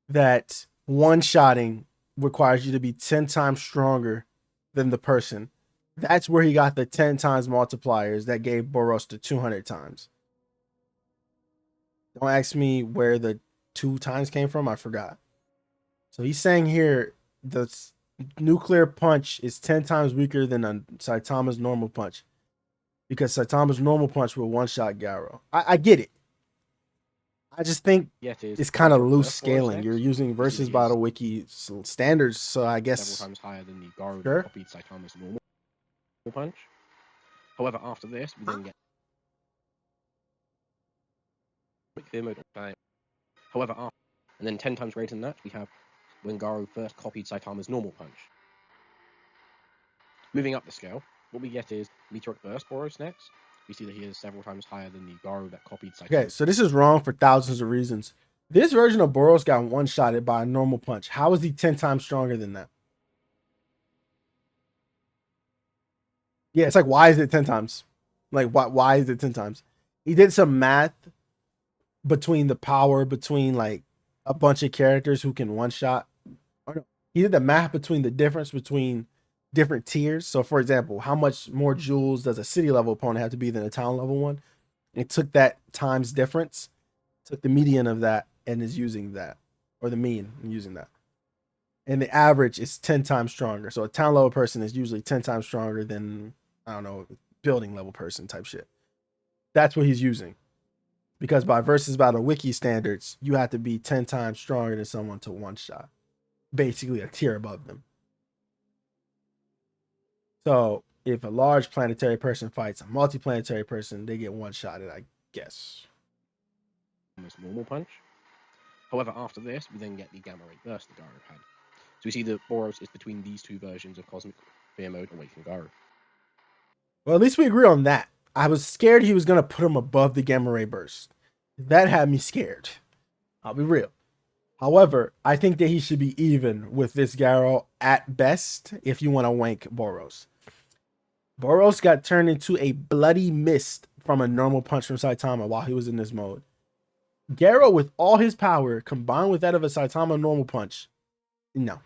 that one-shotting requires you to be 10 times stronger than the person. That's where he got the 10 times multipliers that gave Boros to 200 times. Don't ask me where the 2 times came from. I forgot. So he's saying here the nuclear punch is 10 times weaker than a Saitama's normal punch. Because Saitama's normal punch will one-shot Garo. I get it. I just think it's kind of loose scaling. You're using versus battle wiki standards, so I guess several times higher than the Garo sure. that copied Saitama's normal punch. However, after this, we then get fear mode. However, after, and then 10 times greater than that, we have when Garo first copied Saitama's normal punch. Moving up the scale, what we get is Meteorite Burst Boros next. We see that he is several times higher than the Garo that copied Saitama. Okay, so this is wrong for thousands of reasons. This version of Boros got one-shotted by a normal punch. How is he 10 times stronger than that? Yeah, it's like, why is it 10 times? Like, why is it 10 times? He did some math between the power between like a bunch of characters who can one-shot. He did the math between the difference between different tiers. So for example, how much more joules does a city level opponent have to be than a town level one? It took that times difference, took the median of that, and is using that, or the mean and using that. And the average is 10 times stronger. So a town level person is usually 10 times stronger than, I don't know, building level person type shit. That's what he's using. Because by versus battle wiki standards, you have to be 10 times stronger than someone to one shot. Basically a tier above them. So if a large planetary person fights a multi-planetary person, they get one-shotted, I guess. Normal punch. However, after this, we then get the Gamma Ray Burst that Garo had. So we see that Boros is between these two versions of Cosmic Fear Mode away from Garo. Well, at least we agree on that. I was scared he was going to put him above the Gamma Ray Burst. That had me scared. I'll be real. However, I think that he should be even with this Garo at best if you want to wank Boros. Boros got turned into a bloody mist from a normal punch from Saitama while he was in this mode. Garo, with all his power, combined with that of a Saitama normal punch, no.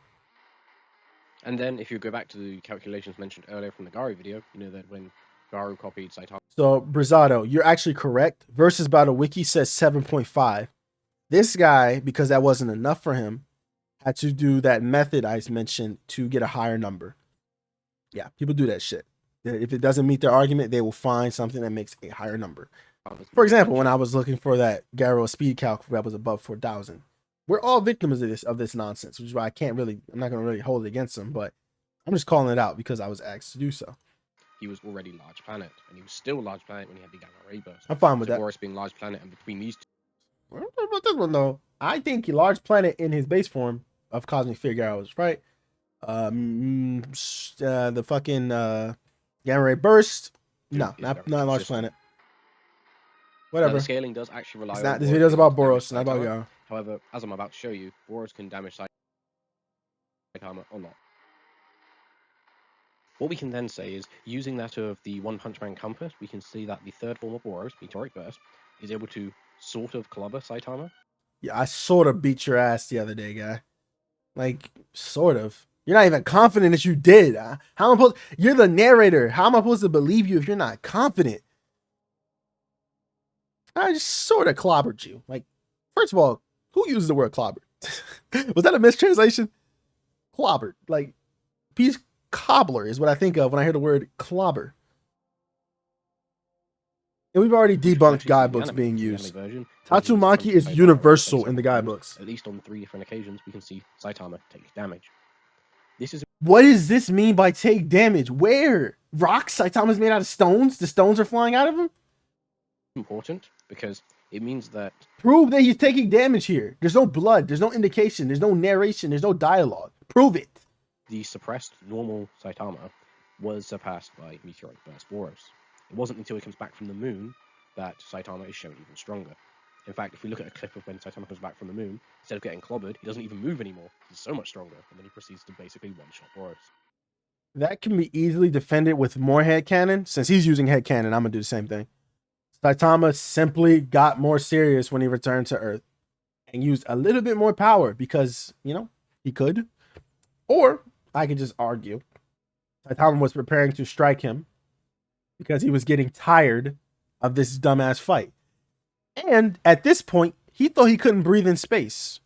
And then if you go back to the calculations mentioned earlier from the Garo video, you know that when Garo copied Saitama... So, Brizado, you're actually correct. Versus Battle Wiki says 7.5. This guy, because that wasn't enough for him, had to do that method I mentioned to get a higher number. Yeah, people do that shit. If it doesn't meet their argument, they will find something that makes a higher number. For example, when I was looking for that Garo speed calc that was above 4,000, we're all victims of this nonsense, which is why I'm not going to really hold it against them, but I'm just calling it out because I was asked to do so. He was already large planet, and he was still large planet when he had the Gamma Ray Burst. I'm fine with that. Boros being large planet, and between these two... I don't know about this one, though. I think large planet in his base form of Cosmic Fear Garo was right. The fucking Gamma Ray Burst. No, not large planet. Whatever. Now, the scaling does actually rely on... This video's about Boros, not about Garo. However, as I'm about to show you, Boros can damage Saitama or not. What we can then say is, using that of the One Punch Man compass, we can see that the third form of Boros, Meteorite Burst, is able to sort of clubber Saitama. Yeah, I sort of beat your ass the other day, guy. Like, sort of. You're not even confident that you did. How am I supposed... You're the narrator. How am I supposed to believe you if you're not confident? I just sort of clobbered you. Like, first of all, who used the word clobbered? Was that a mistranslation? Clobbered. Like, piece cobbler is what I think of when I hear the word clobber. And we've already debunked guidebooks being used. Tatsumaki is universal in the guidebooks. At least on 3 different occasions, we can see Saitama take damage. What does this mean by take damage? Where? Rocks? Saitama's made out of stones? The stones are flying out of him? Important because it means that... Prove that he's taking damage here. There's no blood. There's no indication. There's no narration. There's no dialogue. Prove it. The suppressed normal Saitama was surpassed by Meteorite Burst Boros. It wasn't until he comes back from the moon that Saitama is shown even stronger. In fact, if we look at a clip of when Saitama comes back from the moon, instead of getting clobbered, he doesn't even move anymore. He's so much stronger, and then he proceeds to basically one-shot Boros. That can be easily defended with more headcanon. Since he's using headcanon, I'm going to do the same thing. Saitama simply got more serious when he returned to Earth and used a little bit more power because, you know, he could. Or I could just argue Saitama was preparing to strike him because he was getting tired of this dumbass fight. And at this point, he thought he couldn't breathe in space.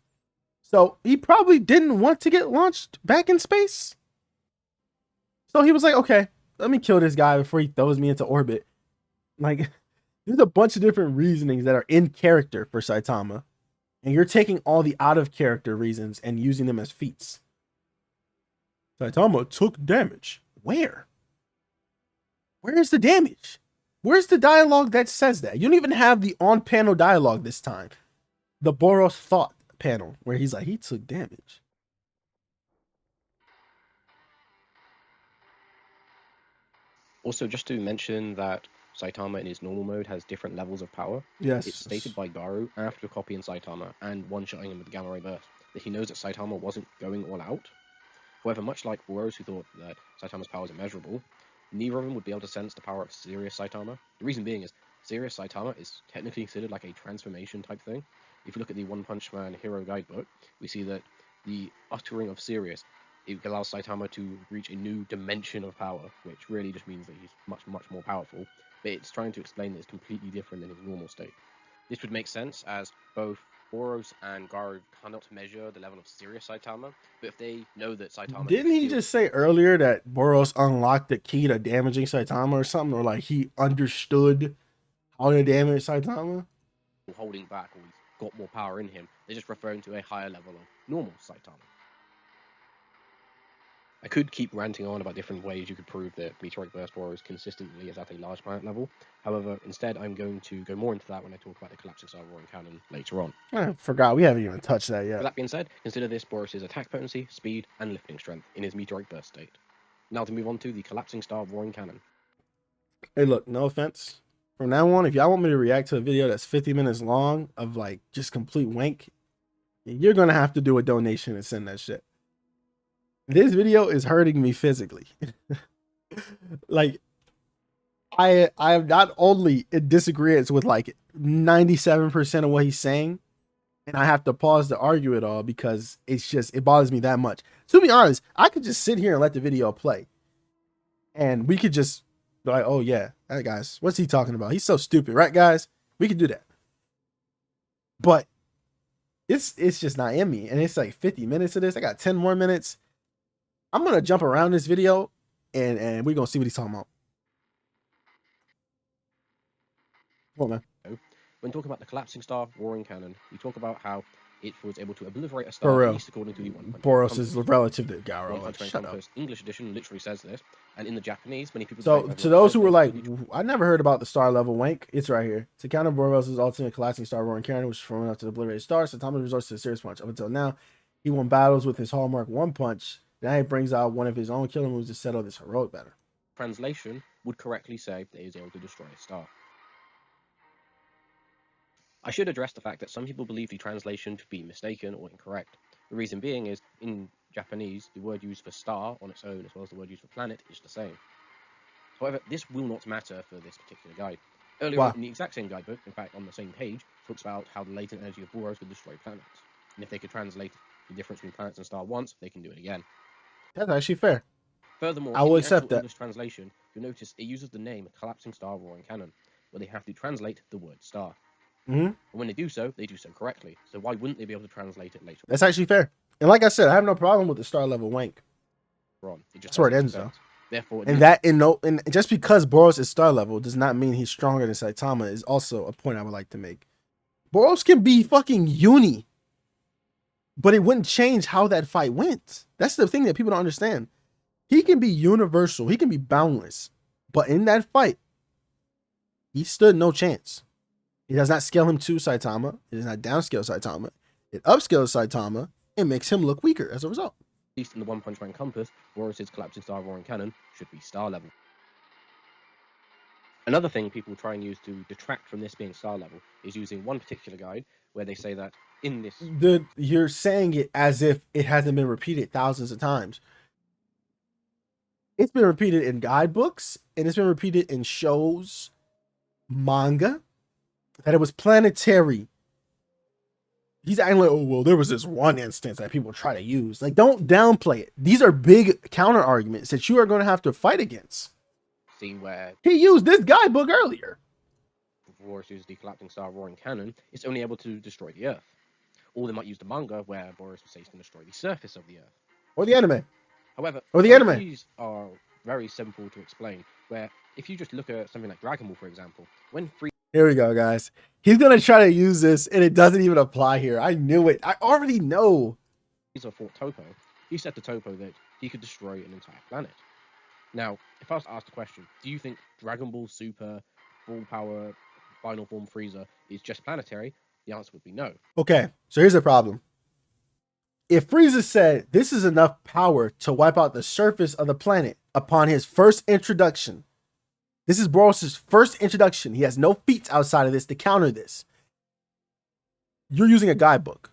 So he probably didn't want to get launched back in space. So he was like, okay, let me kill this guy before he throws me into orbit. Like, there's a bunch of different reasonings that are in character for Saitama. And you're taking all the out of character reasons and using them as feats. Saitama took damage. Where? Where's the damage? Where's the dialogue that says that? You don't even have the on-panel dialogue this time. The Boros thought panel, where he's like, he took damage. Also, just to mention that Saitama in his normal mode has different levels of power. Yes. It's stated by Garo after copying Saitama and one-shotting him with the Gamma Ray Burst that he knows that Saitama wasn't going all out. However, much like Boros, who thought that Saitama's power is immeasurable, neither of them would be able to sense the power of serious Saitama. The reason being is serious Saitama is technically considered like a transformation type thing. If you look at the One Punch Man Hero Guidebook, we see that the uttering of serious, it allows Saitama to reach a new dimension of power, which really just means that he's much, much more powerful. But it's trying to explain that it's completely different than his normal state. This would make sense as both Boros and Garo cannot measure the level of serious Saitama, but if they know that Saitama... Didn't he just say earlier that Boros unlocked the key to damaging Saitama or something? Or like he understood how to damage Saitama? Holding back, or he's got more power in him. They're just referring to a higher level of normal Saitama. I could keep ranting on about different ways you could prove that Meteorite Burst Boros consistently is at a large planet level. However, instead I'm going to go more into that when I talk about the collapsing star roaring cannon later on. I forgot, we haven't even touched that yet. With that being said, consider this Boros' attack potency, speed, and lifting strength in his Meteorite Burst state. Now to move on to the collapsing star roaring cannon. Hey look, no offense. From now on, if y'all want me to react to a video that's 50 minutes long of like just complete wank, you're gonna have to do a donation and send that shit. This video is hurting me physically. Like, I am not only in disagreement with like 97% of what he's saying, and I have to pause to argue it all because it bothers me that much. To be honest, I could just sit here and let the video play, and we could just be like, oh yeah, hey guys, what's he talking about? He's so stupid, right guys? We could do that. But it's just not in me, and it's like 50 minutes of this. I got 10 more minutes. I'm gonna jump around this video and we're gonna see what he's talking about. Come on, man. When talking about the collapsing star roaring cannon, we talk about how it was able to obliterate a star, For real. at least according to the One Punch Boros is relative to Garo. One Like, Punch Man shut up. Compass English edition literally says this, and in the Japanese, many people. So to those who were like, I never heard about the star level wank, it's right here. To counter Boros' ultimate collapsing star roaring cannon, which is forming up to the obliterate star, Saitama resorts to a serious punch. Up until now, he won battles with his hallmark one punch. Now he brings out one of his own killer moves to settle this heroic battle. Translation would correctly say that he is able to destroy a star. I should address the fact that some people believe the translation to be mistaken or incorrect. The reason being is, in Japanese, the word used for star on its own as well as the word used for planet is the same. However, this will not matter for this particular guide. Earlier on in the exact same guidebook, in fact on the same page, talks about how the latent energy of Boros could destroy planets. And if they could translate the difference between planets and star once, they can do it again. That's actually fair. Furthermore, I will in the accept actual that. English translation, you'll notice it uses the name collapsing star roaring cannon, where they have to translate the word star. And when they do so correctly. So why wouldn't they be able to translate it later? That's actually fair. And like I said, I have no problem with the star level wank. That's where it ends though. Therefore, and just because Boros is star level does not mean he's stronger than Saitama is also a point I would like to make. Boros can be fucking uni, but it wouldn't change how that fight went. That's the thing that people don't understand. He can be universal. He can be boundless. But in that fight, he stood no chance. It does not scale him to Saitama. It does not downscale Saitama. It upscales Saitama and makes him look weaker as a result. At least in the One Punch Man compass, Boros' collapsing star roaring cannon should be star level. Another thing people try and use to detract from this being star level is using one particular guide where they say that in this... You're saying it as if it hasn't been repeated thousands of times. It's been repeated in guidebooks, and it's been repeated in shows, manga, that it was Planetary. He's acting like, oh, well, there was this one instance that people try to use. Like, don't downplay it. These are big counter arguments that you are going to have to fight against. Scene where he used this guidebook earlier. Boros uses the collapsing star roaring cannon, it's only able to destroy the Earth. Or they might use the manga where Boros will say it's going to destroy the surface of the Earth. Or the anime. However, Or the both anime. these are very simple to explain. Where if you just look at something like Dragon Ball, for example, when Here we go, guys. He's gonna try to use this, and it doesn't even apply here. I knew it. I already know. Frieza fought Toppo, he said to Toppo that he could destroy an entire planet. Now, if I was to ask the question, do you think Dragon Ball Super, Full Power, Final Form Frieza is just planetary? The answer would be no. Okay, so here's the problem. If Frieza said this is enough power to wipe out the surface of the planet upon his first introduction, this is Boros' first introduction. He has no feats outside of this to counter this. You're using a guidebook.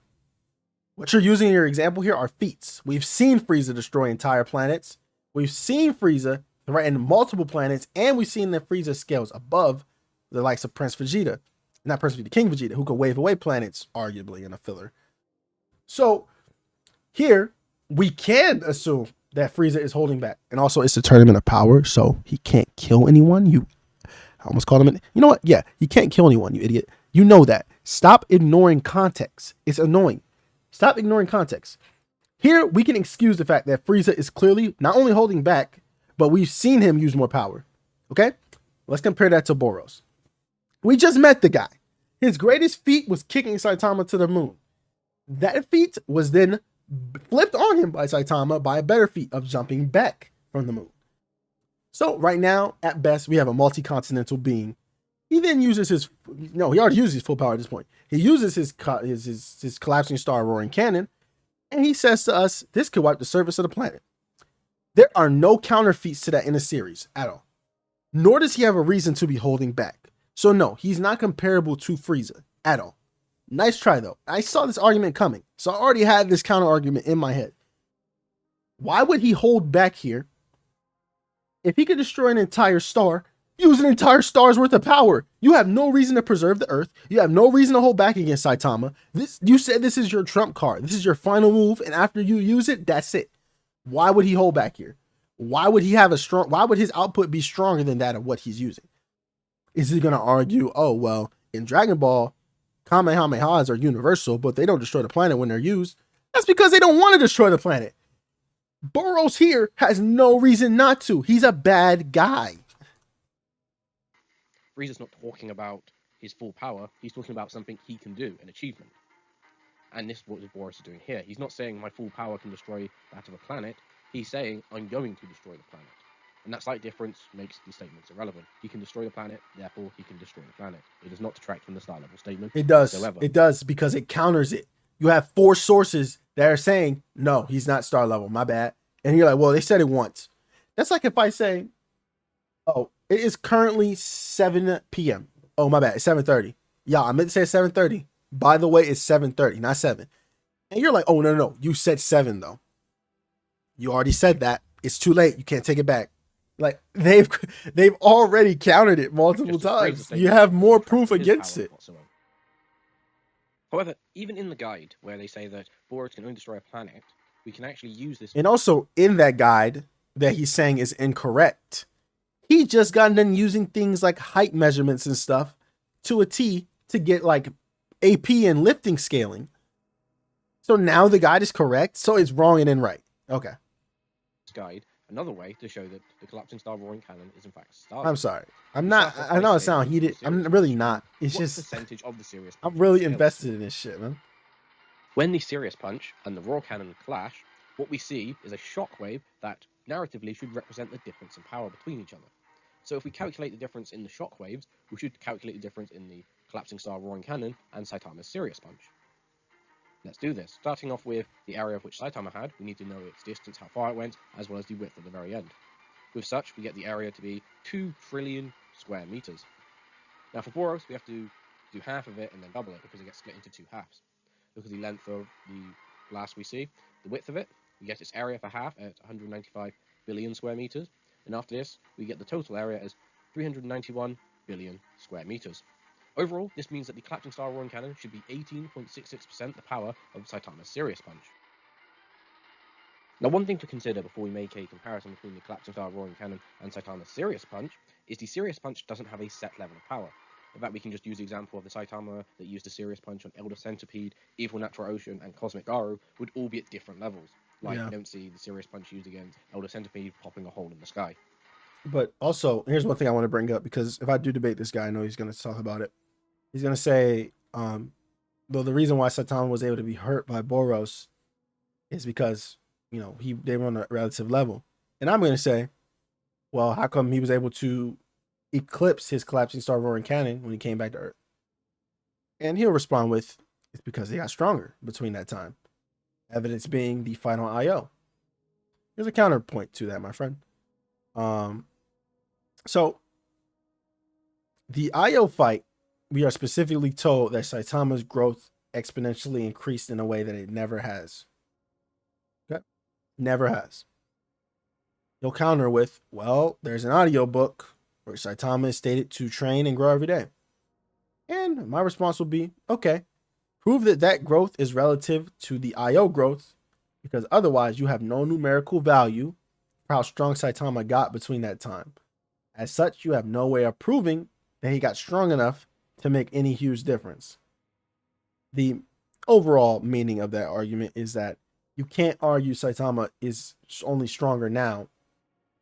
What you're using in your example here are feats. We've seen Frieza destroy entire planets. We've seen Frieza threaten multiple planets, and we've seen that Frieza scales above the likes of Prince Vegeta. Not Prince Vegeta, King Vegeta, who could wave away planets, arguably, in a filler. So, here, we can assume that Frieza is holding back. And also, it's a tournament of power, so he can't kill anyone. I almost called him you know what? Yeah, he can't kill anyone, you idiot. You know that. Stop ignoring context. It's annoying. Stop ignoring context. Here, we can excuse the fact that Frieza is clearly not only holding back, but we've seen him use more power. Okay? Let's compare that to Boros. We just met the guy. His greatest feat was kicking Saitama to the moon. That feat was then flipped on him by Saitama by a better feat of jumping back from the moon. So right now, at best, we have a multi-continental being. He then uses he already uses his full power at this point. He uses his collapsing star roaring cannon, and he says to us, this could wipe the surface of the planet. There are no counter feats to that in the series at all. Nor does he have a reason to be holding back. So no, he's not comparable to Frieza at all. Nice try though. I saw this argument coming, so I already had this counter argument in my head. Why would he hold back here? If he could destroy an entire star, use an entire star's worth of power. You have no reason to preserve the Earth. You have no reason to hold back against Saitama. You said this is your trump card. This is your final move, and after you use it, that's it. Why would he hold back here? Why would he have why would his output be stronger than that of what he's using? Is he going to argue, oh, well, in Dragon Ball, Kamehamehas are universal, but they don't destroy the planet when they're used? That's because they don't want to destroy the planet. Boros here has no reason not to. He's a bad guy. Frieza's not talking about his full power. He's talking about something he can do, an achievement. And this is what Boros is doing here. He's not saying my full power can destroy that of a planet. He's saying I'm going to destroy the planet. And that slight difference makes these statements irrelevant. He can destroy the planet, therefore he can destroy the planet. It does not detract from the star level statement. It does. Whatsoever. It does, because it counters it. You have 4 sources that are saying, no, he's not star level, my bad. And you're like, well, they said it once. That's like if I say, oh, it is currently 7 p.m. Oh, my bad, it's 7:30. Yeah, I meant to say 7:30. By the way, it's 7:30, not 7. And you're like, oh, no, you said 7, though. You already said that. It's too late. You can't take it back. Like, they've already countered it multiple times. You have more proof against it. However, even in the guide, where they say that Boros can only destroy a planet, we can actually use this. And also, in that guide that he's saying is incorrect, he just got done using things like height measurements and stuff to a T to get, like, AP and lifting scaling. So now the guide is correct, so it's wrong and then right. Okay. Guide, another way to show that the collapsing star roaring cannon is in fact star. I'm sorry. I'm not. I know I sound heated. I'm really not. It's just percentage of the serious. I'm really invested in this shit, man. When the serious punch and the raw cannon clash, what we see is a shockwave that narratively should represent the difference in power between each other. So if we calculate the difference in the shockwaves, we should calculate the difference in the collapsing star roaring cannon and Saitama's serious punch. Let's do this. Starting off with the area of which Saitama had, we need to know its distance, how far it went, as well as the width at the very end. With such, we get the area to be 2 trillion square meters. Now for Boros, we have to do half of it and then double it because it gets split into 2 halves. Look at the length of the blast we see, the width of it, we get its area for half at 195 billion square meters, and after this, we get the total area as 391 billion square meters. Overall, this means that the collapsing star roaring cannon should be 18.66% the power of Saitama's serious punch. Now, one thing to consider before we make a comparison between the collapsing star roaring cannon and Saitama's serious punch is the serious punch doesn't have a set level of power. In fact, we can just use the example of the Saitama that used the Serious Punch on Elder Centipede, Evil Natural Ocean, and Cosmic Garo would all be at different levels. Like, Yeah. you don't see the Serious Punch used against Elder Centipede popping a hole in the sky. But also, here's one thing I want to bring up, because if I do debate this guy, I know he's going to talk about it. He's going to say, though the reason why Saitama was able to be hurt by Boros is because, you know, they were on a relative level. And I'm going to say, well, how come he was able to eclipse his collapsing star roaring cannon when he came back to Earth? And he'll respond with, it's because they got stronger between that time. Evidence being the final IO. There's a counterpoint to that, my friend. So the IO fight, we are specifically told that Saitama's growth exponentially increased in a way that it never has. Okay? Never has. He'll counter with, well, there's an audio book where Saitama is stated to train and grow every day. And my response will be, okay, prove that that growth is relative to the IO growth, because otherwise you have no numerical value for how strong Saitama got between that time. As such, you have no way of proving that he got strong enough to make any huge difference. The overall meaning of that argument is that you can't argue Saitama is only stronger now,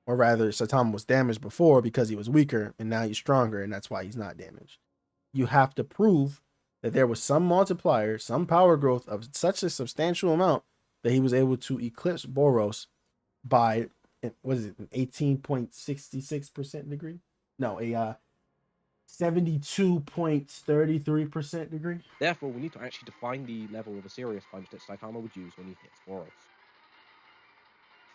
or rather Saitama was damaged before because he was weaker and now he's stronger and that's why he's not damaged. You have to prove that there was some multiplier, some power growth of such a substantial amount that he was able to eclipse Boros by, what is it, an 18.66% degree? No, a 72.33% degree. Therefore, we need to actually define the level of a Serious Punch that Saitama would use when he hits Boros.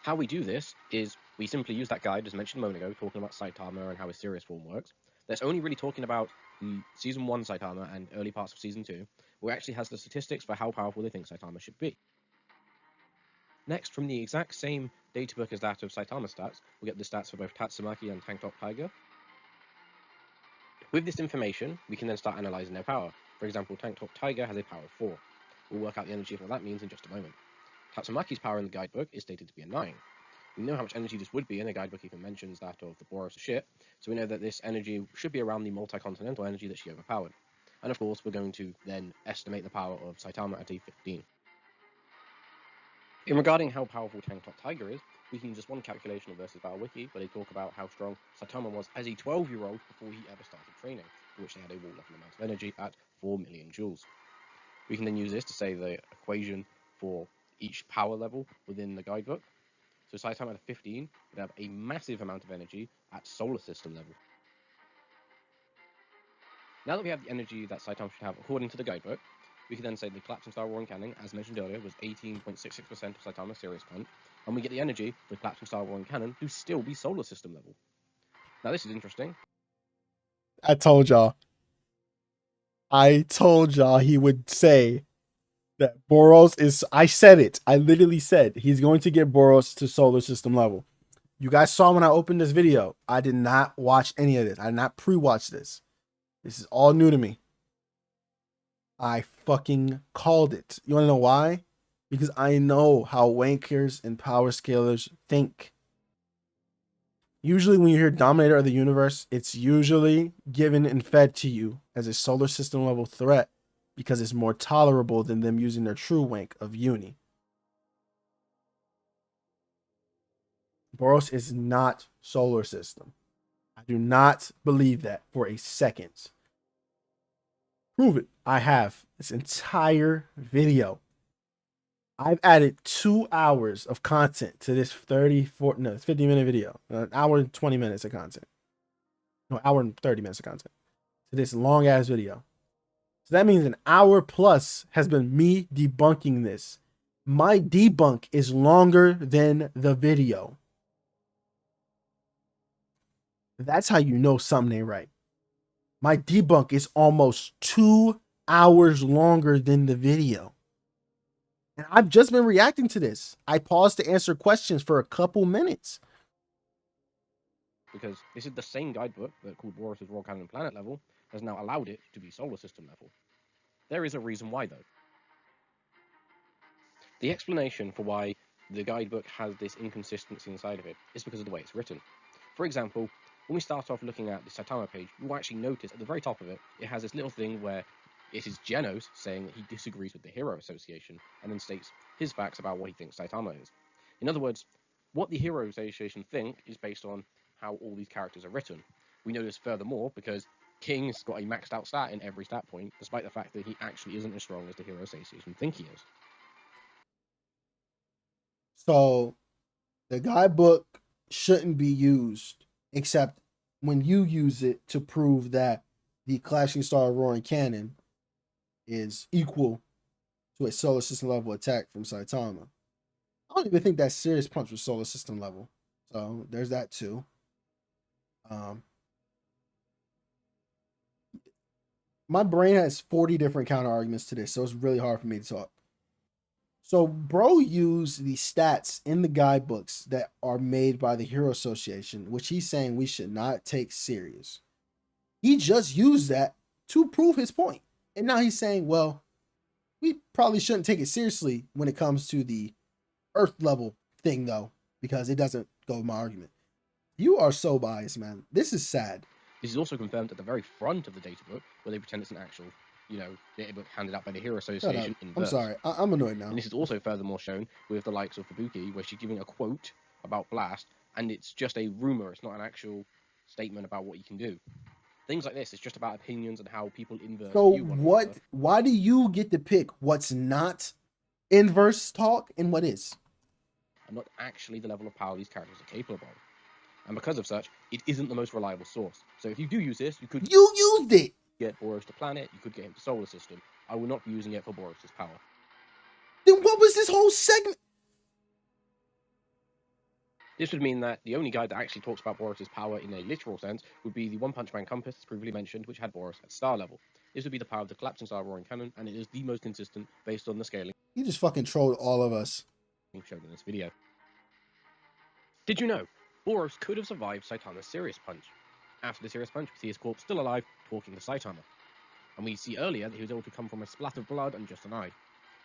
How we do this is we simply use that guide, as mentioned a moment ago, talking about Saitama and how his serious form works. That's only really talking about the Season 1 Saitama and early parts of Season 2, where it actually has the statistics for how powerful they think Saitama should be. Next, from the exact same databook as that of Saitama stats, we'll get the stats for both Tatsumaki and Tank Top Tiger. With this information, we can then start analysing their power. For example, Tank Top Tiger has a power of 4. We'll work out the energy of what that means in just a moment. Tatsumaki's power in the guidebook is stated to be a 9. We know how much energy this would be, and the guidebook even mentions that of the Boros ship, so we know that this energy should be around the multi-continental energy that she overpowered. And of course, we're going to then estimate the power of Saitama at a 15. In regarding how powerful Tank Top Tiger is, we can use just one calculation of Versus Battle Wiki, where they talk about how strong Saitama was as a 12-year-old before he ever started training, for which they had a wall-level amount of energy at 4 million joules. We can then use this to say the equation for each power level within the guidebook. So Saitama at 15 would have a massive amount of energy at solar system level. Now that we have the energy that Saitama should have according to the guidebook, we can then say the collapsing star roaring cannon, as mentioned earlier, was 18.66% of Saitama's serious punch, and we get the energy for the collapsing star roaring cannon to still be solar system level. Now this is interesting. I told y'all he would say that Boros is, I said it. I literally said he's going to get Boros to solar system level. You guys saw when I opened this video, I did not watch any of this. I did not pre-watch this. This is all new to me. I fucking called it. You want to know why? Because I know how wankers and power scalers think. Usually when you hear Dominator of the Universe, it's usually given and fed to you as a solar system level threat because it's more tolerable than them using their true wank of Uni. Boros is not solar system. I do not believe that for a second. Prove it. I have this entire video. I've added 2 hours of content to this 50-minute video. An hour and 20 minutes of content. No, hour and 30 minutes of content. To this long ass video. So that means an hour plus has been me debunking this. My debunk is longer than the video. That's how you know something ain't right. My debunk is almost 2 hours longer than the video. And I've just been reacting to this. I paused to answer questions for a couple minutes. Because this is the same guidebook that called Boros' Raw Cannon Planet level has now allowed it to be solar system level. There is a reason why, though. The explanation for why the guidebook has this inconsistency inside of it is because of the way it's written. For example, when we start off looking at the Saitama page, you will actually notice at the very top of it, it has this little thing where it is Genos saying that he disagrees with the Hero Association, and then states his facts about what he thinks Saitama is. In other words, what the Hero Association think is based on how all these characters are written. We know this furthermore because King's got a maxed out stat in every stat point, despite the fact that he actually isn't as strong as the Hero Association think he is. So the guidebook shouldn't be used except when you use it to prove that the Clashing Star Roaring Cannon is equal to a solar system level attack from Saitama. I don't even think that Serious Punch was solar system level. So there's that too. My brain has 40 different counter arguments to this, so it's really hard for me to talk. So bro used the stats in the guidebooks that are made by the Hero Association, which he's saying we should not take serious. He just used that to prove his point. And now he's saying, well, we probably shouldn't take it seriously when it comes to the Earth level thing, though, because it doesn't go with my argument. You are so biased, man. This is sad. This is also confirmed at the very front of the data book, where they pretend it's an actual, data book handed out by the Hero Association in I'm verse. sorry. I'm annoyed now. And this is also furthermore shown with the likes of Fubuki, where she's giving a quote about Blast, and it's just a rumor. It's not an actual statement about what you can do. Things like this, it's just about opinions and how people inverse. So what? Why do you get to pick what's not inverse talk and what is? And not actually the level of power these characters are capable of. And because of such, it isn't the most reliable source. So if you do use this, you used it. Get Boros to planet, you could get him to solar system. I will not be using it for Boros' power. Then what was this whole segment? This would mean that the only guide that actually talks about Boros' power in a literal sense would be the One Punch Man compass, as previously mentioned, which had Boros at star level. This would be the power of the collapsing star roaring cannon, and it is the most consistent based on the scaling. You just fucking trolled all of us. Shown in this video. Did you know Boros could have survived Saitama's Serious Punch? After the Serious Punch, we see his corpse still alive, talking to Saitama. And we see earlier that he was able to come from a splat of blood and just an eye,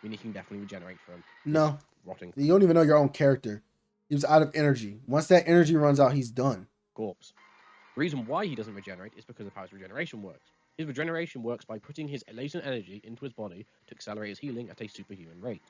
meaning he can definitely regenerate from No. rotting. You don't even know your own character. He was out of energy. Once that energy runs out, he's done. Corpse. The reason why he doesn't regenerate is because of how his regeneration works. His regeneration works by putting his latent energy into his body to accelerate his healing at a superhuman rate.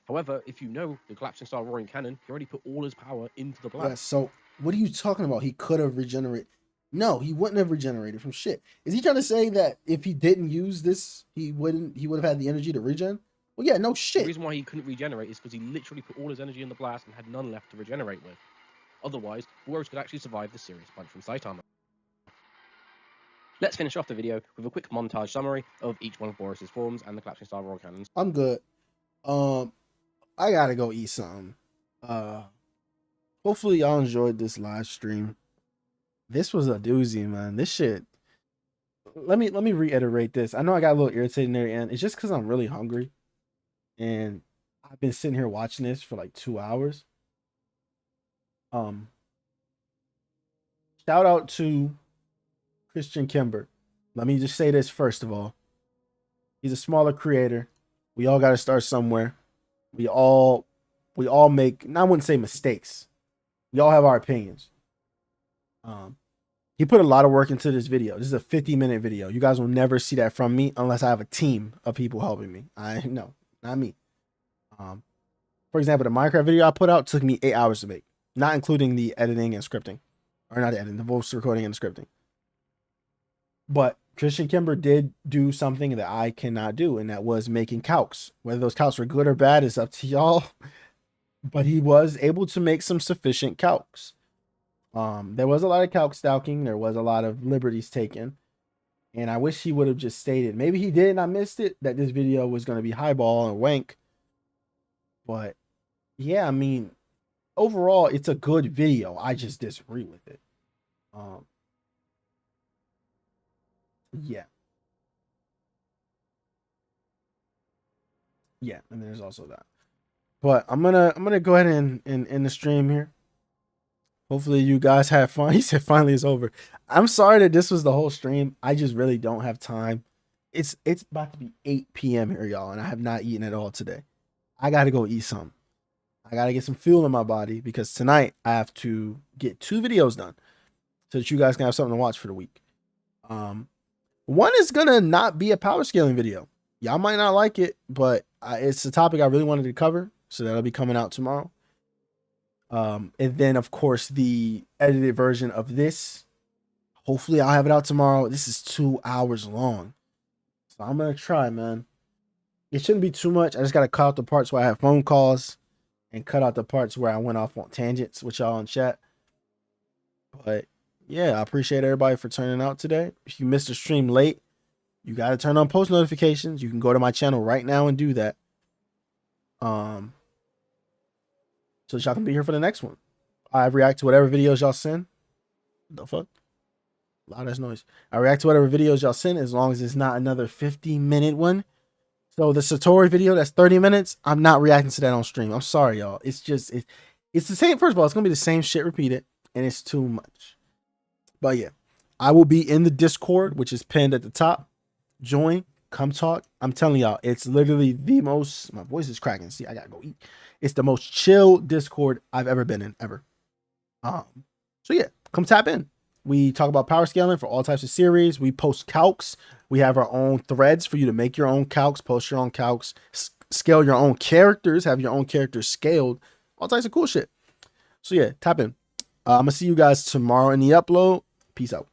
However, if you know the collapsing star roaring cannon, he already put all his power into the blast. Yeah, so what are you talking about? He could have regenerated. No, he wouldn't have regenerated from shit. Is he trying to say that if he didn't use this, he would have had the energy to regen? Well, yeah, no shit. The reason why he couldn't regenerate is because he literally put all his energy in the blast and had none left to regenerate with. Otherwise, Boros could actually survive the Serious Punch from Saitama. Let's finish off the video with a quick montage summary of each one of Boros' forms and the collapsing star roaring cannons. I'm good. I gotta go eat something. Hopefully y'all enjoyed this live stream. This was a doozy, man. This shit. Let me reiterate this. I know I got a little irritated near the end. It's just because I'm really hungry, and I've been sitting here watching this for like 2 hours. Shout out to Christian Kimber. Let me just say this first of all. He's a smaller creator. We all got to start somewhere. We all make, I wouldn't say mistakes. We all have our opinions. He put a lot of work into this video. This is a 50-minute video. You guys will never see that from me unless I have a team of people helping me. I know, not me. For example, the Minecraft video I put out took me 8 hours to make, not including the editing and scripting, or not editing, the voice recording and the scripting. But Christian Kimber did do something that I cannot do, and that was making calcs. Whether those calcs were good or bad is up to y'all. But he was able to make some sufficient calcs. There was a lot of calc stalking. There was a lot of liberties taken. And I wish he would have just stated, maybe he did and I missed it, that this video was going to be highball and wank. But yeah, I mean, overall, it's a good video. I just disagree with it. Yeah. Yeah, and there's also that. But I'm gonna go ahead and end the stream here. Hopefully you guys have fun. He said finally it's over. I'm sorry that this was the whole stream. I just really don't have time. It's about to be 8 p.m. here, y'all, and I have not eaten at all today. I gotta go eat some. I gotta get some fuel in my body because tonight I have to get 2 videos done. so that you guys can have something to watch for the week. One is gonna not be a power scaling video. Y'all might not like it, but it's a topic I really wanted to cover, so that'll be coming out tomorrow. And then of course the edited version of this. Hopefully I'll have it out tomorrow. This is 2 hours long, so I'm gonna try, man. It shouldn't be too much. I just gotta cut out the parts where I have phone calls and cut out the parts where I went off on tangents with y'all in chat. But yeah, I appreciate everybody for turning out today. If you missed the stream late, you got to turn on post notifications. You can go to my channel right now and do that. So y'all can be here for the next one. I react to whatever videos y'all send. The fuck? Loud ass noise. I react to whatever videos y'all send as long as it's not another 50-minute one. So the Satori video that's 30 minutes, I'm not reacting to that on stream. I'm sorry, y'all. It's just it's the same. First of all, it's gonna be the same shit repeated, and it's too much. But yeah, I will be in the Discord, which is pinned at the top. Join, come talk. I'm telling y'all, it's literally the most. My voice is cracking. See, I gotta go eat. It's the most chill Discord I've ever been in ever. So yeah, come tap in. We talk about power scaling for all types of series. We post calcs. We have our own threads for you to make your own calcs, post your own calcs, scale your own characters, have your own characters scaled, all types of cool shit. So yeah, tap in. I'm gonna see you guys tomorrow in the upload. Peace out.